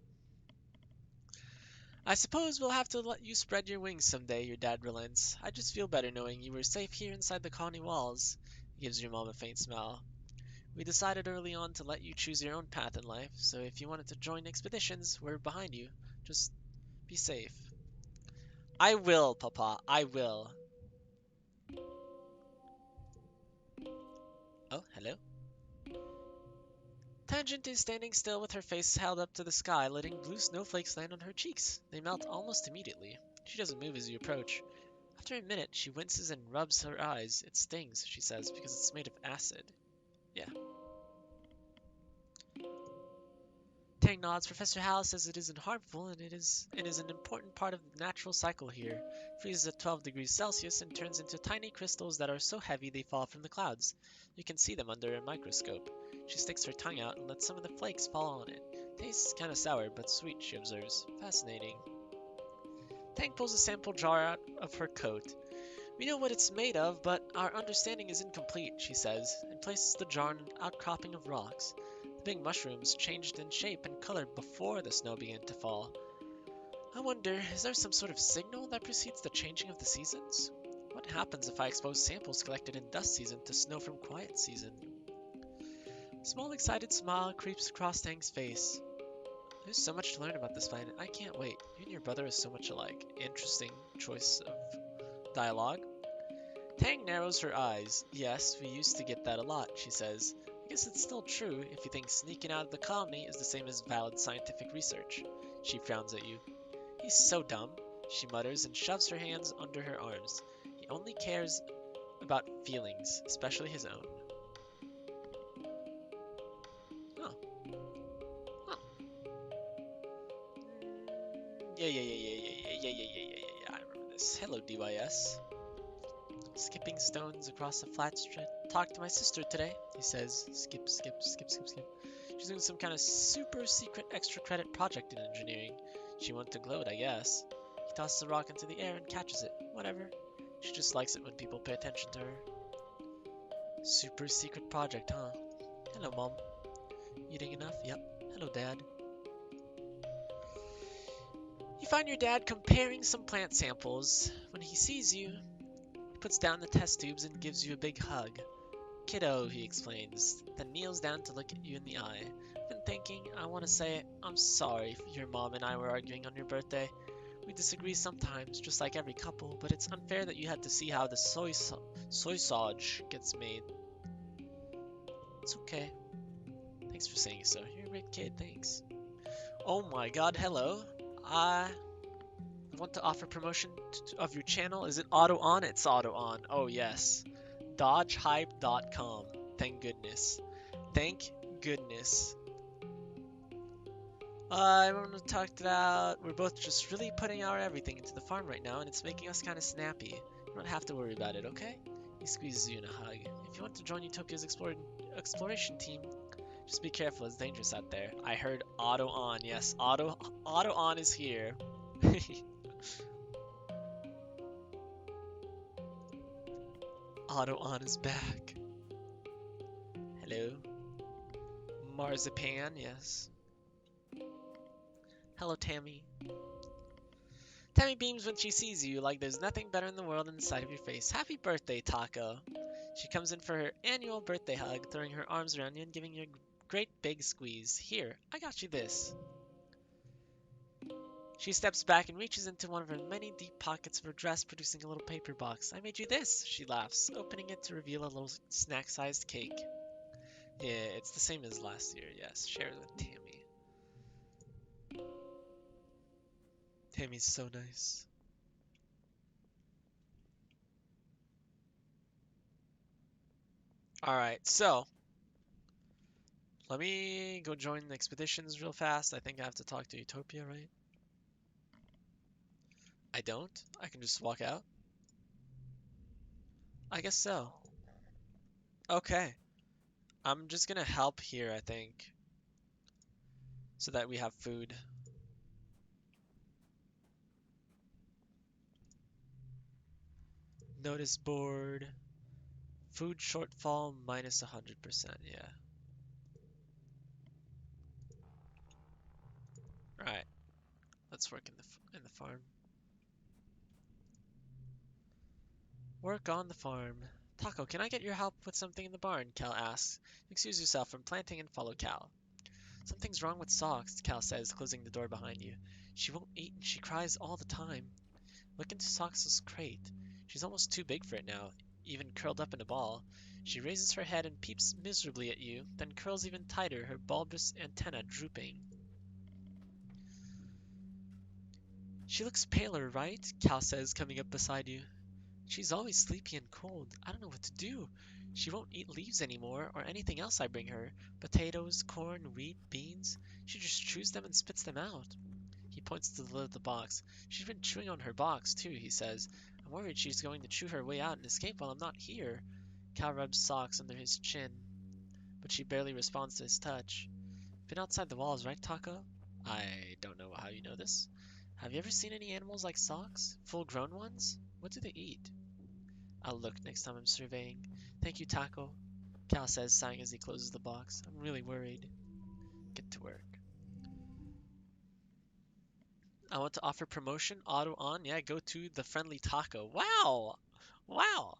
I suppose we'll have to let you spread your wings someday, your dad relents. I just feel better knowing you were safe here inside the colony walls. He gives your mom a faint smile. We decided early on to let you choose your own path in life, so if you wanted to join expeditions, we're behind you. Just be safe. I will, Papa, I will. Oh, hello? Tangent is standing still with her face held up to the sky, letting blue snowflakes land on her cheeks. They melt almost immediately. She doesn't move as you approach. After a minute, she winces and rubs her eyes. It stings, she says, because it's made of acid. Yeah. Tang nods. Professor Hal says it isn't harmful, and it is an important part of the natural cycle here. It freezes at 12 degrees Celsius and turns into tiny crystals that are so heavy they fall from the clouds. You can see them under a microscope. She sticks her tongue out and lets some of the flakes fall on it. Tastes kinda sour, but sweet, she observes. Fascinating. Tang pulls a sample jar out of her coat. We know what it's made of, but our understanding is incomplete, she says, and places the jar on an outcropping of rocks. The big mushrooms changed in shape and color before the snow began to fall. I wonder, is there some sort of signal that precedes the changing of the seasons? What happens if I expose samples collected in dust season to snow from quiet season? A small excited smile creeps across Tang's face. There's so much to learn about this planet. I can't wait. You and your brother are so much alike. Interesting choice of dialogue. Tang narrows her eyes. Yes, we used to get that a lot, she says. I guess it's still true if you think sneaking out of the colony is the same as valid scientific research. She frowns at you. He's so dumb, she mutters and shoves her hands under her arms. He only cares about feelings, especially his own. Oh, oh. Yeah. I remember this. Hello, DYS. Skipping stones across a flat stretch. Talked to my sister today, he says. Skip. She's doing some kind of super secret extra credit project in engineering. She went to gloat, I guess. He tosses a rock into the air and catches it. Whatever. She just likes it when people pay attention to her. Super secret project, huh? Hello, Mom. Eating enough? Yep. Hello, Dad. You find your dad comparing some plant samples. When he sees you, he puts down the test tubes and gives you a big hug. Kiddo, he explains, then kneels down to look at you in the eye. I've been thinking, I want to say, I'm sorry your mom and I were arguing on your birthday. We disagree sometimes, just like every couple, but it's unfair that you had to see how the soy sausage gets made. It's okay. Thanks for saying so. You're a great kid, thanks. Oh my god, hello. I want to offer promotion of your channel. Is it auto on? It's auto on. Oh yes. Dodgehype.com. Thank goodness. Thank goodness. I want to talk about, we're both just really putting our everything into the farm right now, and it's making us kind of snappy. You don't have to worry about it, okay? He squeezes you in a hug. If you want to join Utopia's exploration team, just be careful, it's dangerous out there. I heard auto on, yes, auto on is here. Auto on is back. Hello. Marzipan, yes. Hello, Tammy. Tammy beams when she sees you, like there's nothing better in the world than the sight of your face. Happy birthday, Taco. She comes in for her annual birthday hug, throwing her arms around you and giving you a great big squeeze. Here, I got you this. She steps back and reaches into one of her many deep pockets of her dress, producing a little paper box. I made you this, she laughs, opening it to reveal a little snack-sized cake. Yeah, it's the same as last year, yes. Share it with Tammy. Tammy's so nice. Alright, so let me go join the expeditions real fast. I think I have to talk to Utopia, right? I don't? I can just walk out? I guess so. Okay. I'm just gonna help here, I think. So that we have food. Notice board. Food shortfall minus 100%, yeah. Alright, let's work in the farm. Work on the farm. Taco, can I get your help with something in the barn? Cal asks. Excuse yourself from planting and follow Cal. Something's wrong with Socks, Cal says, closing the door behind you. She won't eat and she cries all the time. Look into Socks' crate. She's almost too big for it now, even curled up in a ball. She raises her head and peeps miserably at you, then curls even tighter, her bulbous antenna drooping. She looks paler, right? Cal says, coming up beside you. She's always sleepy and cold. I don't know what to do. She won't eat leaves anymore, or anything else I bring her. Potatoes, corn, wheat, beans. She just chews them and spits them out. He points to the lid of the box. She's been chewing on her box, too, he says. I'm worried she's going to chew her way out and escape while I'm not here. Cal rubs Socks under his chin, but she barely responds to his touch. Been outside the walls, right, Taco? I don't know how you know this. Have you ever seen any animals like Socks? Full-grown ones? What do they eat? I'll look next time I'm surveying. Thank you, Taco, Cal says, sighing as he closes the box. I'm really worried. Get to work. I want to offer promotion, auto on. Yeah, go to the friendly Taco. Wow! Wow!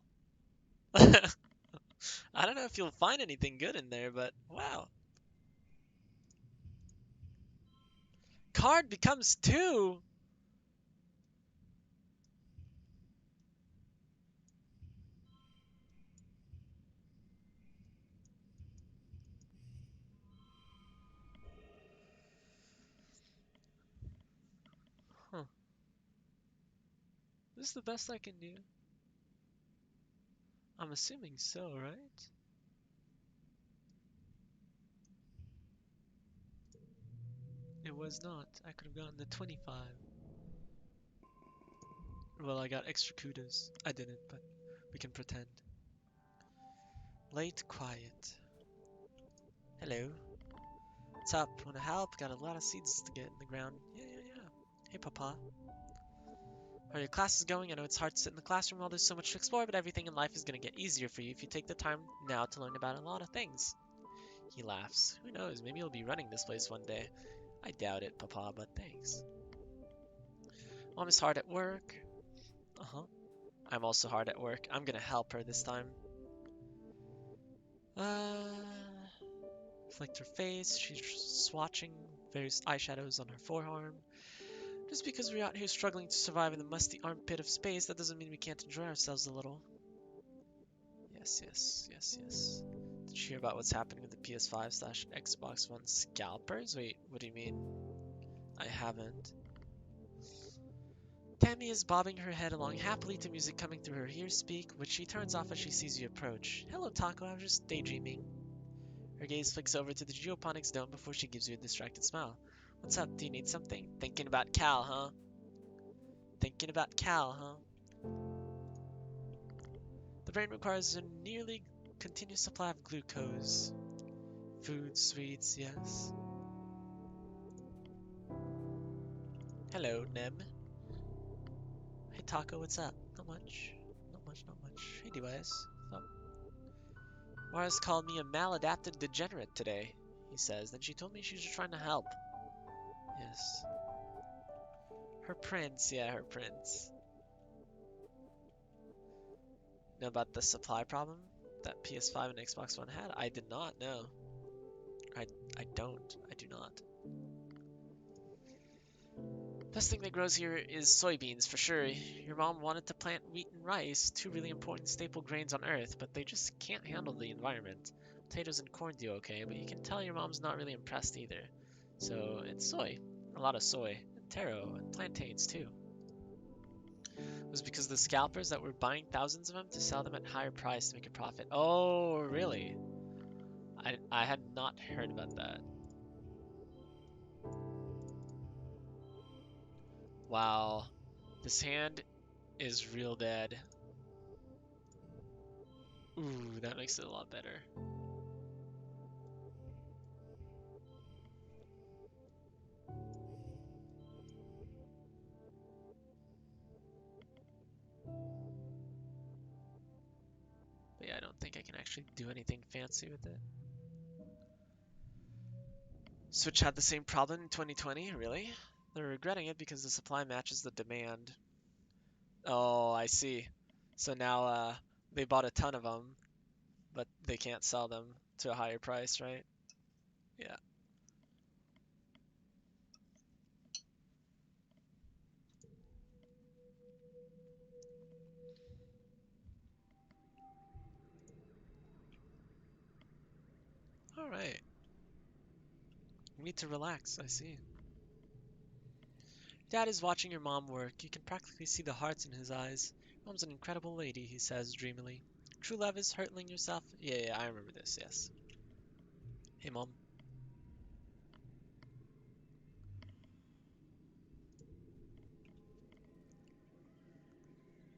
I don't know if you'll find anything good in there, but wow. Card becomes 2! Huh. This is the best I can do. I'm assuming so, right? It was not. I could have gotten the 25. Well, I got extra kudos. I didn't, but we can pretend. Late quiet. Hello. What's up? Wanna help? Got a lot of seeds to get in the ground. Yeah. Hey, Papa. How are your classes going? I know it's hard to sit in the classroom while there's so much to explore, but everything in life is gonna get easier for you if you take the time now to learn about a lot of things. He laughs. Who knows? Maybe you'll be running this place one day. I doubt it, Papa, but thanks. Mom is hard at work. Uh-huh. I'm also hard at work. I'm gonna help her this time. Flicked her face. She's swatching various eyeshadows on her forearm. Just because we're out here struggling to survive in the musty armpit of space, that doesn't mean we can't enjoy ourselves a little. Yes. Did you hear about what's happening with the PS5 slash Xbox One scalpers? Wait, what do you mean? I haven't. Tammy is bobbing her head along happily to music coming through her ear speak, which she turns off as she sees you approach. Hello, Taco, I was just daydreaming. Her gaze flicks over to the geoponics dome before she gives you a distracted smile. What's up? Do you need something? Thinking about Cal, huh? Thinking about Cal, huh? The brain requires a nearly continuous supply of glucose. Food, sweets, yes. Hello, Nem. Hey, Taco, what's up? Not much. Hey, DYS. What's up? Mars called me a maladapted degenerate today, he says. Then she told me she was trying to help. Yes. Her prince, yeah, her prince. Know about the supply problem that PS5 and Xbox One had? I did not know. I do not. Best thing that grows here is soybeans, for sure. Your mom wanted to plant wheat and rice, two really important staple grains on Earth, but they just can't handle the environment. Potatoes and corn do okay, but you can tell your mom's not really impressed either. So it's soy. A lot of soy. And taro, and plantains too. It was because the scalpers that were buying thousands of them to sell them at higher price to make a profit. Oh, really? I had not heard about that. Wow. This hand is real dead. Ooh, that makes it a lot better. But yeah, I don't think I can actually do anything fancy with it. Switch had the same problem in 2020, really? They're regretting it because the supply matches the demand. Oh, I see. So now they bought a ton of them, but they can't sell them to a higher price, right? Yeah. All right. You need to relax, I see. Dad is watching your mom work. You can practically see the hearts in his eyes. Mom's an incredible lady, he says dreamily. True love is hurtling yourself. Yeah, I remember this, yes. Hey, Mom.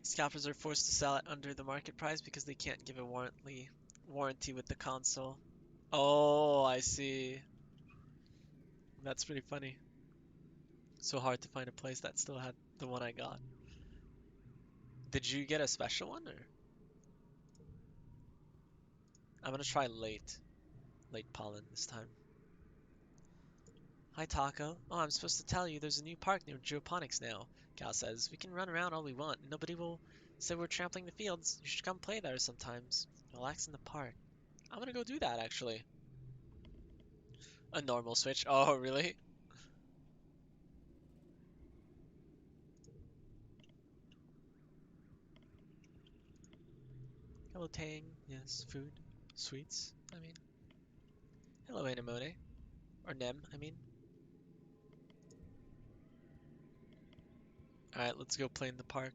Scalpers are forced to sell it under the market price because they can't give a warranty with the console. Oh, I see. That's pretty funny. So hard to find a place that still had the one I got. Did you get a special one, or? I'm gonna try late pollen this time. Hi, Taco. Oh, I'm supposed to tell you there's a new park near Geoponics now. Cal says, we can run around all we want. Nobody will say we're trampling the fields. You should come play there sometimes. Relax in the park. I'm gonna go do that, actually. A normal Switch. Oh, really? Hello, Tang. Yes, food. Sweets, I mean. Hello, Anemone. Or Nem, I mean. Alright, let's go play in the park.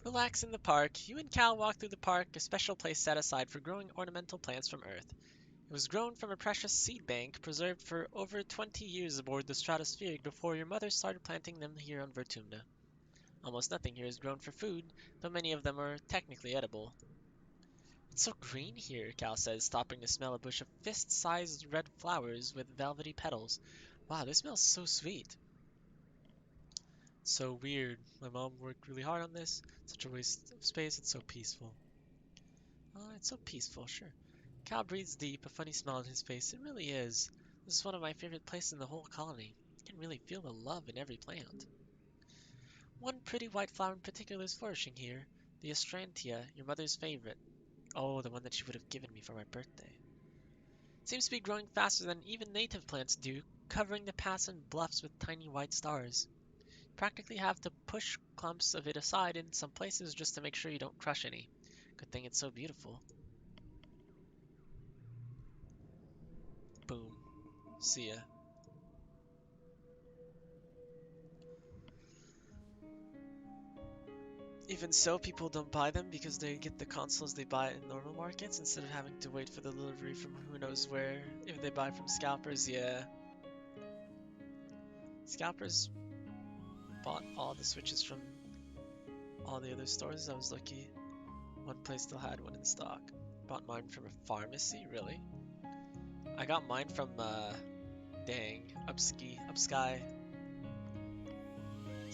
Relax in the park. You and Cal walk through the park, a special place set aside for growing ornamental plants from Earth. It was grown from a precious seed bank preserved for over 20 years aboard the Stratospheric before your mother started planting them here on Vertumna. Almost nothing here is grown for food, though many of them are technically edible. It's so green here, Cal says, stopping to smell a bush of fist-sized red flowers with velvety petals. Wow, this smells so sweet. So weird. My mom worked really hard on this. Such a waste of space. It's so peaceful. Oh, it's so peaceful, sure. Cal breathes deep, a funny smile on his face. It really is. This is one of my favorite places in the whole colony. You can really feel the love in every plant. One pretty white flower in particular is flourishing here. The Astrantia, your mother's favorite. Oh, the one that she would have given me for my birthday. It seems to be growing faster than even native plants do, covering the paths and bluffs with tiny white stars. You practically have to push clumps of it aside in some places just to make sure you don't crush any. Good thing it's so beautiful. Boom. See ya. Even so, people don't buy them because they get the consoles they buy in normal markets instead of having to wait for the delivery from who knows where. If they buy from scalpers, yeah. Scalpers bought all the Switches from all the other stores. I was lucky. One place still had one in stock. Bought mine from a pharmacy, really? I got mine from, dang, Upsky. It's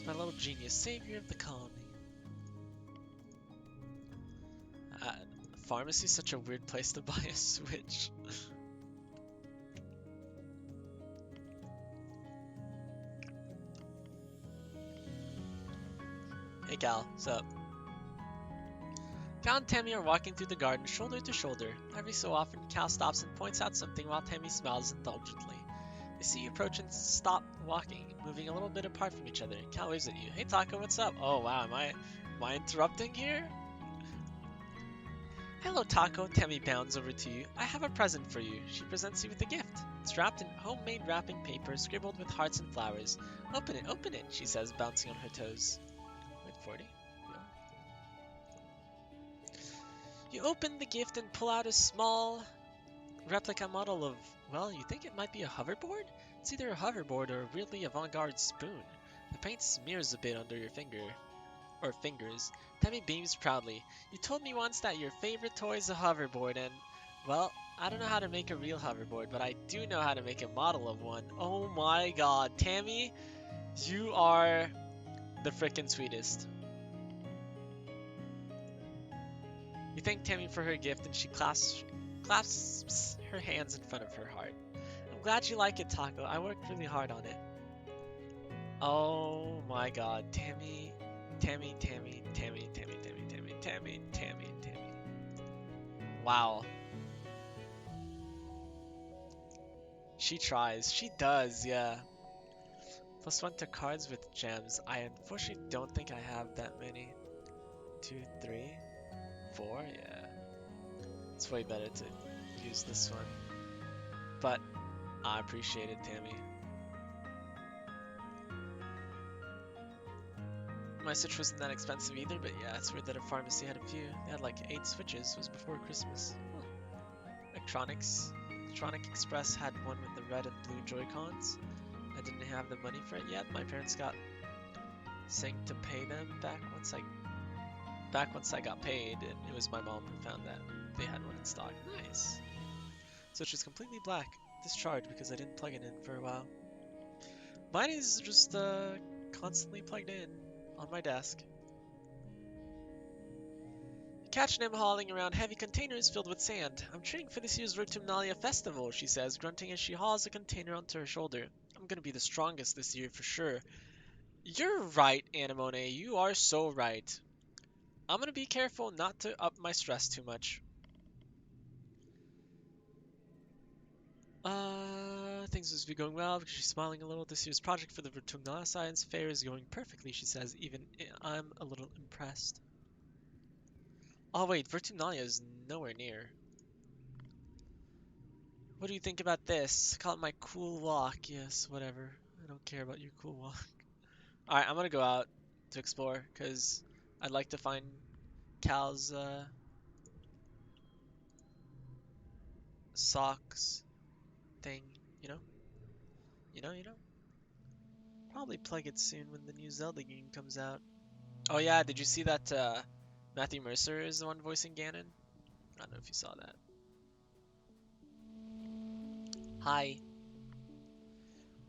my little genius, savior of the colony. Uh, Pharmacy's such a weird place to buy a Switch. Hey Cal, what's up? Cal and Tammy are walking through the garden shoulder to shoulder. Every so often, Cal stops and points out something while Tammy smiles indulgently. They see you approach and stop walking, moving a little bit apart from each other. Cal waves at you. Hey Taco, what's up? Oh wow, am I interrupting here? Hello Taco, Tammy bounds over to you. I have a present for you. She presents you with a gift. It's wrapped in homemade wrapping paper, scribbled with hearts and flowers. Open it, she says, bouncing on her toes. Wait, 40? You open the gift and pull out a small replica model of, well, you think it might be a hoverboard? It's either a hoverboard or a weirdly avant-garde spoon. The paint smears a bit under your fingers. Tammy beams proudly. You told me once that your favorite toy is a hoverboard and, well, I don't know how to make a real hoverboard, but I do know how to make a model of one. Oh my god, Tammy, you are the frickin' sweetest. You thank Tammy for her gift and she clasps her hands in front of her heart. I'm glad you like it, Taco. I worked really hard on it. Oh my god, Tammy. Wow. She tries. She does, yeah. +1 to cards with gems. I unfortunately don't think I have that many. 2, 3, 4, yeah. It's way better to use this one. But I appreciate it, Tammy. My Switch wasn't that expensive either, but yeah, it's weird that a pharmacy had a few. They had like 8 Switches. It was before Christmas. Huh. Electronic Express had one with the red and blue Joy-Cons. I didn't have the money for it yet. My parents got synced to pay them back once I got paid, and it was my mom who found that they had one in stock. Nice. Switch is completely black, discharged because I didn't plug it in for a while. Mine is just constantly plugged in on my desk. You catch Nim hauling around heavy containers filled with sand. I'm training for this year's Vertumnalia festival, she says, grunting as she hauls a container onto her shoulder. I'm gonna be the strongest this year for sure. You're right, Anemone. You are so right. I'm gonna be careful not to up my stress too much. Things must be going well because she's smiling a little. This year's project for the Vertumnala Science Fair is going perfectly, she says. Even I'm a little impressed. Oh wait, Vertumnalia is nowhere near. What do you think about this? Call it my cool walk. Yes, whatever. I don't care about your cool walk. Alright, I'm gonna go out to explore because I'd like to find Cal's socks thing, you know? You know? Probably plug it soon when the new Zelda game comes out. Oh yeah, did you see that Matthew Mercer is the one voicing Ganon? I don't know if you saw that. Hi.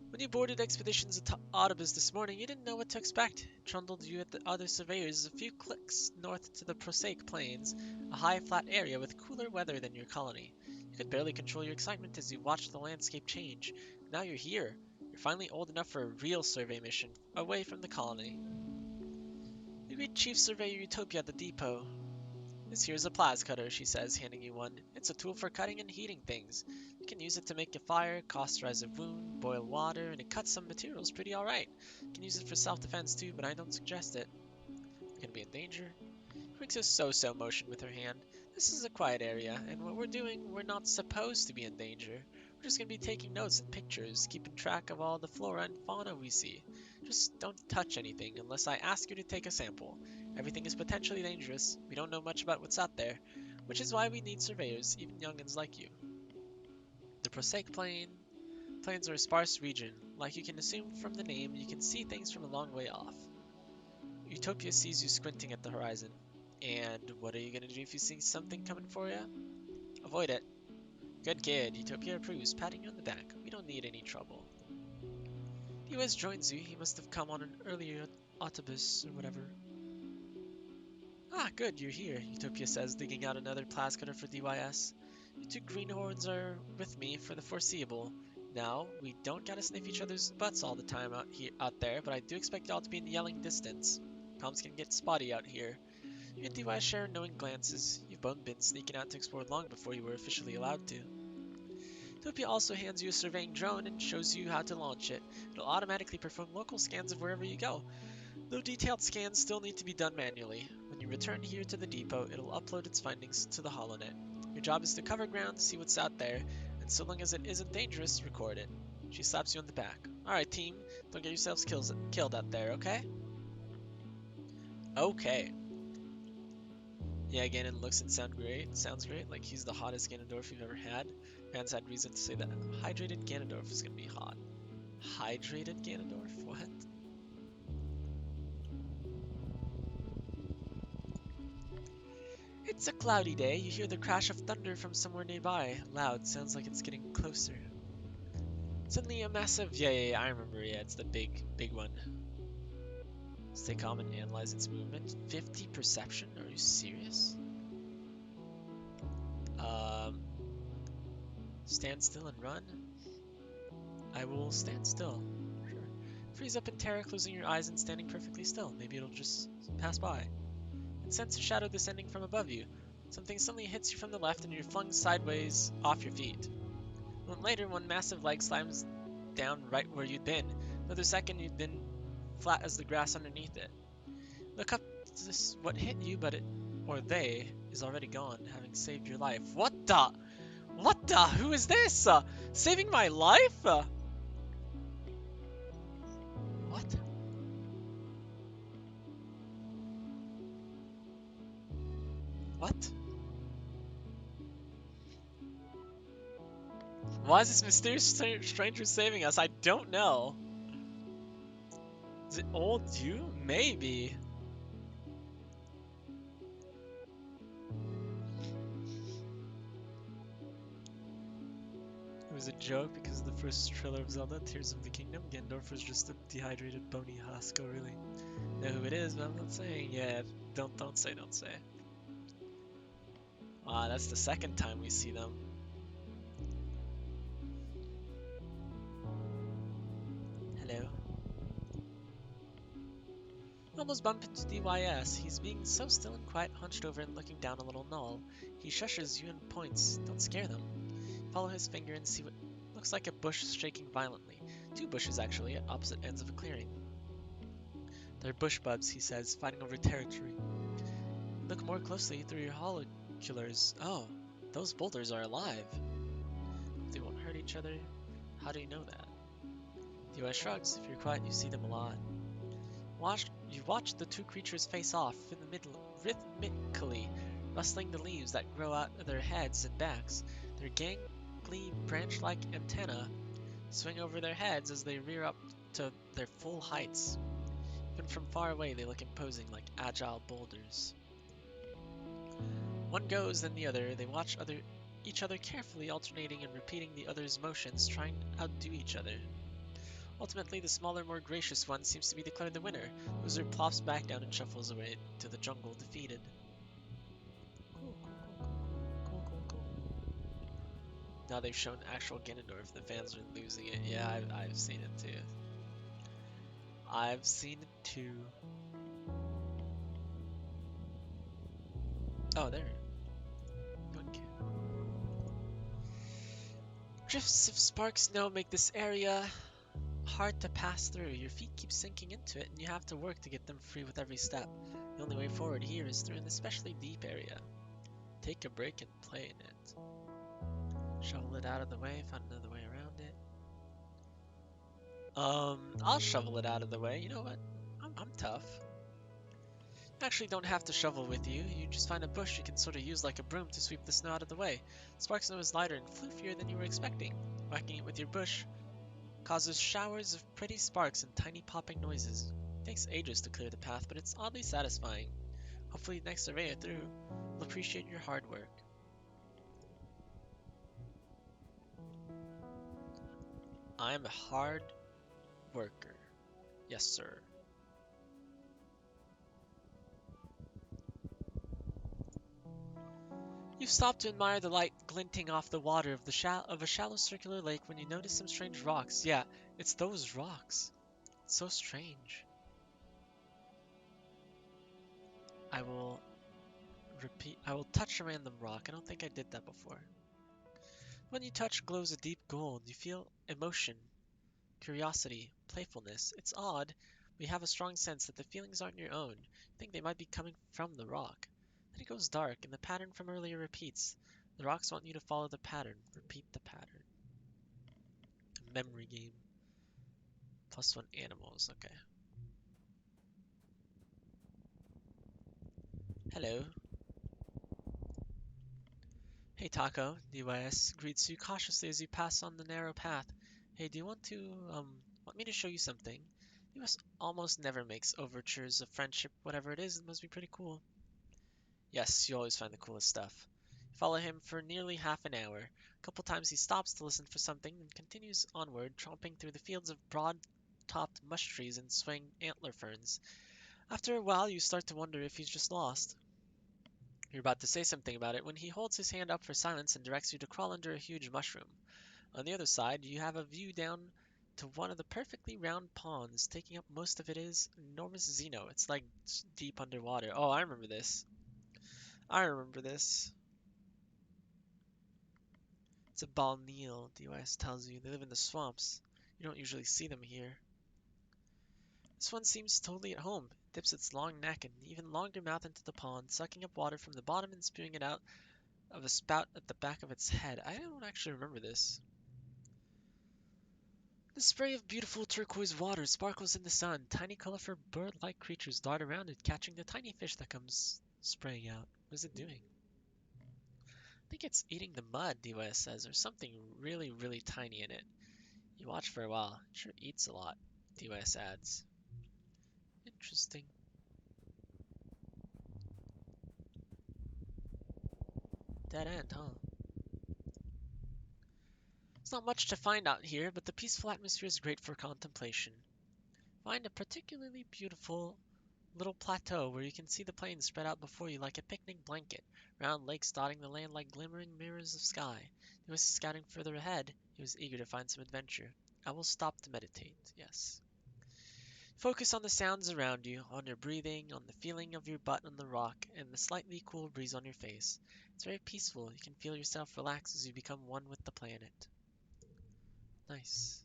When you boarded Expeditions at Autobus this morning, you didn't know what to expect. It trundled you at the other surveyors a few clicks north to the Prosaic Plains, a high, flat area with cooler weather than your colony. You could barely control your excitement as you watched the landscape change. Now you're here. You're finally old enough for a real survey mission, away from the colony. You meet Chief Surveyor Utopia at the depot. This here's a plas cutter, she says, handing you one. It's a tool for cutting and heating things. You can use it to make a fire, causterize a wound, boil water, and it cuts some materials pretty alright. You can use it for self-defense too, but I don't suggest it. You're gonna be in danger. She makes a so-so motion with her hand. This is a quiet area, and what we're doing, we're not supposed to be in danger. We're just gonna be taking notes and pictures, keeping track of all the flora and fauna we see. Just don't touch anything unless I ask you to take a sample. Everything is potentially dangerous. We don't know much about what's out there, which is why we need surveyors, even youngins like you. The Prosaic Plains are a sparse region. Like you can assume from the name, you can see things from a long way off. Utopia sees you squinting at the horizon. And what are you gonna do if you see something coming for you? Avoid it. Good kid, Utopia approves, patting you on the back. We don't need any trouble. The US joins you. He must have come on an earlier autobus or whatever. Ah, good, you're here, Utopia says, digging out another plas cutter for DYS. You two greenhorns are with me for the foreseeable. Now, we don't gotta sniff each other's butts all the time out there, but I do expect y'all to be in yelling distance. Comms can get spotty out here. You and DYS share knowing glances. You've both been sneaking out to explore long before you were officially allowed to. Utopia also hands you a surveying drone and shows you how to launch it. It'll automatically perform local scans of wherever you go, though detailed scans still need to be done manually. When you return here to the depot, it'll upload its findings to the HoloNet. Your job is to cover ground, see what's out there, and so long as it isn't dangerous, record it. She slaps you on the back. Alright team, don't get yourselves killed out there, okay? Okay. Yeah, Ganon looks and sounds great, like he's the hottest Ganondorf you've ever had. Fans had reason to say that hydrated Ganondorf is gonna be hot. Hydrated Ganondorf? What? It's a cloudy day. You hear the crash of thunder from somewhere nearby. Loud, sounds like it's getting closer. Suddenly a massive... Yeah, I remember. Yeah, it's the big one. Stay calm and analyze its movement. 50 perception? Are you serious? Stand still and run? I will stand still. Sure. Freeze up in terror, closing your eyes and standing perfectly still. Maybe it'll just pass by. And sense a shadow descending from above you. Something suddenly hits you from the left and you're flung sideways off your feet. A moment later, one massive leg slams down right where you'd been. Another second, you'd been flat as the grass underneath it. Look up to this, what hit you, but it, or they, is already gone, having saved your life. What the? What the? Who is this? Saving my life? What? What? Why is this mysterious stranger saving us? I don't know. Is it old you? Maybe. It was a joke because of the first trailer of Zelda, Tears of the Kingdom. Ganondorf was just a dehydrated bony husk. Oh, really? Know who it is, but I'm not saying yet. Don't say. Ah, that's the second time we see them. Hello. Almost bump into DYS. He's being so still and quiet, hunched over and looking down a little knoll. He shushes you and points. Don't scare them. Follow his finger and see what looks like a bush shaking violently. Two bushes, actually, at opposite ends of a clearing. They're bush bubs, he says, fighting over territory. Look more closely through your holoculars. Oh, those boulders are alive. They won't hurt each other. How do you know that? DY shrugs. If you're quiet, you see them a lot. You watch the two creatures face off rhythmically, rustling the leaves that grow out of their heads and backs. Their gangly branch-like antennae swing over their heads as they rear up to their full heights. Even from far away, they look imposing like agile boulders. One goes, then the other. They watch each other carefully, alternating and repeating the other's motions, trying to outdo each other. Ultimately, the smaller, more gracious one seems to be declared the winner. The wizard plops back down and shuffles away to the jungle defeated. Cool, cool, cool, cool, cool, cool, cool. Now they've shown actual Ganondorf. The fans are losing it. Yeah, I've seen it too. I've seen it too. Oh, there. Okay. Drifts of spark snow make this area hard to pass through. Your feet keep sinking into it, and you have to work to get them free with every step. The only way forward here is through an especially deep area. Take a break and play in it. Shovel it out of the way, find another way around it. I'll shovel it out of the way. You know what? I'm tough. You actually don't have to shovel with you. You just find a bush you can sort of use like a broom to sweep the snow out of the way. Spark snow is lighter and floofier than you were expecting. Whacking it with your bush causes showers of pretty sparks and tiny popping noises. It takes ages to clear the path, but it's oddly satisfying. Hopefully the next surveyor through will appreciate your hard work. I'm a hard worker. Yes, sir. You stop to admire the light glinting off the water of a shallow circular lake when you notice some strange rocks. Yeah, it's those rocks. It's so strange. I will I will touch a random rock. I don't think I did that before. When you touch glows a deep gold. You feel emotion, curiosity, playfulness. It's odd, but you have a strong sense that the feelings aren't your own. You think they might be coming from the rock. Then it goes dark, and the pattern from earlier repeats. The rocks want you to follow the pattern. Repeat the pattern. Memory game. +1 animals. Okay. Hello. Hey Taco, DYS greets you cautiously as you pass on the narrow path. Hey, do you want me to show you something? DYS almost never makes overtures of friendship. Whatever it is, it must be pretty cool. Yes, you always find the coolest stuff. You follow him for nearly half an hour. A couple times he stops to listen for something, then continues onward, tromping through the fields of broad-topped mush trees and swaying antler ferns. After a while, you start to wonder if he's just lost. You're about to say something about it when he holds his hand up for silence and directs you to crawl under a huge mushroom. On the other side, you have a view down to one of the perfectly round ponds. Taking up most of it is enormous Xeno. It's like deep underwater. Oh, I remember this. I remember this. It's a balneal, DYS tells you. They live in the swamps. You don't usually see them here. This one seems totally at home. It dips its long neck and even longer mouth into the pond, sucking up water from the bottom and spewing it out of a spout at the back of its head. I don't actually remember this. The spray of beautiful turquoise water sparkles in the sun. Tiny colorful bird-like creatures dart around it, catching the tiny fish that comes spraying out. What is it doing? I think it's eating the mud, DYS says. There's something really, really tiny in it. You watch for a while. It sure eats a lot, DYS adds. Interesting. Dead end, huh? There's not much to find out here, but the peaceful atmosphere is great for contemplation. Find a particularly beautiful little plateau where you can see the plains spread out before you like a picnic blanket, round lakes dotting the land like glimmering mirrors of sky. He was scouting further ahead. He was eager to find some adventure. I will stop to meditate, yes. Focus on the sounds around you, on your breathing, on the feeling of your butt on the rock, and the slightly cool breeze on your face. It's very peaceful. You can feel yourself relax as you become one with the planet. Nice.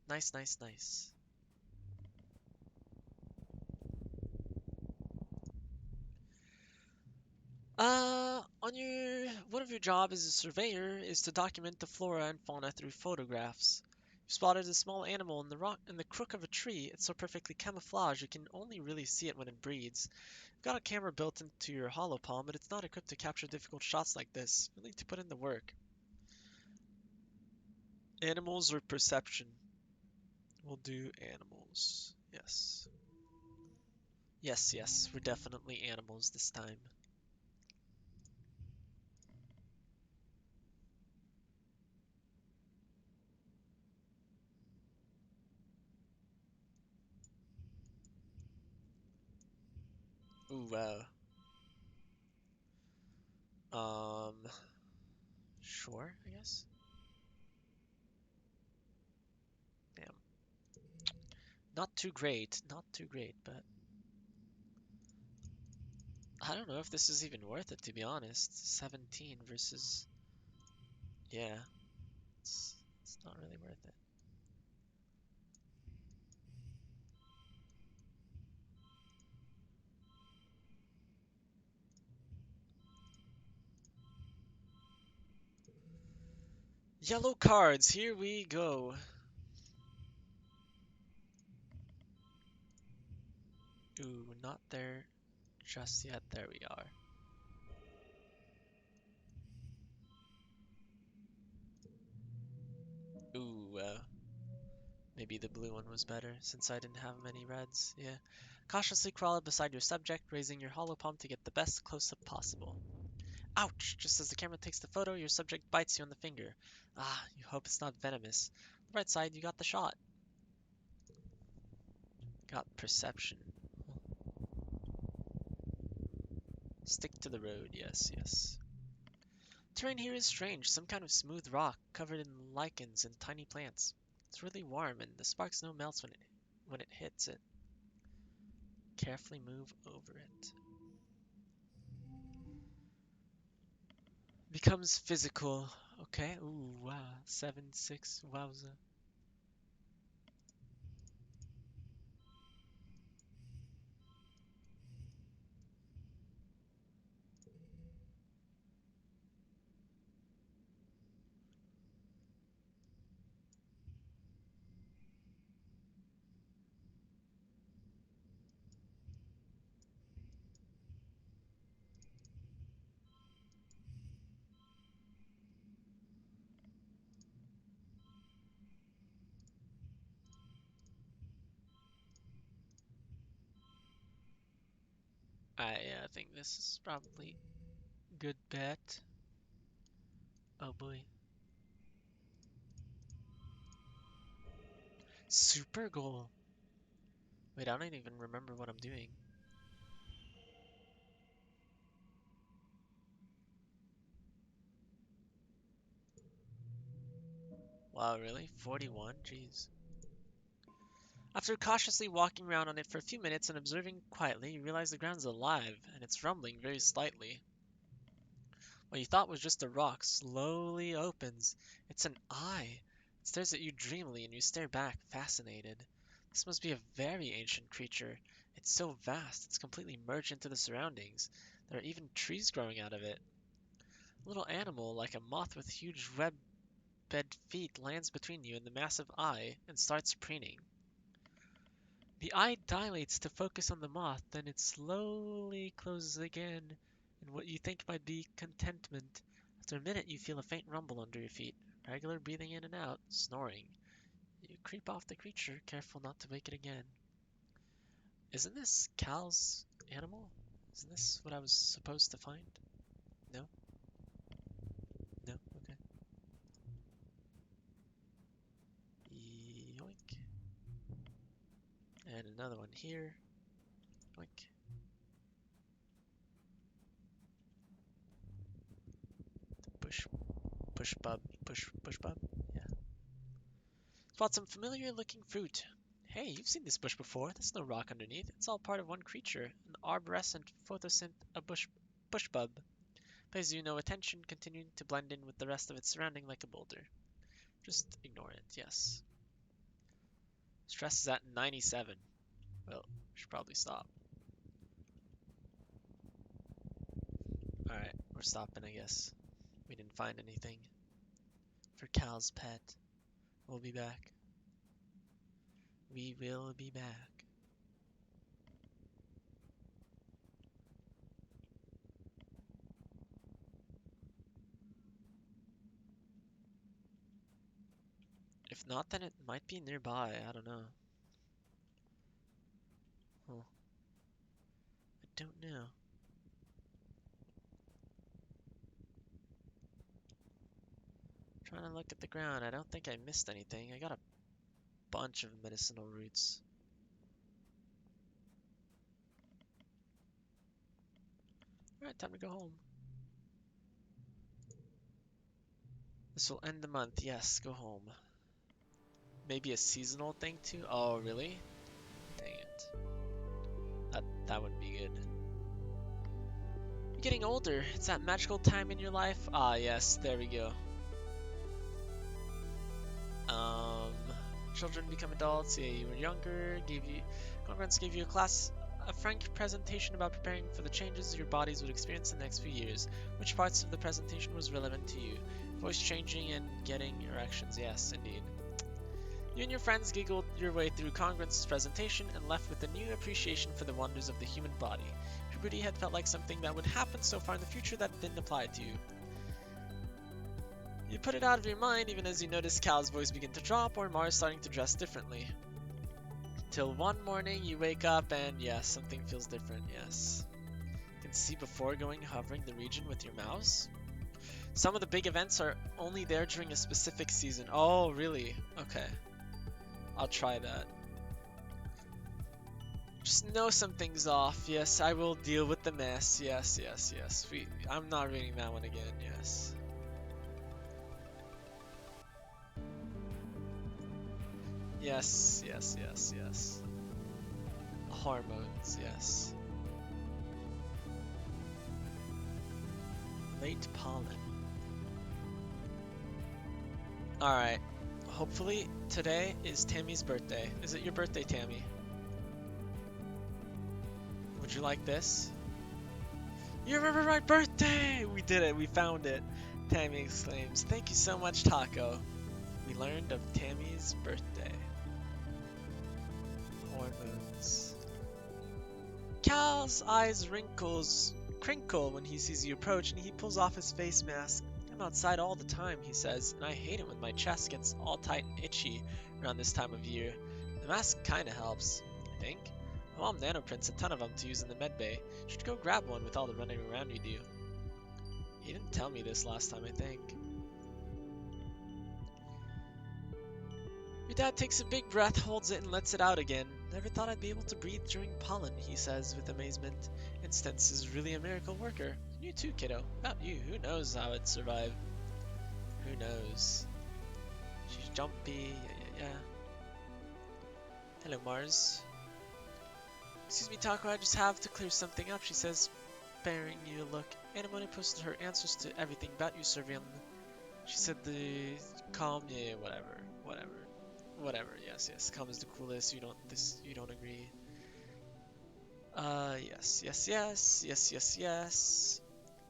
Nice, nice, nice. One of your job as a surveyor is to document the flora and fauna through photographs. You spotted a small animal in the rock in the crook of a tree. It's so perfectly camouflaged you can only really see it when it breathes. You've got a camera built into your hollow palm, but it's not equipped to capture difficult shots like this. You'll need to put in the work. Animals or perception? We'll do animals. Yes. Yes, yes, we're definitely animals this time. Ooh, wow. Um, sure, I guess. Damn. Not too great, not too great, but I don't know if this is even worth it, to be honest. 17 versus, yeah, it's not really worth it. Yellow cards, here we go. Ooh, not there just yet. There we are. Ooh, maybe the blue one was better since I didn't have many reds. Yeah. Cautiously crawl up beside your subject, raising your hollow palm to get the best close-up possible. Ouch! Just as the camera takes the photo, your subject bites you on the finger. Ah, you hope it's not venomous. On the right side, you got the shot. Got perception. Stick to the road, yes, yes. Terrain here is strange, some kind of smooth rock covered in lichens and tiny plants. It's really warm and the spark snow melts when it hits it. Carefully move over it. Becomes physical. Okay, ooh, wow. 7-6, wowza. I think this is probably good bet. Oh boy. Super goal. Wait, I don't even remember what I'm doing. Wow, really? 41? Jeez. After cautiously walking around on it for a few minutes and observing quietly, you realize the ground's alive, and it's rumbling very slightly. What you thought was just a rock slowly opens. It's an eye. It stares at you dreamily, and you stare back, fascinated. This must be a very ancient creature. It's so vast, it's completely merged into the surroundings. There are even trees growing out of it. A little animal, like a moth with huge web-bed feet, lands between you and the massive eye and starts preening. The eye dilates to focus on the moth, then it slowly closes again in what you think might be contentment. After a minute, you feel a faint rumble under your feet, regular breathing in and out, snoring. You creep off the creature, careful not to wake it again. Isn't this Cal's animal? Isn't this what I was supposed to find? No? No? Okay. Yoink. And another one here. Yoink. Push, push bub, push bub. Yeah. Spot some familiar looking fruit. Hey, you've seen this bush before. There's no rock underneath. It's all part of one creature, an arborescent photosynth, a bush bub. Pays you no attention, continuing to blend in with the rest of its surrounding like a boulder. Just ignore it, yes. Stress is at 97. Well, should probably stop. Alright, we're stopping, I guess. We didn't find anything for Cal's pet. We'll be back. We will be back. If not, then it might be nearby. I don't know. Huh. I don't know. Trying to look at the ground. I don't think I missed anything. I got a bunch of medicinal roots. Alright, time to go home. This will end the month. Yes, go home. Maybe a seasonal thing too? Oh, really? Dang it. That wouldn't be good. You're getting older. It's that magical time in your life. Ah, yes, there we go. Um, Children become adults. Yeah, you were younger. Conference gave you a frank presentation about preparing for the changes your bodies would experience in the next few years. Which parts of the presentation was relevant to you? Voice changing and getting erections. Yes, indeed. You and your friends giggled your way through Congruence's presentation and left with a new appreciation for the wonders of the human body. Puberty had felt like something that would happen so far in the future that it didn't apply to you. You put it out of your mind even as you noticed Cal's voice begin to drop or Mars starting to dress differently. Till one morning you wake up and yes, something feels different, yes. You can see before going hovering the region with your mouse. Some of the big events are only there during a specific season. Oh, really? Okay. I'll try that. Just know something's off. Yes, I will deal with the mess. Yes, yes, yes. I'm not reading that one again. Yes. Yes, yes, yes, yes. Hormones, yes. Late pollen. Alright. Hopefully today is Tammy's birthday. Is it your birthday, Tammy? Would you like this? You remember my birthday! We did it. We found it. Tammy exclaims, "Thank you so much, Taco." We learned of Tammy's birthday. Hormones. Cal's eyes crinkle when he sees you approach, and he pulls off his face mask. "I'm outside all the time," he says, "and I hate it when my chest gets all tight and itchy around this time of year. The mask kinda helps, I think. My mom nanoprints a ton of them to use in the med bay. You should go grab one with all the running around you do." He didn't tell me this last time, I think. Your dad takes a big breath, holds it, and lets it out again. "Never thought I'd be able to breathe during pollen," he says with amazement. "Instance is really a miracle worker. You too, kiddo. About you, who knows how I'd survive? Who knows?" She's jumpy, yeah. "Hello, Mars." "Excuse me, Taco, I just have to clear something up," she says, sparing you a look. "Anemone posted her answers to everything about you, Servian. She said the calm, yeah, whatever, yes, calm is the coolest, you don't agree. Yes.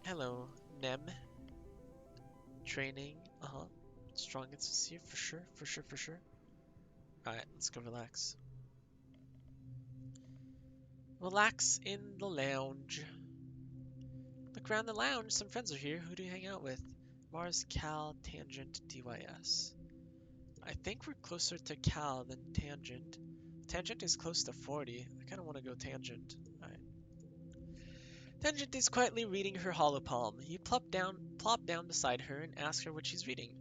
Hello, Nem. Training, Strong is here, for sure. Alright, let's go relax. Relax in the lounge. Look around the lounge, some friends are here. Who do you hang out with? Mars, Cal, Tangent, DYS. I think we're closer to Cal than Tangent. Tangent is close to 40. I kind of want to go Tangent. Alright. Tangent is quietly reading her holopalm. You plop down beside her and ask her what she's reading.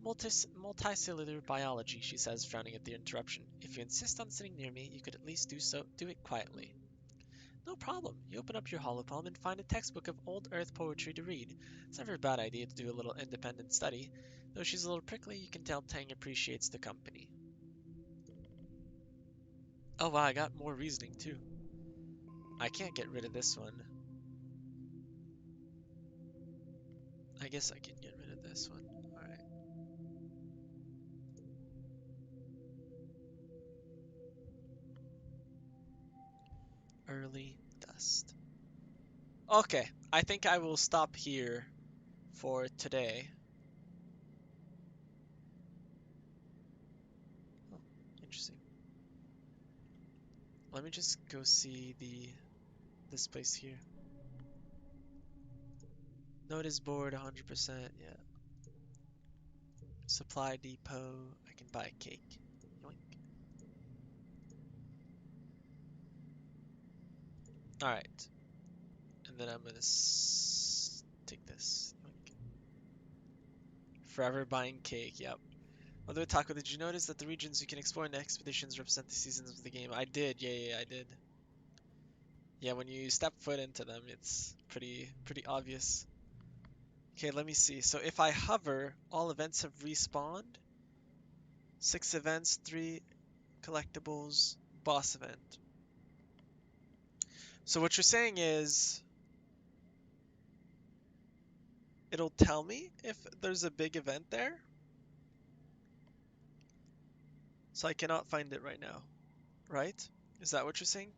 Multicellular biology, she says, frowning at the interruption. If you insist on sitting near me, you could at least do it quietly. No problem. You open up your holopalm and find a textbook of old Earth poetry to read. It's never a bad idea to do a little independent study. Though she's a little prickly, you can tell Tang appreciates the company. Oh wow, I got more reasoning too. I can't get rid of this one. I guess I can get rid of this one. Alright. Early dust. Okay, I think I will stop here for today. Oh, interesting. let me just go see this place here. Notice board 100%. Yeah. Supply depot. I can buy cake. Yoink. All right. And then I'm gonna take this. Yoink. Forever buying cake. Yep. Although Taco, did you notice that the regions you can explore in the expeditions represent the seasons of the game? I did. Yeah, I did. Yeah, when you step foot into them, it's pretty obvious. Okay, let me see. So if I hover, all events have respawned. 6 events, 3 collectibles, boss event. So what you're saying is it'll tell me if there's a big event there. So I cannot find it right now, right? Is that what you're saying?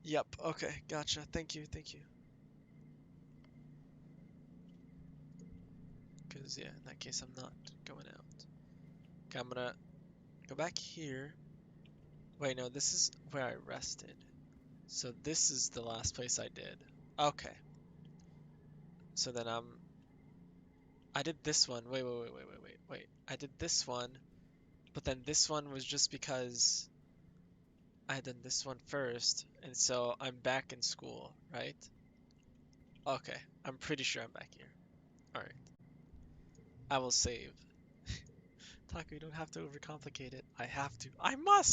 Yep. Okay, gotcha. Thank you. Because, yeah, in that case, I'm not going out. Okay, I'm gonna go back here. Wait, no, this is where I rested. So this is the last place I did. Okay. So then I did this one. Wait. I did this one, but then this one was just because I had done this one first, and so I'm back in school, right? Okay, I'm pretty sure I'm back here. Alright, I will save. Taco, you don't have to overcomplicate it. I have to. I must!